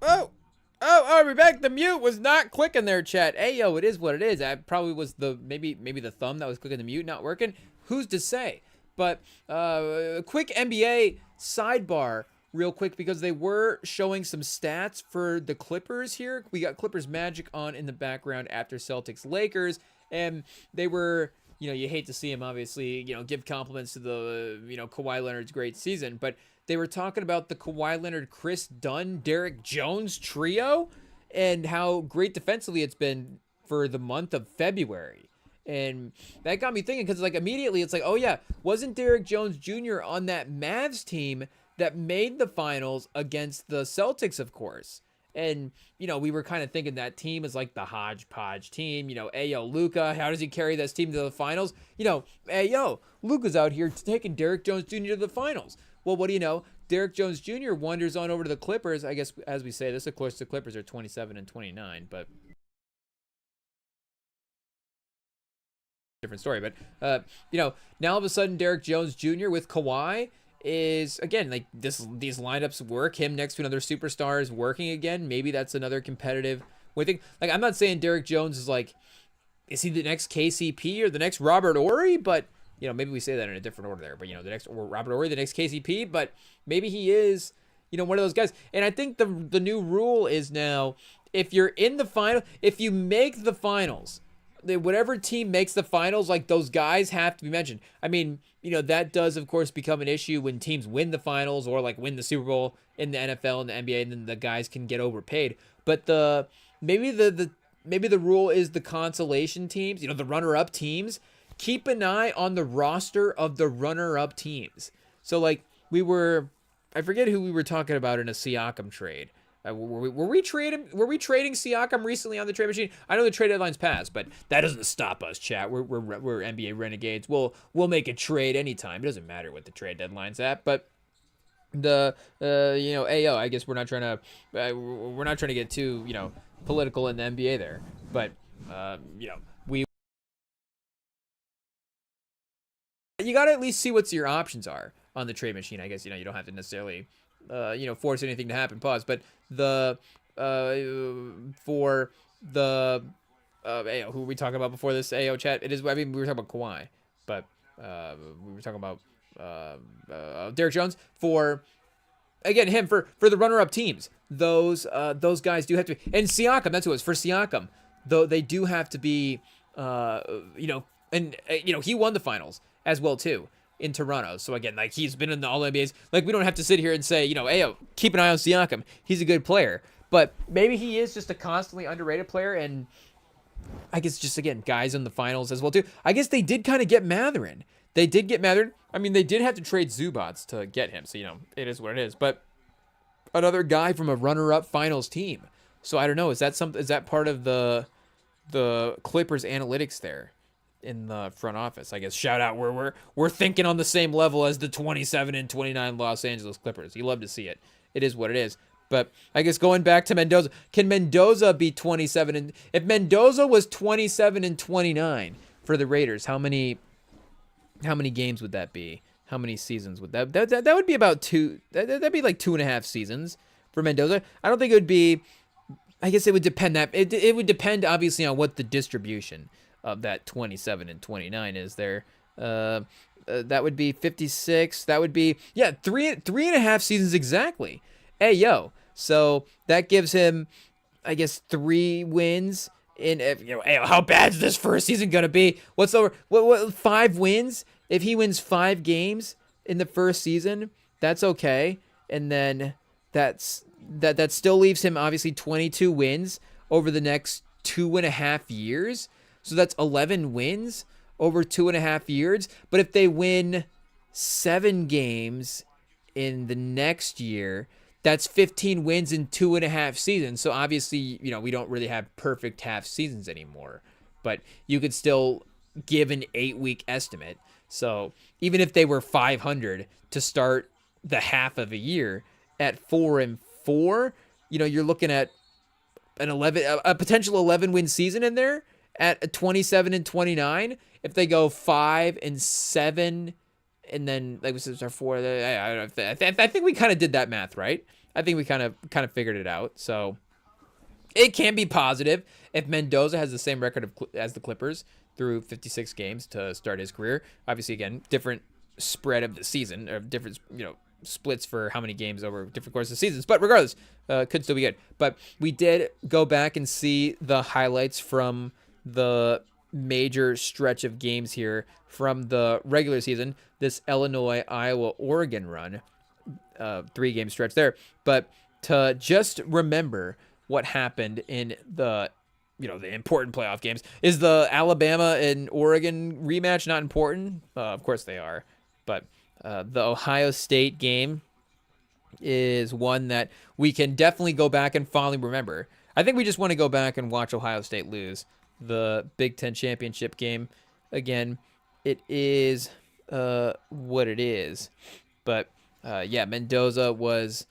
Oh, oh, we're back. The mute was not clicking there, chat. Hey, yo, it is what it is. I probably was maybe the thumb that was clicking the mute not working. Who's to say? But quick NBA sidebar real quick, because they were showing some stats for the Clippers here. We got Clippers Magic on in the background after Celtics Lakers, and they were, you hate to see him obviously, give compliments to the, Kawhi Leonard's great season, but they were talking about the Kawhi Leonard, Chris Dunn, Derek Jones trio and how great defensively it's been for the month of February. And that got me thinking, because immediately it's like, oh yeah, wasn't Derek Jones Jr. on that Mavs team that made the finals against the Celtics, of course? And, we were kind of thinking that team is like the hodgepodge team. Ayo, Luka, how does he carry this team to the finals? Ayo, Luka's out here taking Derek Jones Jr. to the finals. Well, what do you know? Derek Jones Jr. wanders on over to the Clippers. I guess, as we say this, of course, the Clippers are 27 and 29, but different story. But, now all of a sudden, Derek Jones Jr. with Kawhi is, again, these lineups work. Him next to another superstar is working again. Maybe that's another competitive thing. I'm not saying Derek Jones is he the next KCP or the next Robert Horry? But, maybe we say that in a different order there. But, the next Robert Horry, the next KCP. But maybe he is, one of those guys. And I think the new rule is now, if you're in the final, if you make the finals, whatever team makes the finals, those guys have to be mentioned. I mean, that does, of course, become an issue when teams win the finals or win the Super Bowl in the NFL and the NBA, and then the guys can get overpaid. But maybe the rule is the consolation teams, the runner-up teams, keep an eye on the roster of the runner-up teams. So I forget who we were talking about in a Siakam trade. Were we trading Siakam recently on the trade machine? I know the trade deadline's passed, but that doesn't stop us, chat. We're NBA renegades. We'll make a trade anytime. It doesn't matter what the trade deadline's at. But the AO, I guess we're not trying to get too political in the NBA there. But you got to at least see what your options are on the trade machine. I guess you don't have to necessarily force anything to happen. Pause. But for the AO, who were we talking about before this AO chat? It is, we were talking about Kawhi, but we were talking about Derek Jones for, again, him for the runner-up teams. Those guys do have to be, and Siakam, that's who it was for Siakam. Though they do have to be, and he won the finals as well too in Toronto. So again, he's been in the All-NBAs. We don't have to sit here and say, hey, keep an eye on Siakam. He's a good player. But maybe he is just a constantly underrated player, and I guess just, again, guys in the finals as well too. I guess they did kind of get Mathurin. They did get Mathurin. I mean, they did have to trade Zubats to get him, so, it is what it is. But another guy from a runner-up finals team. So I don't know. Is that part of the Clippers analytics there in the front office? I guess shout out, we're thinking on the same level as the 27 and 29 Los Angeles Clippers. You love to see it. It is what it is. But I guess going back to Mendoza, can Mendoza be 27 and if Mendoza was 27 and 29 for the Raiders, how many games would that be? How many seasons would that would be about two? That'd be 2.5 seasons for Mendoza. I don't think it would be. I guess it would depend it would depend obviously on what the distribution of that 27 and 29 is there. That would be 56. That would be, 3.5 seasons exactly. Hey, yo. So that gives him, I guess, 3 wins in, hey, how bad is this first season going to be? What's over, 5 wins? If he wins 5 games in the first season, that's okay. And then that still leaves him obviously 22 wins over the next 2.5 years. So that's 11 wins over 2.5 years. But if they win 7 games in the next year, that's 15 wins in 2.5 seasons. So obviously, we don't really have perfect half seasons anymore. But you could still give an 8-week estimate. So even if they were 500 to start the half of a year at 4-4, you're looking at a potential 11-win season in there at a 27 and 29. If they go 5-7 and then like this is our 4. I think we kind of did that math right. I think we kind of figured it out. So it can be positive if Mendoza has the same record as the Clippers through 56 games to start his career. Obviously, again, different spread of the season, or different, splits for how many games over different courses of seasons. But regardless, could still be good. But we did go back and see the highlights from the major stretch of games here from the regular season. This Illinois, Iowa, Oregon run, 3-game stretch there. But to just remember what happened in the the important playoff games. Is the Alabama and Oregon rematch not important? Of course they are. But the Ohio State game is one that we can definitely go back and fondly remember. I think we just want to go back and watch Ohio State lose the Big Ten championship game. Again, it is what it is. But yeah, Mendoza was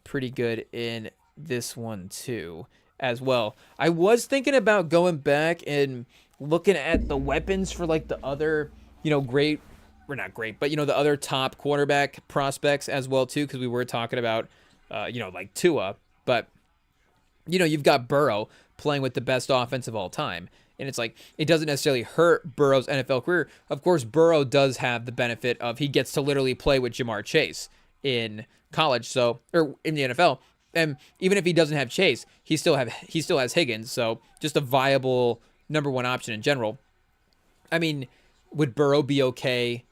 pretty good in this one too as well. I was thinking about going back and looking at the weapons for like the other, great, or not great, but the other top quarterback prospects as well too, because we were talking about like Tua, but you've got Burrow playing with the best offense of all time. And it's like, it doesn't necessarily hurt Burrow's NFL career. Of course, Burrow does have the benefit of he gets to literally play with Jamar Chase in college, or in the NFL. And even if he doesn't have Chase, he still has Higgins. So just a viable number 1 option in general. I mean, would Burrow be okay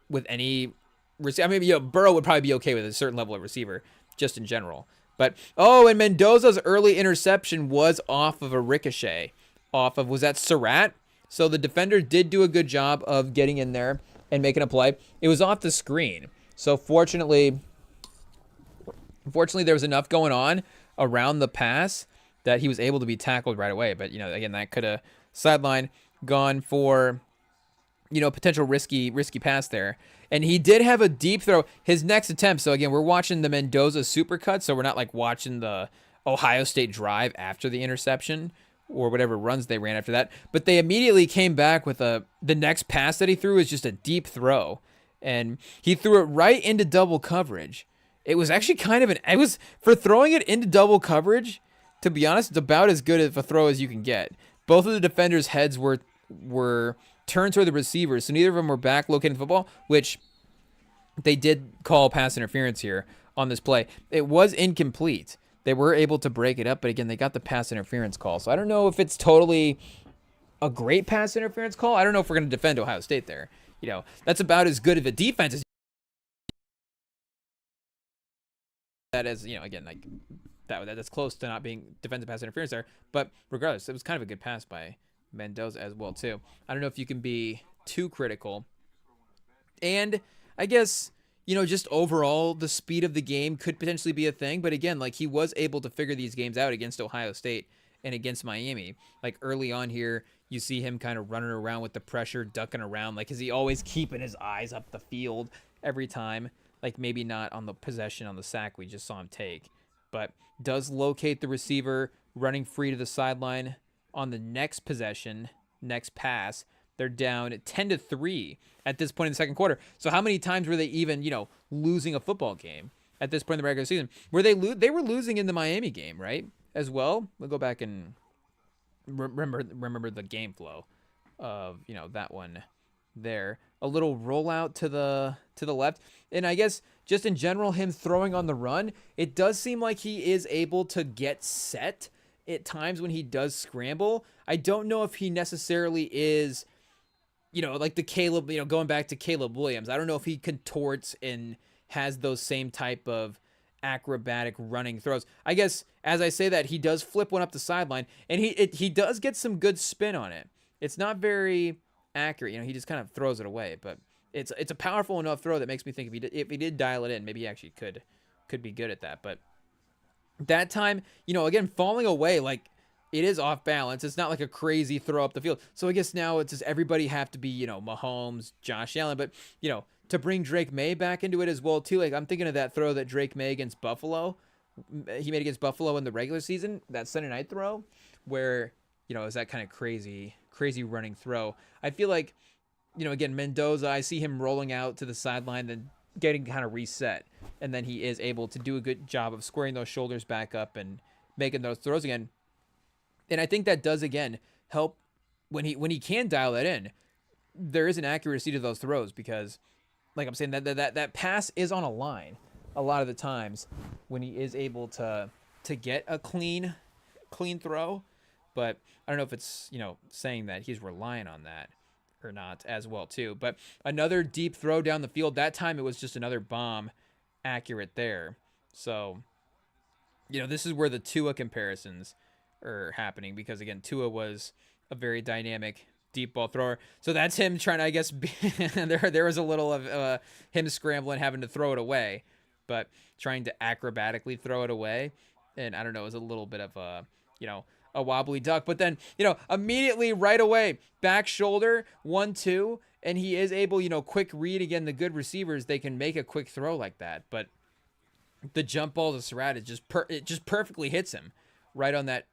with any receiver? I mean, Burrow would probably be okay with a certain level of receiver, just in general. But, and Mendoza's early interception was off of a ricochet. Was that Surratt? So the defender did do a good job of getting in there and making a play. It was off the screen. So fortunately, there was enough going on around the pass that he was able to be tackled right away. But, again, that could have sideline gone for, potential risky pass there. And he did have a deep throw. His next attempt, so again, we're watching the Mendoza supercut, so we're not like watching the Ohio State drive after the interception or whatever runs they ran after that. But they immediately came back with the next pass that he threw was just a deep throw. And he threw it right into double coverage. It was actually for throwing it into double coverage, to be honest, it's about as good of a throw as you can get. Both of the defenders' heads were turned toward the receivers, so neither of them were back locating the football, which they did call pass interference here on this play. It was incomplete. They were able to break it up, but again, they got the pass interference call. So I don't know if it's totally a great pass interference call. I don't know if we're going to defend Ohio State there. That's about as good of a defense as that is, again, like that's close to not being defensive pass interference there. But regardless, it was kind of a good pass by Mendoza as well too. I don't know if you can be too critical. And I guess, just overall, the speed of the game could potentially be a thing. But again, like he was able to figure these games out against Ohio State and against Miami. Like early on here, you see him kind of running around with the pressure, ducking around. Like, is he always keeping his eyes up the field every time? Like maybe not on the possession on the sack we just saw him take, but does locate the receiver running free to the sideline on the next possession, next pass. They're down 10-3 at this point in the second quarter. So how many times were they even, losing a football game at this point in the regular season? Were they were losing in the Miami game, right? As well. We'll go back and remember the game flow of, that one there. A little rollout to the left. And I guess just in general, him throwing on the run, it does seem like he is able to get set at times when he does scramble. I don't know if he necessarily is, like the Caleb, going back to Caleb Williams. I don't know if he contorts and has those same type of acrobatic running throws. I guess as I say that, he does flip one up the sideline, and he does get some good spin on it. It's not very accurate, he just kind of throws it away, but it's a powerful enough throw that makes me think if he did dial it in, maybe he actually could be good at that. But that time, again, falling away, like it is off balance. It's not like a crazy throw up the field. So I guess now it's just everybody have to be, Mahomes, Josh Allen, but to bring Drake May back into it as well too. Like I'm thinking of that throw that Drake May against Buffalo. He made against Buffalo in the regular season, that Sunday night throw, where it was that kind of crazy running throw. I feel like again, Mendoza, I see him rolling out to the sideline, then getting kind of reset. And then he is able to do a good job of squaring those shoulders back up and making those throws again. And I think that does, again, help when he can dial that in. There is an accuracy to those throws because, like I'm saying, that pass is on a line a lot of the times when he is able to get a clean throw. But I don't know if it's, saying that he's relying on that or not as well too. But another deep throw down the field. That time it was just another bomb accurate there. So, this is where the Tua comparisons are happening because, again, Tua was a very dynamic deep ball thrower. So that's him trying to, I guess, there was a little of him scrambling, having to throw it away, but trying to acrobatically throw it away. And I don't know, it was a little bit of a wobbly duck. But then, immediately right away, back shoulder, 1-2, and he is able, quick read. Again, the good receivers, they can make a quick throw like that. But the jump ball to Surratt, it just perfectly hits him right on that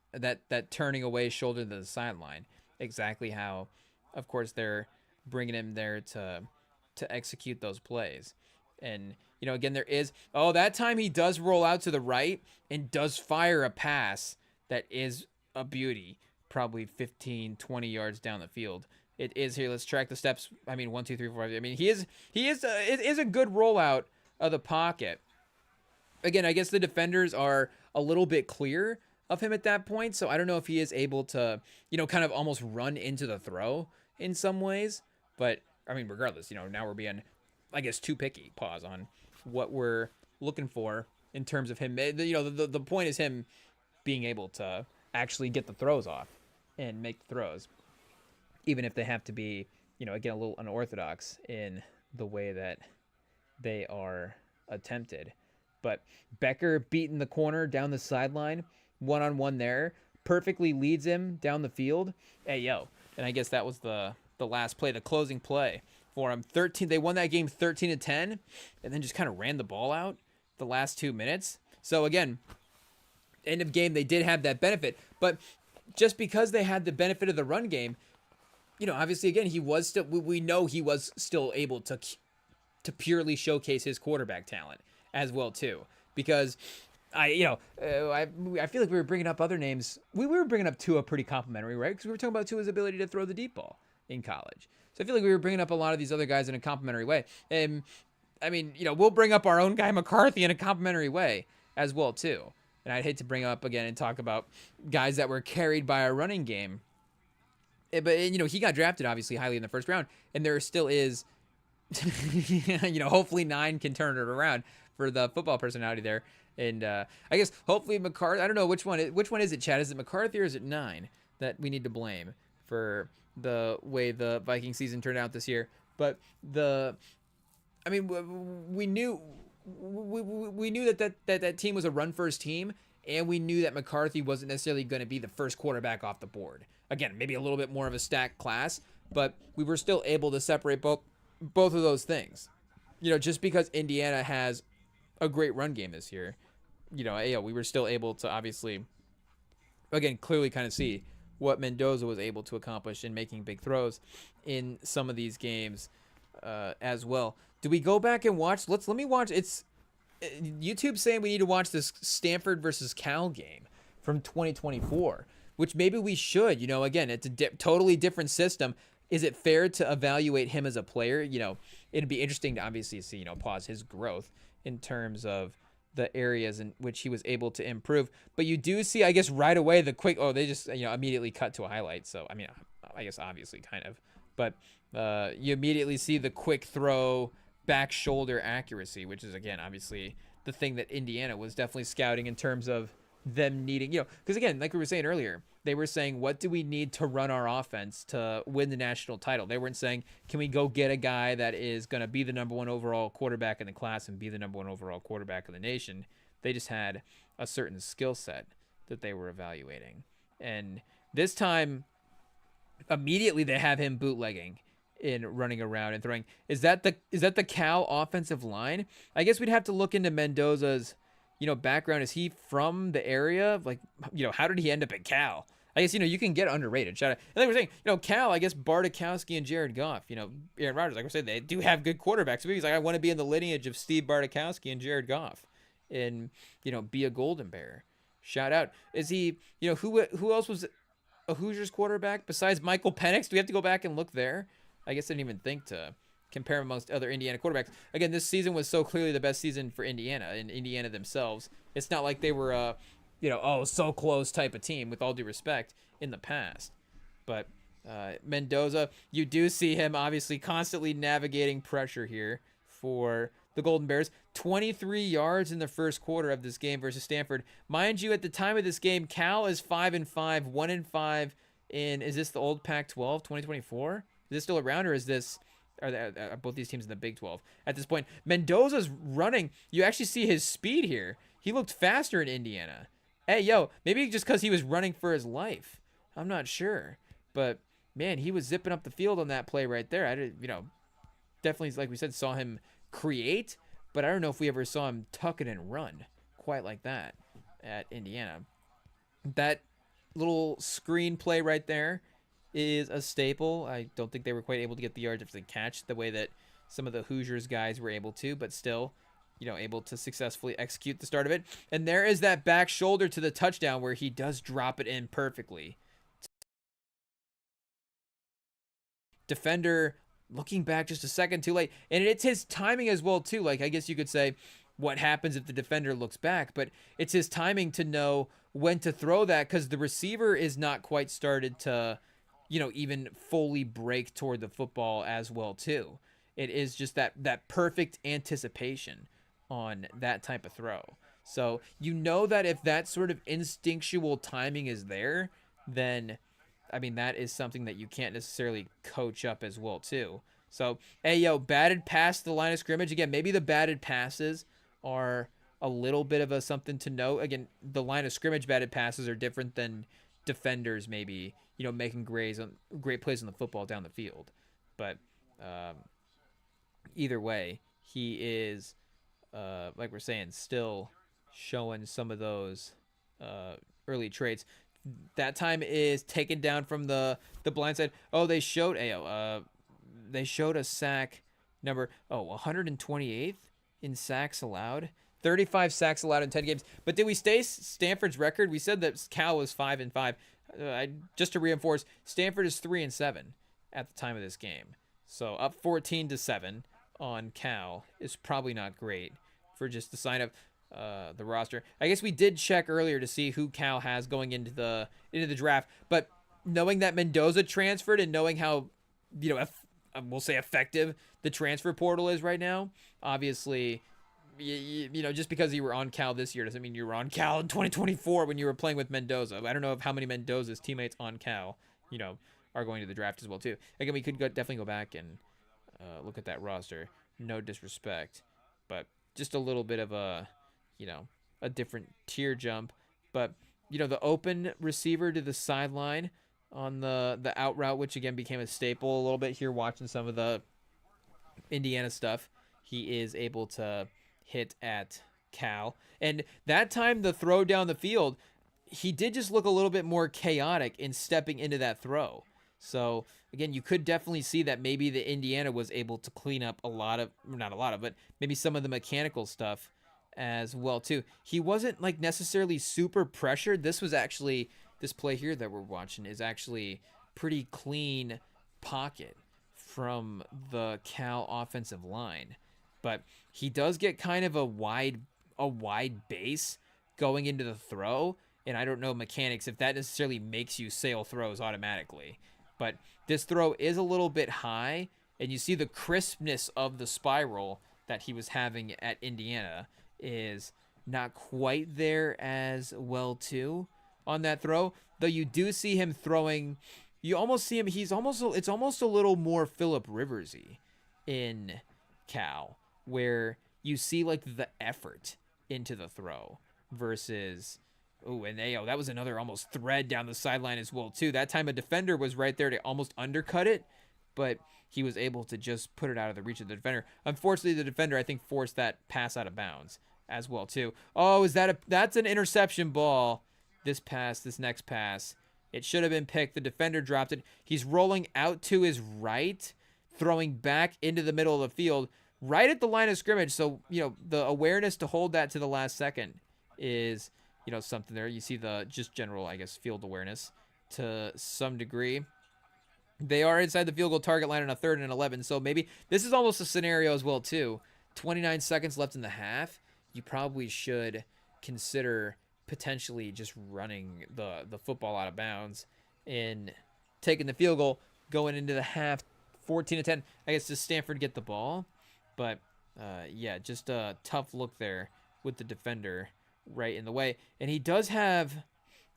turning away shoulder to the sideline. Exactly how, of course, they're bringing him there to execute those plays. And, again, there is, that time he does roll out to the right and does fire a pass that is a beauty, probably 15, 20 yards down the field. It is here. Let's track the steps. 1, 2, 3, 4, 5. It is a good rollout of the pocket. Again, I guess the defenders are a little bit clear of him at that point, so I don't know if he is able to, kind of almost run into the throw in some ways. But, regardless, now we're being, I guess, too picky, on what we're looking for in terms of him. The point is him being able to actually get the throws off and make the throws, even if they have to be, again, a little unorthodox in the way that they are attempted. But Becker beating the corner down the sideline, one-on-one there, perfectly leads him down the field. And I guess that was the last play, the closing play for him. They won that game 13-10, and then just kind of ran the ball out the last 2 minutes. So again, end of game, they did have that benefit, but just because they had the benefit of the run game, obviously, again, we know he was still able to purely showcase his quarterback talent as well too, because I feel like we were bringing up other names. We were bringing up Tua pretty complimentary, right? Because we were talking about Tua's ability to throw the deep ball in college. So I feel like we were bringing up a lot of these other guys in a complimentary way. And we'll bring up our own guy McCarthy in a complimentary way as well too. And I'd hate to bring up again and talk about guys that were carried by our running game. But he got drafted obviously highly in the first round, and there still is, hopefully 9 can turn it around for the football personality there. And I guess hopefully McCarthy, I don't know which one is it, Chad? Is it McCarthy or is it 9 that we need to blame for the way the Viking season turned out this year? But we knew that team was a run first team, and we knew that McCarthy wasn't necessarily going to be the first quarterback off the board. Again, maybe a little bit more of a stacked class, but we were still able to separate both of those things. Just because Indiana has a great run game this year, we were still able to obviously, again, clearly kind of see what Mendoza was able to accomplish in making big throws in some of these games as well. Do we go back and watch? Let me watch. It's YouTube saying we need to watch this Stanford versus Cal game from 2024, which maybe we should. Again, it's a totally different system. Is it fair to evaluate him as a player? It'd be interesting to obviously see, pause his growth in terms of the areas in which he was able to improve. But you do see, I guess, right away the quick, they just, immediately cut to a highlight. So, I guess obviously kind of. But you immediately see the quick throw, back shoulder accuracy, which is, again, obviously the thing that Indiana was definitely scouting in terms of them needing, because again, like we were saying earlier, they were saying, what do we need to run our offense to win the national title? They weren't saying, can we go get a guy that is going to be the number 1 overall quarterback in the class and be the number 1 overall quarterback in the nation? They just had a certain skill set that they were evaluating. And this time, immediately they have him bootlegging in running around and throwing. Is that the Cal offensive line? I guess we'd have to look into Mendoza's background. Is he from the area? Like, how did he end up at Cal? I guess, you can get underrated. Shout out. And like we're saying, Cal, I guess Bartkowski and Jared Goff, Aaron Rodgers, like we're saying, they do have good quarterbacks. So he's like, I want to be in the lineage of Steve Bartkowski and Jared Goff and, be a Golden Bear. Shout out. Is he, who else was a Hoosiers quarterback besides Michael Penix? Do we have to go back and look there? I guess I didn't even think to compare him amongst other Indiana quarterbacks. Again, this season was so clearly the best season for Indiana and Indiana themselves. It's not like they were so close type of team, with all due respect, in the past. But Mendoza, you do see him obviously constantly navigating pressure here for the Golden Bears. 23 yards in the first quarter of this game versus Stanford. Mind you, at the time of this game, Cal is 5-5, 1-5 is this the old Pac-12, 2024? Is this still around, or is this... Are both these teams in the Big 12 at this point? Mendoza's running. You actually see his speed here. He looked faster in Indiana. Hey, maybe just because he was running for his life. I'm not sure. But, man, he was zipping up the field on that play right there. I did, definitely, like we said, saw him create, but I don't know if we ever saw him tuck it and run quite like that at Indiana. That little screen play right there is a staple. I don't think they were quite able to get the yards after the catch the way that some of the Hoosiers guys were able to, but still, able to successfully execute the start of it. And there is that back shoulder to the touchdown where he does drop it in perfectly. Defender looking back just a second too late. And it's his timing as well, too. Like, I guess you could say, what happens if the defender looks back? But it's his timing to know when to throw that, because the receiver is not quite started to... even fully break toward the football as well, too. It is just that perfect anticipation on that type of throw. So, that if that sort of instinctual timing is there, then, that is something that you can't necessarily coach up as well, too. So, batted past the line of scrimmage. Again, maybe the batted passes are a little bit of a something to note. Again, the line of scrimmage batted passes are different than defenders maybe, making great plays on the football down the field. But either way, he is, like we're saying, still showing some of those early traits. That time is taken down from the blind side. Oh, they showed they showed a sack number 128th in sacks allowed. 35 sacks allowed in 10 games. But did we stay Stanford's record? We said that Cal was 5-5. Just to reinforce, Stanford is 3-7 at the time of this game. So up 14-7 on Cal is probably not great for just the sign of the roster. I guess we did check earlier to see who Cal has going into the draft. But knowing that Mendoza transferred and knowing how we'll say effective the transfer portal is right now, obviously. Just because you were on Cal this year doesn't mean you were on Cal in 2024 when you were playing with Mendoza. I don't know how many Mendoza's teammates on Cal, are going to the draft as well, too. Again, we could definitely go back and look at that roster. No disrespect, but just a little bit of a different tier jump. But, the open receiver to the sideline on the out route, which, again, became a staple a little bit here watching some of the Indiana stuff. He is able to hit at Cal. And that time, the throw down the field, he did just look a little bit more chaotic in stepping into that throw. So, again, you could definitely see that maybe the Indiana was able to clean up not a lot of, but maybe some of the mechanical stuff as well, too. He wasn't, necessarily super pressured. This play here that we're watching is actually pretty clean pocket from the Cal offensive line. But he does get kind of a wide base going into the throw, and I don't know mechanics if that necessarily makes you sail throws automatically. But this throw is a little bit high, and you see the crispness of the spiral that he was having at Indiana is not quite there as well too on that throw. Though you do see him throwing, you almost see him. It's almost a little more Phillip Riversy in Cal, where you see the effort into the throw versus, that was another almost thread down the sideline as well too. That time a defender was right there to almost undercut it, but he was able to just put it out of the reach of the defender. Unfortunately, the defender, I think, forced that pass out of bounds as well too. Oh, that's an interception ball. This next pass It should have been picked. The defender dropped it. He's rolling out to his right, throwing back into the middle of the field, right at the line of scrimmage. So, the awareness to hold that to the last second is, something there. You see the just general, I guess, field awareness to some degree. They are inside the field goal target line on a 3rd and 11. So maybe this is almost a scenario as well, too. 29 seconds left in the half. You probably should consider potentially just running the football out of bounds and taking the field goal going into the half. 14-10. I guess does Stanford get the ball? But yeah, just a tough look there with the defender right in the way. And he does have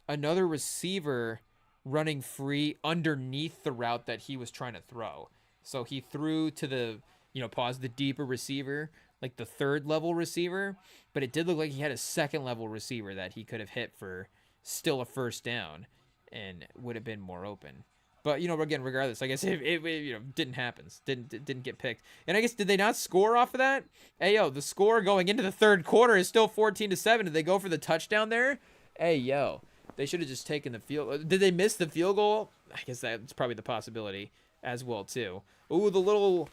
another receiver running free underneath the route that he was trying to throw. So he threw to the, the deeper receiver, like the 3rd level receiver, but it did look like he had a 2nd level receiver that he could have hit for still a 1st down and would have been more open. But, again, regardless, I guess it didn't happen. Didn't get picked. And I guess, did they not score off of that? Hey, the score going into the 3rd quarter is still 14-7. Did they go for the touchdown there? Hey, they should have just taken the field. Did they miss the field goal? I guess that's probably the possibility as well, too. Ooh, the little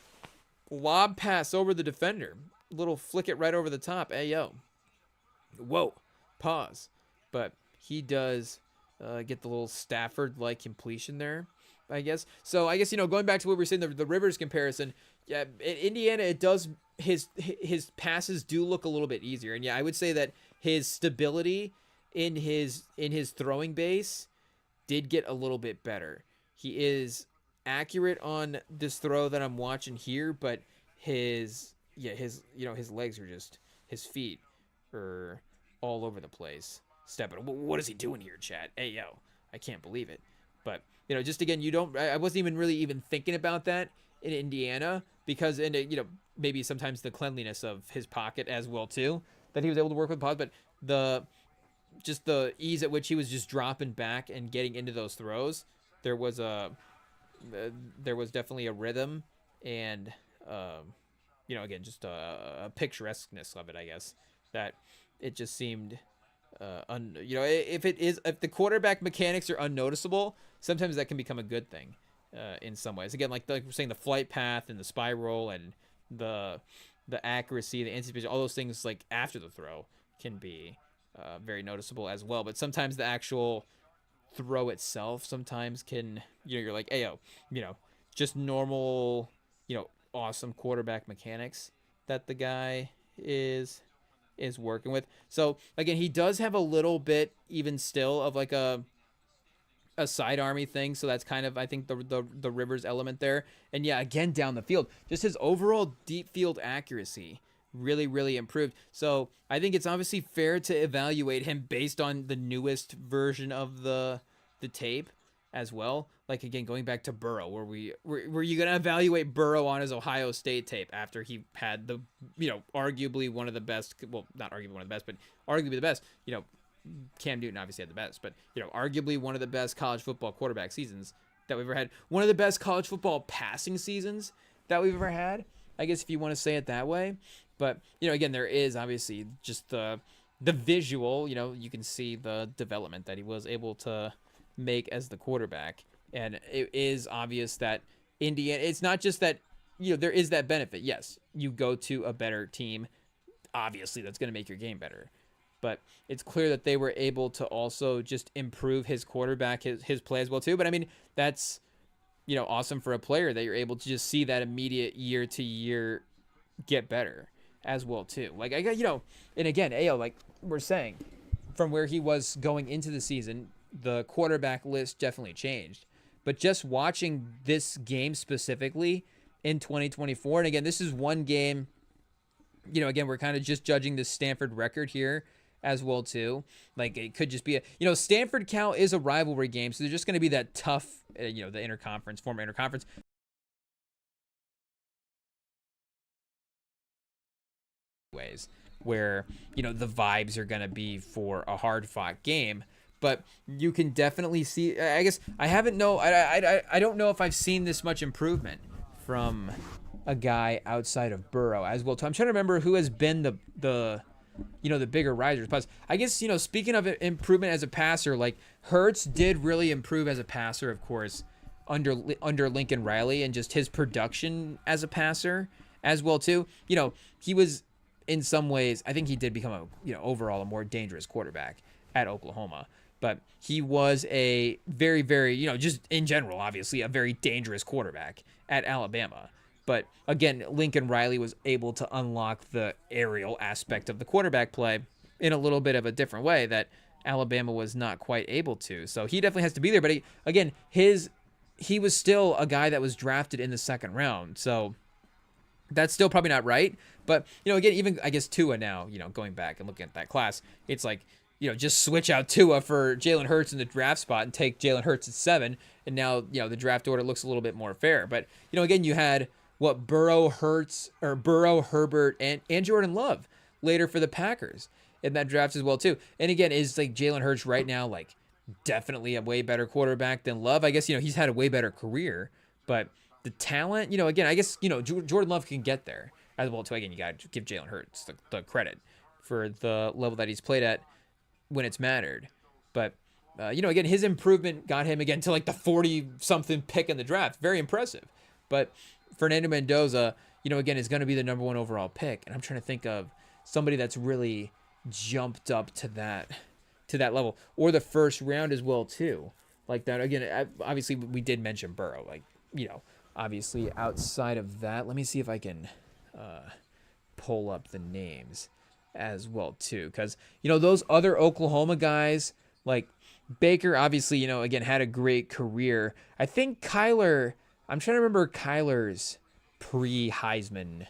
lob pass over the defender. Little flick it right over the top. Hey, whoa, pause. But he does get the little Stafford-like completion there, I guess. So I guess, going back to what we were saying, the Rivers comparison, yeah, in Indiana, it does, his passes do look a little bit easier. And yeah, I would say that his stability in his throwing base did get a little bit better. He is accurate on this throw that I'm watching here, but his legs are just, his feet are all over the place. Stepping. What is he doing here, Chad? Hey, I can't believe it. But, just again, I wasn't even really thinking about that in Indiana because, maybe sometimes the cleanliness of his pocket as well, too, that he was able to work with pause, but the ease at which he was just dropping back and getting into those throws, there was definitely a rhythm and, again, just a picturesqueness of it, I guess, that it just seemed... if the quarterback mechanics are unnoticeable, sometimes that can become a good thing in some ways. Again, like we're saying, the flight path and the spiral and the accuracy, the anticipation, all those things like after the throw can be very noticeable as well. But sometimes the actual throw itself sometimes can, you're like, hey, just normal, awesome quarterback mechanics that the guy is working with. So again, he does have a little bit even still of like a side army thing. So that's kind of, I think, the Rivers element there. And yeah, again, down the field, just his overall deep field accuracy really, really improved. So I think it's obviously fair to evaluate him based on the newest version of the tape as well. Like, again, going back to Burrow, were you going to evaluate Burrow on his Ohio State tape after he had the, arguably one of the best, well, not arguably one of the best, but arguably the best, Cam Newton obviously had the best, but, arguably one of the best college football quarterback seasons that we've ever had. One of the best college football passing seasons that we've ever had, I guess, if you want to say it that way. But, again, there is obviously just the visual, you can see the development that he was able to make as the quarterback. And it is obvious that Indiana, it's not just that, there is that benefit. Yes, you go to a better team. Obviously, that's going to make your game better. But it's clear that they were able to also just improve his quarterback, his play as well, too. But, I mean, that's, awesome for a player that you're able to just see that immediate year-to-year get better as well, too. Like, I got, and again, like we're saying, from where he was going into the season, the quarterback list definitely changed. But just watching this game specifically in 2024, and again, this is one game, again, we're kind of just judging the Stanford record here as well, too. Like, it could just be Stanford Cal is a rivalry game, so there's just going to be that tough, the former interconference. Ways where, the vibes are going to be for a hard-fought game. But you can definitely see, I guess, I don't know if I've seen this much improvement from a guy outside of Burrow as well. I'm trying to remember who has been the the bigger risers. Plus, I guess, speaking of improvement as a passer, like Hurts did really improve as a passer, of course, under Lincoln Riley, and just his production as a passer as well too. He was in some ways, I think he did become overall a more dangerous quarterback at Oklahoma. But he was a very, very, just in general, obviously, a very dangerous quarterback at Alabama. But again, Lincoln Riley was able to unlock the aerial aspect of the quarterback play in a little bit of a different way that Alabama was not quite able to. So he definitely has to be there. But he was still a guy that was drafted in the second round. So that's still probably not right. But, again, even I guess Tua now, going back and looking at that class, it's like, just switch out Tua for Jalen Hurts in the draft spot and take Jalen Hurts at 7. And now, the draft order looks a little bit more fair. But, again, you had Burrow, Herbert, and Jordan Love later for the Packers in that draft as well, too. And again, is like Jalen Hurts right now, like, definitely a way better quarterback than Love? I guess, he's had a way better career. But the talent, again, I guess, Jordan Love can get there as well, too. Again, you got to give Jalen Hurts the credit for the level that he's played at when it's mattered. But, again, his improvement got him again to like the 40-something pick in the draft. Very impressive. But Fernando Mendoza, again, is going to be the number 1 overall pick. And I'm trying to think of somebody that's really jumped up to that level. Or the first round as well, too. Like that. Again, obviously, we did mention Burrow. Like, obviously, outside of that, let me see if I can pull up the names as well too, because those other Oklahoma guys like Baker, obviously, again, had a great career. I think Kyler, I'm trying to remember Kyler's pre-Heisman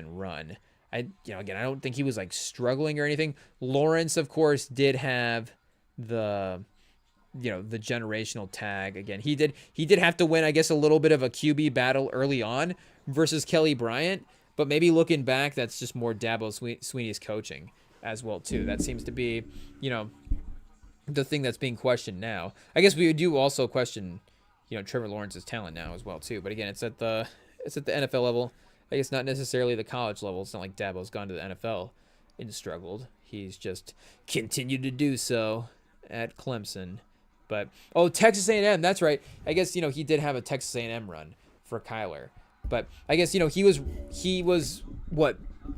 run. Again, I don't think he was like struggling or anything. Lawrence, of course, did have the generational tag. Again, he did have to win, I guess, a little bit of a QB battle early on versus Kelly Bryant. But maybe looking back, that's just more Dabo Swinney's coaching as well, too. That seems to be, the thing that's being questioned now. I guess we do also question, Trevor Lawrence's talent now as well, too. But again, it's at the NFL level. I guess not necessarily the college level. It's not like Dabo's gone to the NFL and struggled. He's just continued to do so at Clemson. But, Texas A&M, that's right. I guess, he did have a Texas A&M run for Kyler. But I guess, he was what,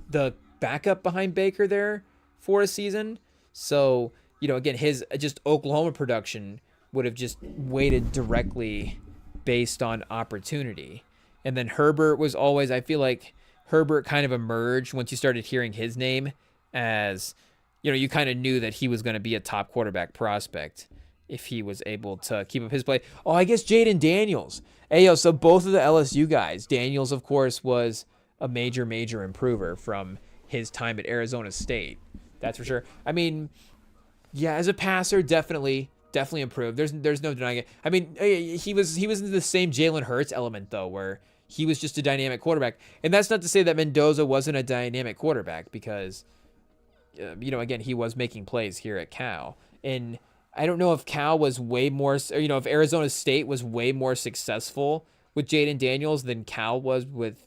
the backup behind Baker there for a season. So, again, his just Oklahoma production would have just weighted directly based on opportunity. And then Herbert was always, I feel like Herbert kind of emerged once you started hearing his name as, you kind of knew that he was going to be a top quarterback prospect if he was able to keep up his play. I guess Jaden Daniels. So both of the LSU guys. Daniels, of course, was a major, major improver from his time at Arizona State. That's for sure. I mean, yeah, as a passer, definitely improved. There's no denying it. I mean, he was in the same Jalen Hurts element, though, where he was just a dynamic quarterback. And that's not to say that Mendoza wasn't a dynamic quarterback because, again, he was making plays here at Cal. And I don't know if Cal was way more, if Arizona State was way more successful with Jaden Daniels than Cal was with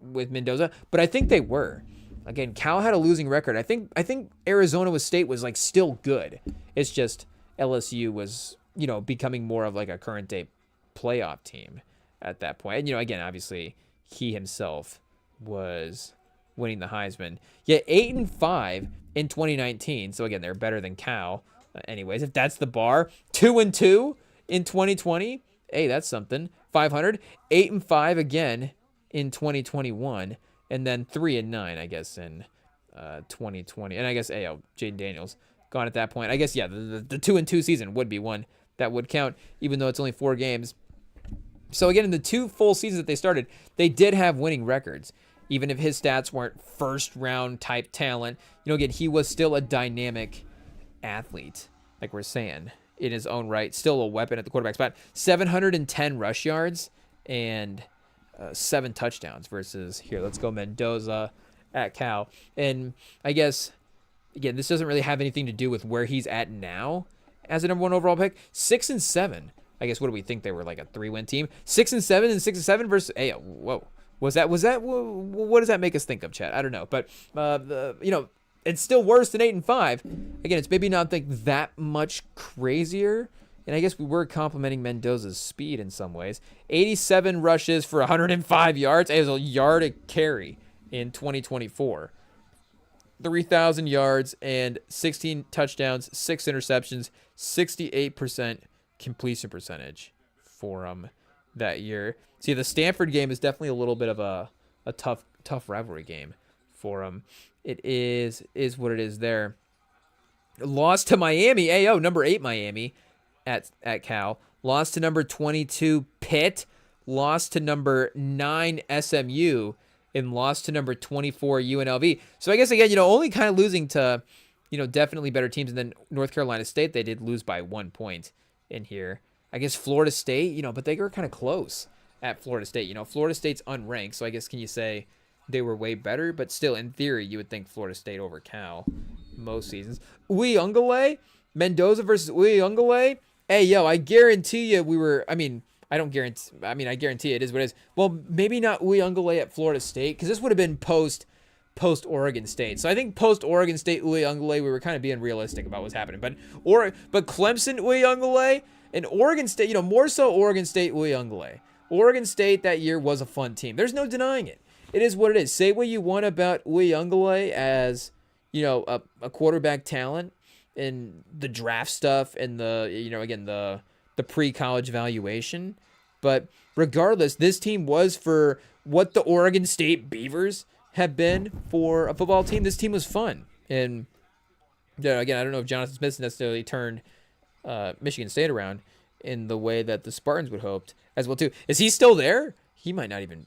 Mendoza, but I think they were. Again, Cal had a losing record. I think Arizona State was like still good. It's just LSU was, becoming more of like a current day playoff team at that point. And again, obviously he himself was winning the Heisman. Yeah, 8-5 in 2019. So again, they're better than Cal. Anyways, if that's the bar, 2-2 in 2020, hey, that's something. 500, 8-5 again in 2021, and then 3-9, I guess, in 2020. And I guess Jaden Daniels gone at that point. I guess the 2-2 season would be one that would count, even though it's only 4 games. So again, in the 2 full seasons that they started, they did have winning records, even if his stats weren't first round type talent. Again, he was still a dynamic athlete, like we're saying, in his own right, still a weapon at the quarterback spot. 710 rush yards and 7 touchdowns versus here. Let's go Mendoza at Cal. And I guess, again, this doesn't really have anything to do with where he's at now as a number 1 overall pick. 6-7. I guess, what do we think? They were like a 3-win team. 6-7 and 6-7 versus, What does that make us think of, Chad? I don't know, but it's still worse than 8-5. Again, it's maybe not that much crazier. And I guess we were complimenting Mendoza's speed in some ways. 87 rushes for 105 yards. It was a yard a carry in 2024. 3,000 yards and 16 touchdowns, 6 interceptions, 68% completion percentage for him that year. See, the Stanford game is definitely a little bit of a tough rivalry game for him. It is what it is there. Lost to Miami. AO, number 8 Miami at Cal. Lost to number 22 Pitt. Lost to number 9 SMU. And lost to number 24 UNLV. So I guess, again, only kind of losing to, definitely better teams. And then North Carolina State, they did lose by 1 point in here. I guess Florida State, but they were kind of close at Florida State. Florida State's unranked, so I guess can you say they were way better? But still, in theory, you would think Florida State over Cal most seasons. Uyunglele, Mendoza versus Uyunglele. Hey, yo, I guarantee you I guarantee it is what it is. Well, maybe not Uyunglele at Florida State, because this would have been post Oregon State. So I think post Oregon State Uyunglele, we were kind of being realistic about what's happening. But Clemson Uyunglele and Oregon State, more so Oregon State Uyunglele. Oregon State that year was a fun team. There's no denying it. It is what it is. Say what you want about Uyunglele as, a quarterback talent and the draft stuff and the pre-college valuation. But regardless, this team was for what the Oregon State Beavers have been for a football team. This team was fun. And again, I don't know if Jonathan Smith necessarily turned Michigan State around in the way that the Spartans would hoped as well too. Is he still there? He might not even.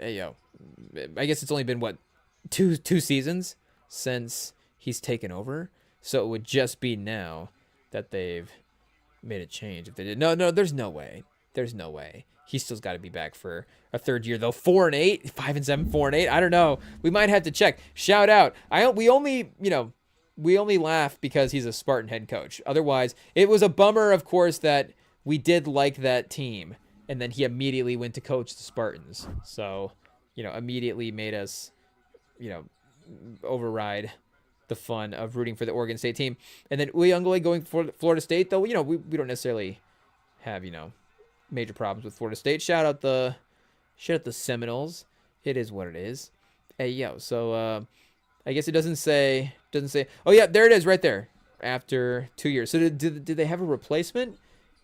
I guess it's only been two seasons since he's taken over. So it would just be now that they've made a change. If they did, no, there's no way. He's still got to be back for a third year though. 4-8, 5-7, 4-8. I don't know. We might have to check. Shout out. We only laugh because he's a Spartan head coach. Otherwise, it was a bummer, of course, that we did like that team, and then he immediately went to coach the Spartans. So, immediately made us, override the fun of rooting for the Oregon State team. And then Uyunglele going for Florida State, though, we don't necessarily have, major problems with Florida State. Shout out the Seminoles. It is what it is. Hey, yo, so I guess it doesn't say, oh yeah, there it is right there after 2 years. So did they have a replacement?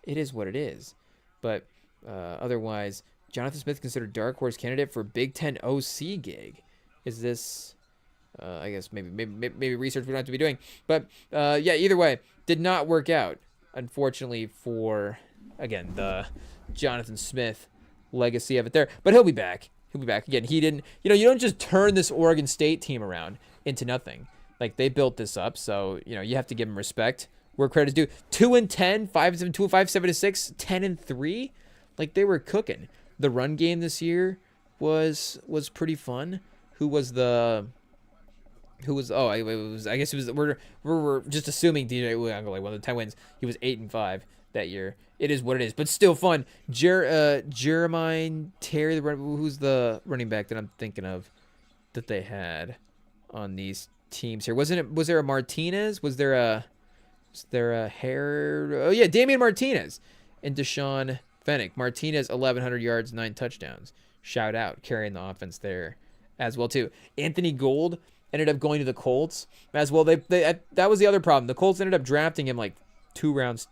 It is what it is. But otherwise, Jonathan Smith considered dark horse candidate for Big Ten OC gig. Is this, I guess maybe research we don't have to be doing. But yeah, either way, did not work out, unfortunately, for, again, the Jonathan Smith legacy of it there. But he'll be back. Again, he didn't, you don't just turn this Oregon State team around into nothing. Like, they built this up, so, you have to give him respect where credit's due. 2-10, 5-7, 2-5, 7-6, 10-3. Like, they were cooking. The run game this year was pretty fun. I guess it was, we're just assuming DJ Uyunglele, one of the 10 wins. He was 8-5 that year. It is what it is, but still fun. Jeremiah Terry, who's the running back that I'm thinking of that they had on these teams here? Was there a Martinez? Was there a Hare? Oh yeah, Damian Martinez and Deshaun Fennick. Martinez, 1,100 yards, 9 touchdowns. Shout out, carrying the offense there as well too. Anthony Gould ended up going to the Colts as well. That was the other problem. The Colts ended up drafting him like 3 rounds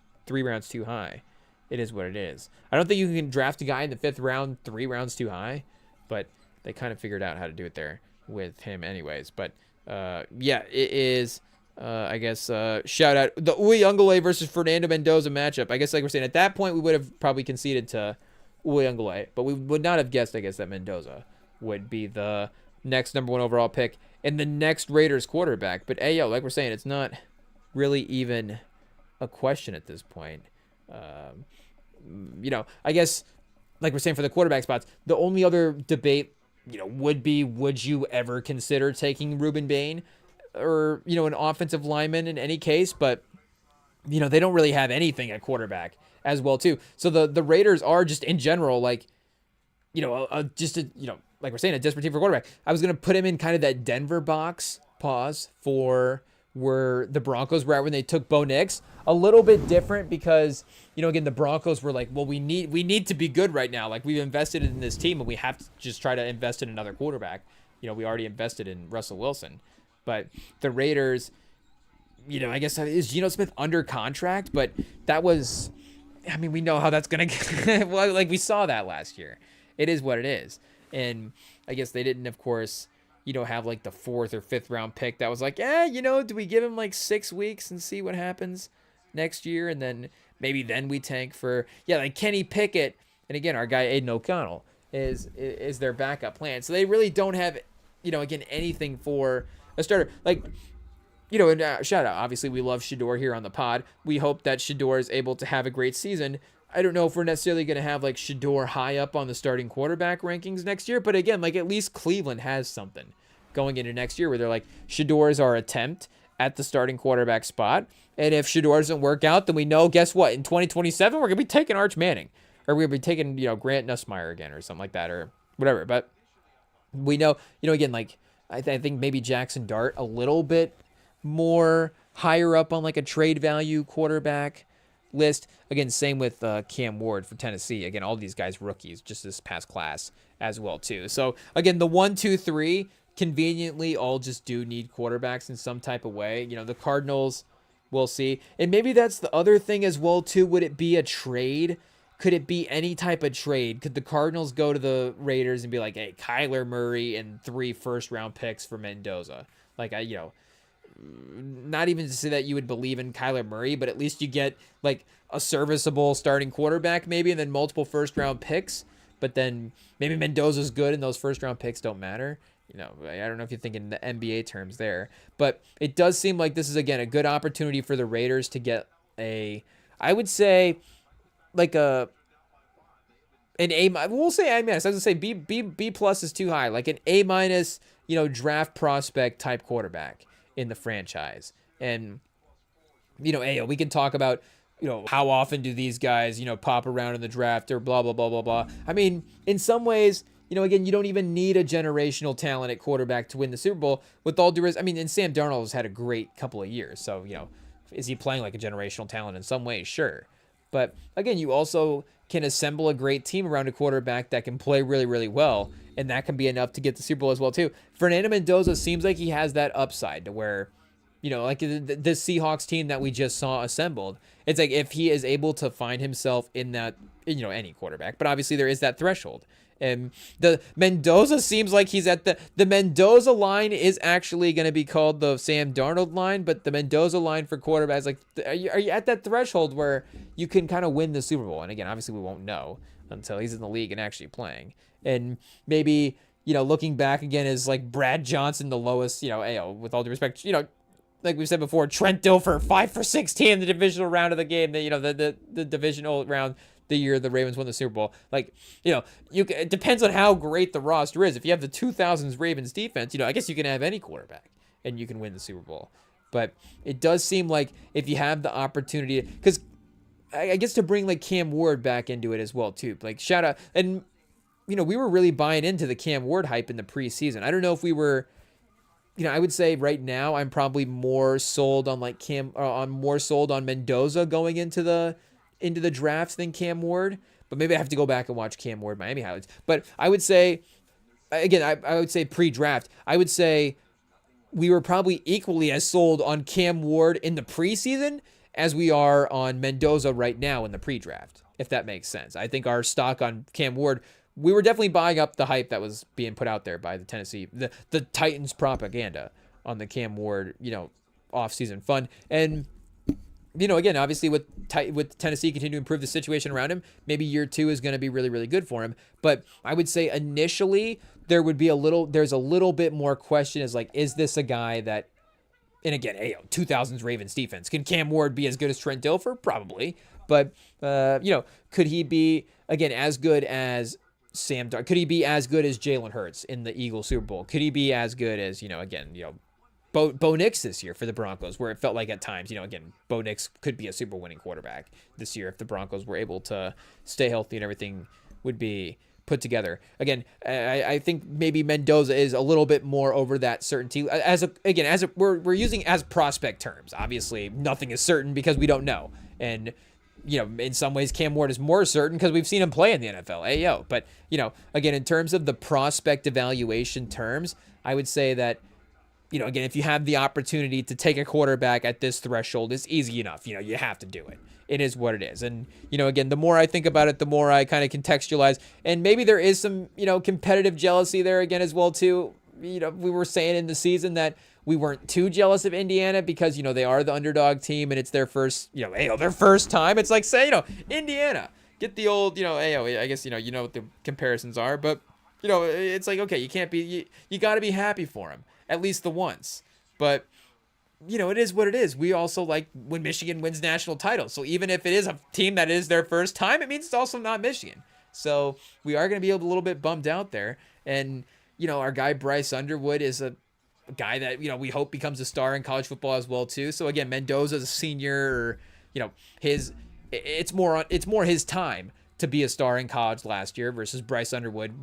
too high. It is what it is. I don't think you can draft a guy in the 5th round 3 rounds too high, but they kind of figured out how to do it there with him anyways. But yeah, it is, I guess, shout out the Uyunglele versus Fernando Mendoza matchup. I guess, like we're saying, at that point we would have probably conceded to Uyunglele, but we would not have guessed, I guess, that Mendoza would be the next number 1 overall pick and the next Raiders quarterback. But hey, yo, like we're saying, it's not really even a question at this point. I guess, like we're saying, for the quarterback spots, the only other debate, would be, would you ever consider taking Ruben Bain or, an offensive lineman in any case? But, they don't really have anything at quarterback as well, too. So the Raiders are just in general, like, like we're saying, a desperate team for quarterback. I was going to put him in kind of that Denver box, pause, for where the Broncos were at when they took Bo Nix. A little bit different because, again, the Broncos were like, well, we need to be good right now. Like, we've invested in this team, and we have to just try to invest in another quarterback. We already invested in Russell Wilson. But the Raiders, I guess, is Geno Smith under contract? But that was, we know how that's going to, well, like we saw that last year. It is what it is. And I guess they didn't, of course, have like the 4th or 5th round pick that was like, do we give him like 6 weeks and see what happens next year? And then maybe then we tank for, like Kenny Pickett. And again, our guy Aiden O'Connell is their backup plan. So they really don't have, again, anything for a starter. Like, and shout out, obviously we love Shedeur here on the pod. We hope that Shedeur is able to have a great season. I don't know if we're necessarily going to have like Shedeur high up on the starting quarterback rankings next year, but again, like at least Cleveland has something going into next year where they're like, Shedeur is our attempt at the starting quarterback spot. And if Shedeur doesn't work out, then we know, guess what? In 2027, we're going to be taking Arch Manning, or we're going to be taking, Grant Nussmeier again or something like that or whatever. But we know, again, like I think maybe Jackson Dart a little bit more higher up on like a trade value quarterback list. Again, same with Cam Ward for Tennessee. Again, all these guys rookies just this past class as well too. So again, the 1, 2, 3 conveniently all just do need quarterbacks in some type of way. The Cardinals, we'll see. And maybe that's the other thing as well too. Would it be a trade? Could it be any type of trade? Could the Cardinals go to the Raiders and be like, hey, Kyler Murray and 3 first-round picks for Mendoza? Like, not even to say that you would believe in Kyler Murray, but at least you get like a serviceable starting quarterback maybe, and then multiple first-round picks. But then maybe Mendoza's good and those first-round picks don't matter. I don't know if you're thinking the NBA terms there. But it does seem like this is, again, a good opportunity for the Raiders to get I would say, like an A-. We'll say A-. I was going to say B plus is too high. Like an A-, draft prospect type quarterback in the franchise. And, we can talk about, how often do these guys, pop around in the draft or blah, blah, blah, blah, blah. In some ways, again, you don't even need a generational talent at quarterback to win the Super Bowl. With all due respect, and Sam Darnold has had a great couple of years. So, is he playing like a generational talent in some ways? Sure. But again, you also can assemble a great team around a quarterback that can play really, really well. And that can be enough to get the Super Bowl as well, too. Fernando Mendoza seems like he has that upside to where, like the Seahawks team that we just saw assembled. It's like if he is able to find himself in that, any quarterback. But obviously there is that threshold. And the Mendoza seems like he's at the Mendoza line is actually going to be called the Sam Darnold line, but the Mendoza line for quarterbacks, like, are you at that threshold where you can kind of win the Super Bowl? And again, obviously we won't know until he's in the league and actually playing. And maybe, looking back again is like Brad Johnson, the lowest, with all due respect, like we said before, Trent Dilfer, 5 for 16 in the divisional round of the game, the divisional round, the year the Ravens won the Super Bowl. Like, it depends on how great the roster is. If you have the 2000s Ravens defense, I guess you can have any quarterback and you can win the Super Bowl. But it does seem like if you have the opportunity, because I guess to bring like Cam Ward back into it as well too. Like shout out, and we were really buying into the Cam Ward hype in the preseason. I don't know if we were. I would say right now I'm probably more sold on like I'm more sold on Mendoza going into the drafts than Cam Ward. But maybe I have to go back and watch Cam Ward Miami highlights. But I would say, again, I would say pre-draft, I would say we were probably equally as sold on Cam Ward in the preseason as we are on Mendoza right now in the pre-draft, if that makes sense. I think our stock on Cam Ward, we were definitely buying up the hype that was being put out there by the Tennessee, the Titans propaganda on the Cam Ward, off-season fun. And, again, obviously with Tennessee continuing to improve the situation around him, maybe year 2 is going to be really, really good for him. But I would say initially there's a little bit more question as like, is this a guy that, and again, 2000s Ravens defense, can Cam Ward be as good as Trent Dilfer? Probably. But, could he be, again, as good as Sam Darnold? Could he be as good as Jalen Hurts in the Eagles Super Bowl? Could he be as good as, Bo Nix this year for the Broncos, where it felt like at times, again, Bo Nix could be a Super winning quarterback this year if the Broncos were able to stay healthy and everything would be put together. Again, I think maybe Mendoza is a little bit more over that certainty. We're using as prospect terms. Obviously, nothing is certain because we don't know. And in some ways, Cam Ward is more certain because we've seen him play in the NFL. Ayo. But again, in terms of the prospect evaluation terms, I would say that again, if you have the opportunity to take a quarterback at this threshold, it's easy enough. You have to do it. It is what it is. And, again, the more I think about it, the more I kind of contextualize. And maybe there is some, competitive jealousy there again as well, too. We were saying in the season that we weren't too jealous of Indiana because, they are the underdog team and it's their first, their first time. It's like, say, Indiana, get the old, I guess, you know what the comparisons are. But, it's like, okay, you can't be, you got to be happy for them, at least the once. But, it is what it is. We also like when Michigan wins national titles. So even if it is a team that is their first time, it means it's also not Michigan. So we are going to be a little bit bummed out there. And, our guy Bryce Underwood is a guy that, we hope becomes a star in college football as well, too. So again, Mendoza's a senior, or, it's more his time to be a star in college last year versus Bryce Underwood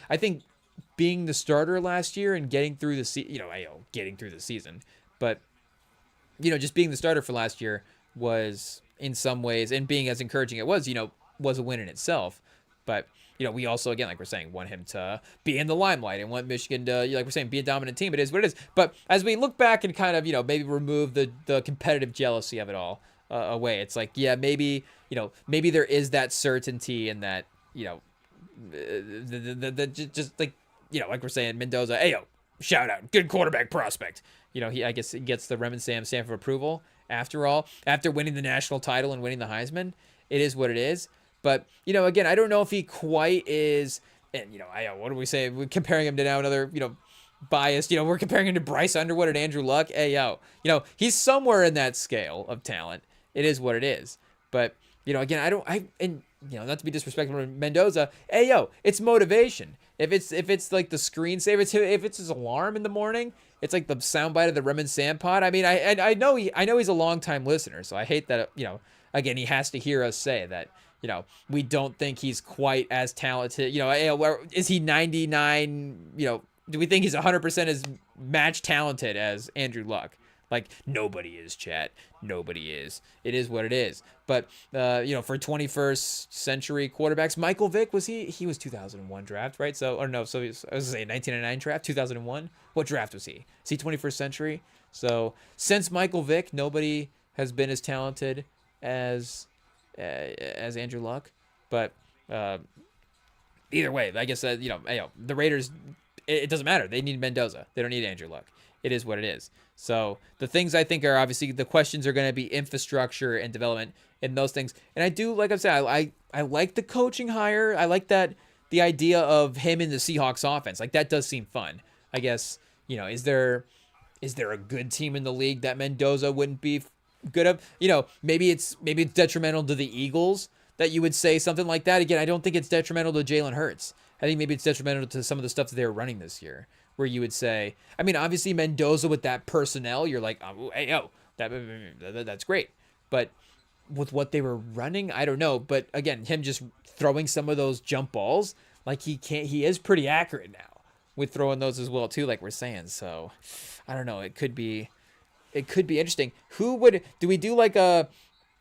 I think being the starter last year and getting through the season, but just being the starter for last year was in some ways, and being as encouraging it was, was a win in itself. But, we also, again, like we're saying, want him to be in the limelight and want Michigan to, like we're saying, be a dominant team. It is what it is. But as we look back and kind of, maybe remove the competitive jealousy of it all away, it's like, yeah, maybe there is that certainty and that, just like, like we're saying, Mendoza, ayo, shout out, good quarterback prospect. I guess he gets the Remington stamp of approval. After all, after winning the national title and winning the Heisman, it is what it is. But, again, I don't know if he quite is, and, what do we say? We're comparing him to now another, biased, we're comparing him to Bryce Underwood and Andrew Luck. He's somewhere in that scale of talent. It is what it is. But, again, not to be disrespectful to Mendoza, it's motivation. If it's like the screensaver, if it's his alarm in the morning, it's like the soundbite of the Remington Sand Pod. I mean, I know he's a longtime listener, so I hate that, again, he has to hear us say that, we don't think he's quite as talented. Is he 99, do we think he's 100% as match talented as Andrew Luck? Like, nobody is, chat. Nobody is. It is what it is. But, for 21st century quarterbacks, Michael Vick, he was 2001 draft, right? So, or no, so I was going to say 1999 draft, 2001. What draft was he? Is he 21st century? So, since Michael Vick, nobody has been as talented as Andrew Luck. But, either way, I guess, the Raiders, it doesn't matter. They need Mendoza. They don't need Andrew Luck. It is what it is. So the things I think are obviously the questions are going to be infrastructure and development and those things. And I do, like I said, I like the coaching hire. I like that the idea of him in the Seahawks offense. Like, that does seem fun. I guess, is there a good team in the league that Mendoza wouldn't be good of? Maybe it's detrimental to the Eagles that you would say something like that. Again, I don't think it's detrimental to Jalen Hurts. I think maybe it's detrimental to some of the stuff that they were running this year, where you would say, I mean, obviously Mendoza with that personnel, you're like, that's great. But with what they were running, I don't know. But again, him just throwing some of those jump balls, like he is pretty accurate now with throwing those as well too, like we're saying. So I don't know. It could be interesting. Do we do like a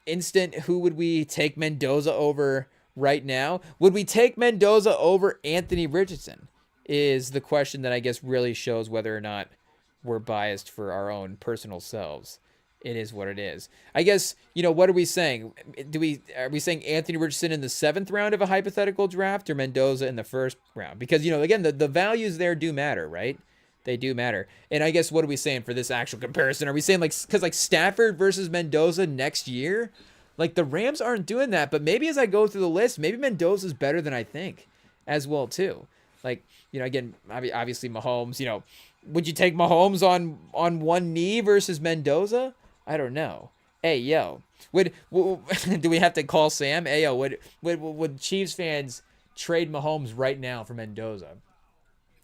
instant, who would we take Mendoza over right now? Would we take Mendoza over Anthony Richardson? Is the question that I guess really shows whether or not we're biased for our own personal selves. It is what it is. I guess, what are we saying? Are we saying Anthony Richardson in the 7th round of a hypothetical draft or Mendoza in the 1st round? Because, again, the values there do matter, right? They do matter. And I guess what are we saying for this actual comparison? Are we saying because Stafford versus Mendoza next year? Like, the Rams aren't doing that, but maybe as I go through the list, maybe Mendoza's better than I think as well too. Like, again, obviously Mahomes, would you take Mahomes on one knee versus Mendoza? I don't know. Hey, do we have to call Sam? Hey, would Chiefs fans trade Mahomes right now for Mendoza?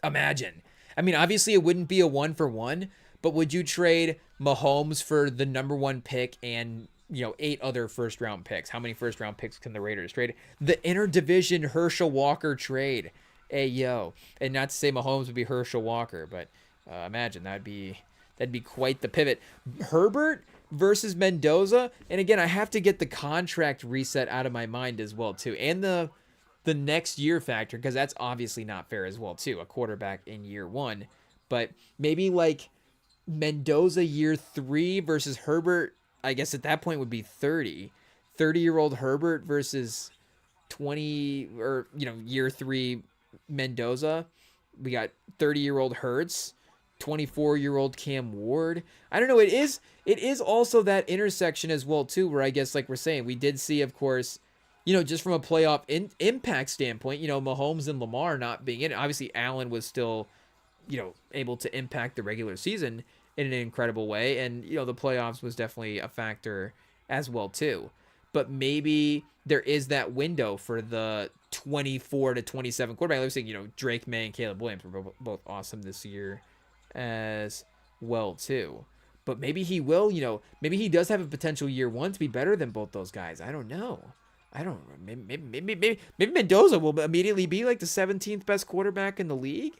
Imagine. I mean, obviously it wouldn't be a 1-for-1, but would you trade Mahomes for the number 1 pick and 8 other first-round picks. How many first-round picks can the Raiders trade? The interdivision Herschel Walker trade. Hey, yo. And not to say Mahomes would be Herschel Walker, but imagine that'd be quite the pivot. Herbert versus Mendoza. And again, I have to get the contract reset out of my mind as well, too. And the next year factor, because that's obviously not fair as well, too. A quarterback in year 1. But maybe like Mendoza year 3 versus Herbert, I guess at that point would be 30. 30-year-old Herbert versus 20 or year 3 Mendoza. We got 30-year-old Hurts, 24-year-old Cam Ward. I don't know. It is also that intersection as well too, where I guess like we're saying, we did see, of course, just from a playoff impact standpoint, Mahomes and Lamar not being in it. Obviously, Allen was still, able to impact the regular season in an incredible way. And, the playoffs was definitely a factor as well, too. But maybe there is that window for the 24 to 27 quarterback. I was saying, Drake May and Caleb Williams were both awesome this year as well, too. But maybe he will, maybe he does have a potential year 1 to be better than both those guys. I don't know. Maybe Mendoza will immediately be like the 17th best quarterback in the league.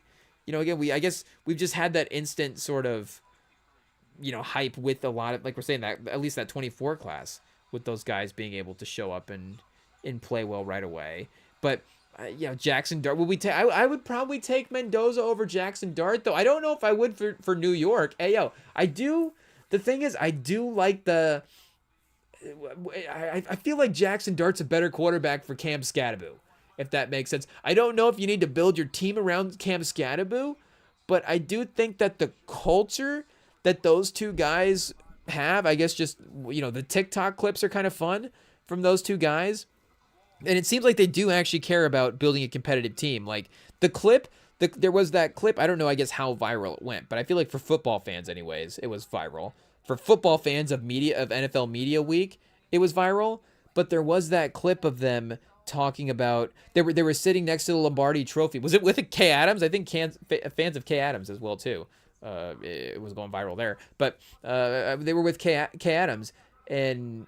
Again, I guess we've just had that instant sort of, hype with a lot of, like we're saying, that at least that 24 class with those guys being able to show up and play well right away. But Jackson Dart, I would probably take Mendoza over Jackson Dart, though. I don't know if I would for New York. The thing is, I do like I feel like Jackson Dart's a better quarterback for Cam Skattebo, if that makes sense. I don't know if you need to build your team around Cam Skattebo, but I do think that the culture that those two guys have, I guess just, the TikTok clips are kind of fun from those two guys. And it seems like they do actually care about building a competitive team. Like the clip, there was that clip, I don't know, I guess how viral it went, but I feel like for football fans anyways, it was viral. For football fans of NFL Media Week, it was viral. But there was that clip of them talking about, they were sitting next to the Lombardi Trophy. Was it with Kay Adams? I think fans of Kay Adams as well too. It was going viral there. But they were with Kay Adams, and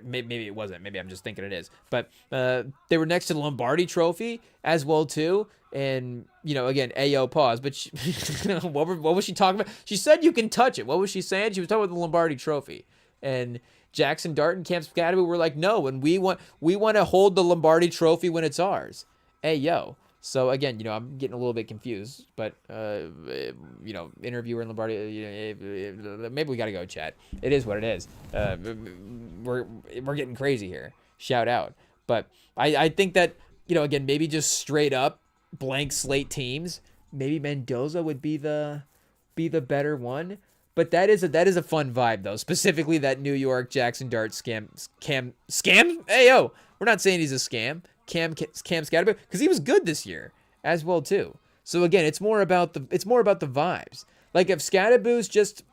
maybe it wasn't. Maybe I'm just thinking it is. But they were next to the Lombardi Trophy as well too. And again, Ayo, pause. But what was she talking about? She said you can touch it. What was she saying? She was talking about the Lombardi Trophy. And Jackson Dart and Cam Skattebo were like, no, and we want to hold the Lombardi Trophy when it's ours. Ayo. So again, I'm getting a little bit confused, but interviewer in Lombardi, maybe we got to go, chat. It is what it is. We're getting crazy here. Shout out. But I think that, again, maybe just straight up blank slate teams, maybe Mendoza would be the better one. But that is a fun vibe though. Specifically that New York Jackson Dart scam. Hey yo, we're not saying he's a scam. Cam Skattebo, because he was good this year as well too. So again, it's more about the vibes. Like if Skattebo's just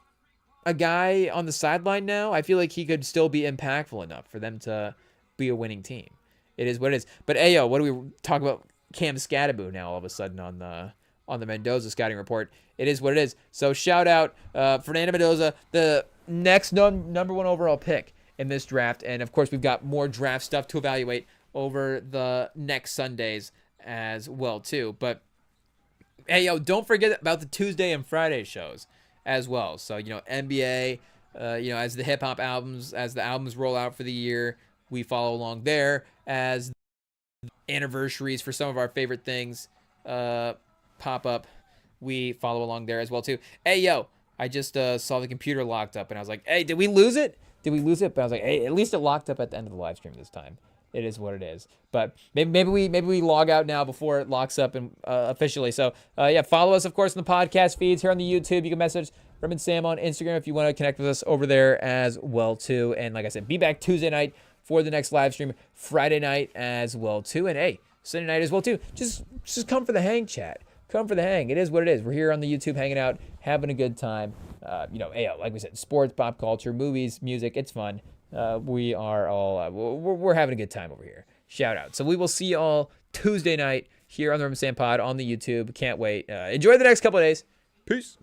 a guy on the sideline now, I feel like he could still be impactful enough for them to be a winning team. It is what it is. But ayo, what do we talk about Cam Skattebo now all of a sudden on the Mendoza scouting report? It is what it is. So shout out Fernando Mendoza, the next number 1 overall pick in this draft. And of course, we've got more draft stuff to evaluate over the next Sundays as well too. But hey, yo, don't forget about the Tuesday and Friday shows as well. So, NBA, as the hip hop albums, as the albums roll out for the year, we follow along there. As anniversaries for some of our favorite things pop up, we follow along there as well too. Hey, yo, I just saw the computer locked up and I was like, hey, did we lose it? But I was like, hey, at least it locked up at the end of the live stream this time. It is what it is. But maybe we log out now before it locks up and officially. So follow us of course in the podcast feeds here on the YouTube. You can message Rem and Sam on Instagram if you want to connect with us over there as well too. And like I said, be back Tuesday night for the next live stream, Friday night as well too. And hey, Sunday night as well too. Just come for the hang, chat. Come for the hang. It is what it is. We're here on the YouTube hanging out, having a good time. Like we said, sports, pop culture, movies, music. It's fun. We are all we're having a good time over here. Shout out. So we will see you all Tuesday night here on the Rem and Sam Pod on the YouTube. Can't wait. Enjoy the next couple of days. Peace.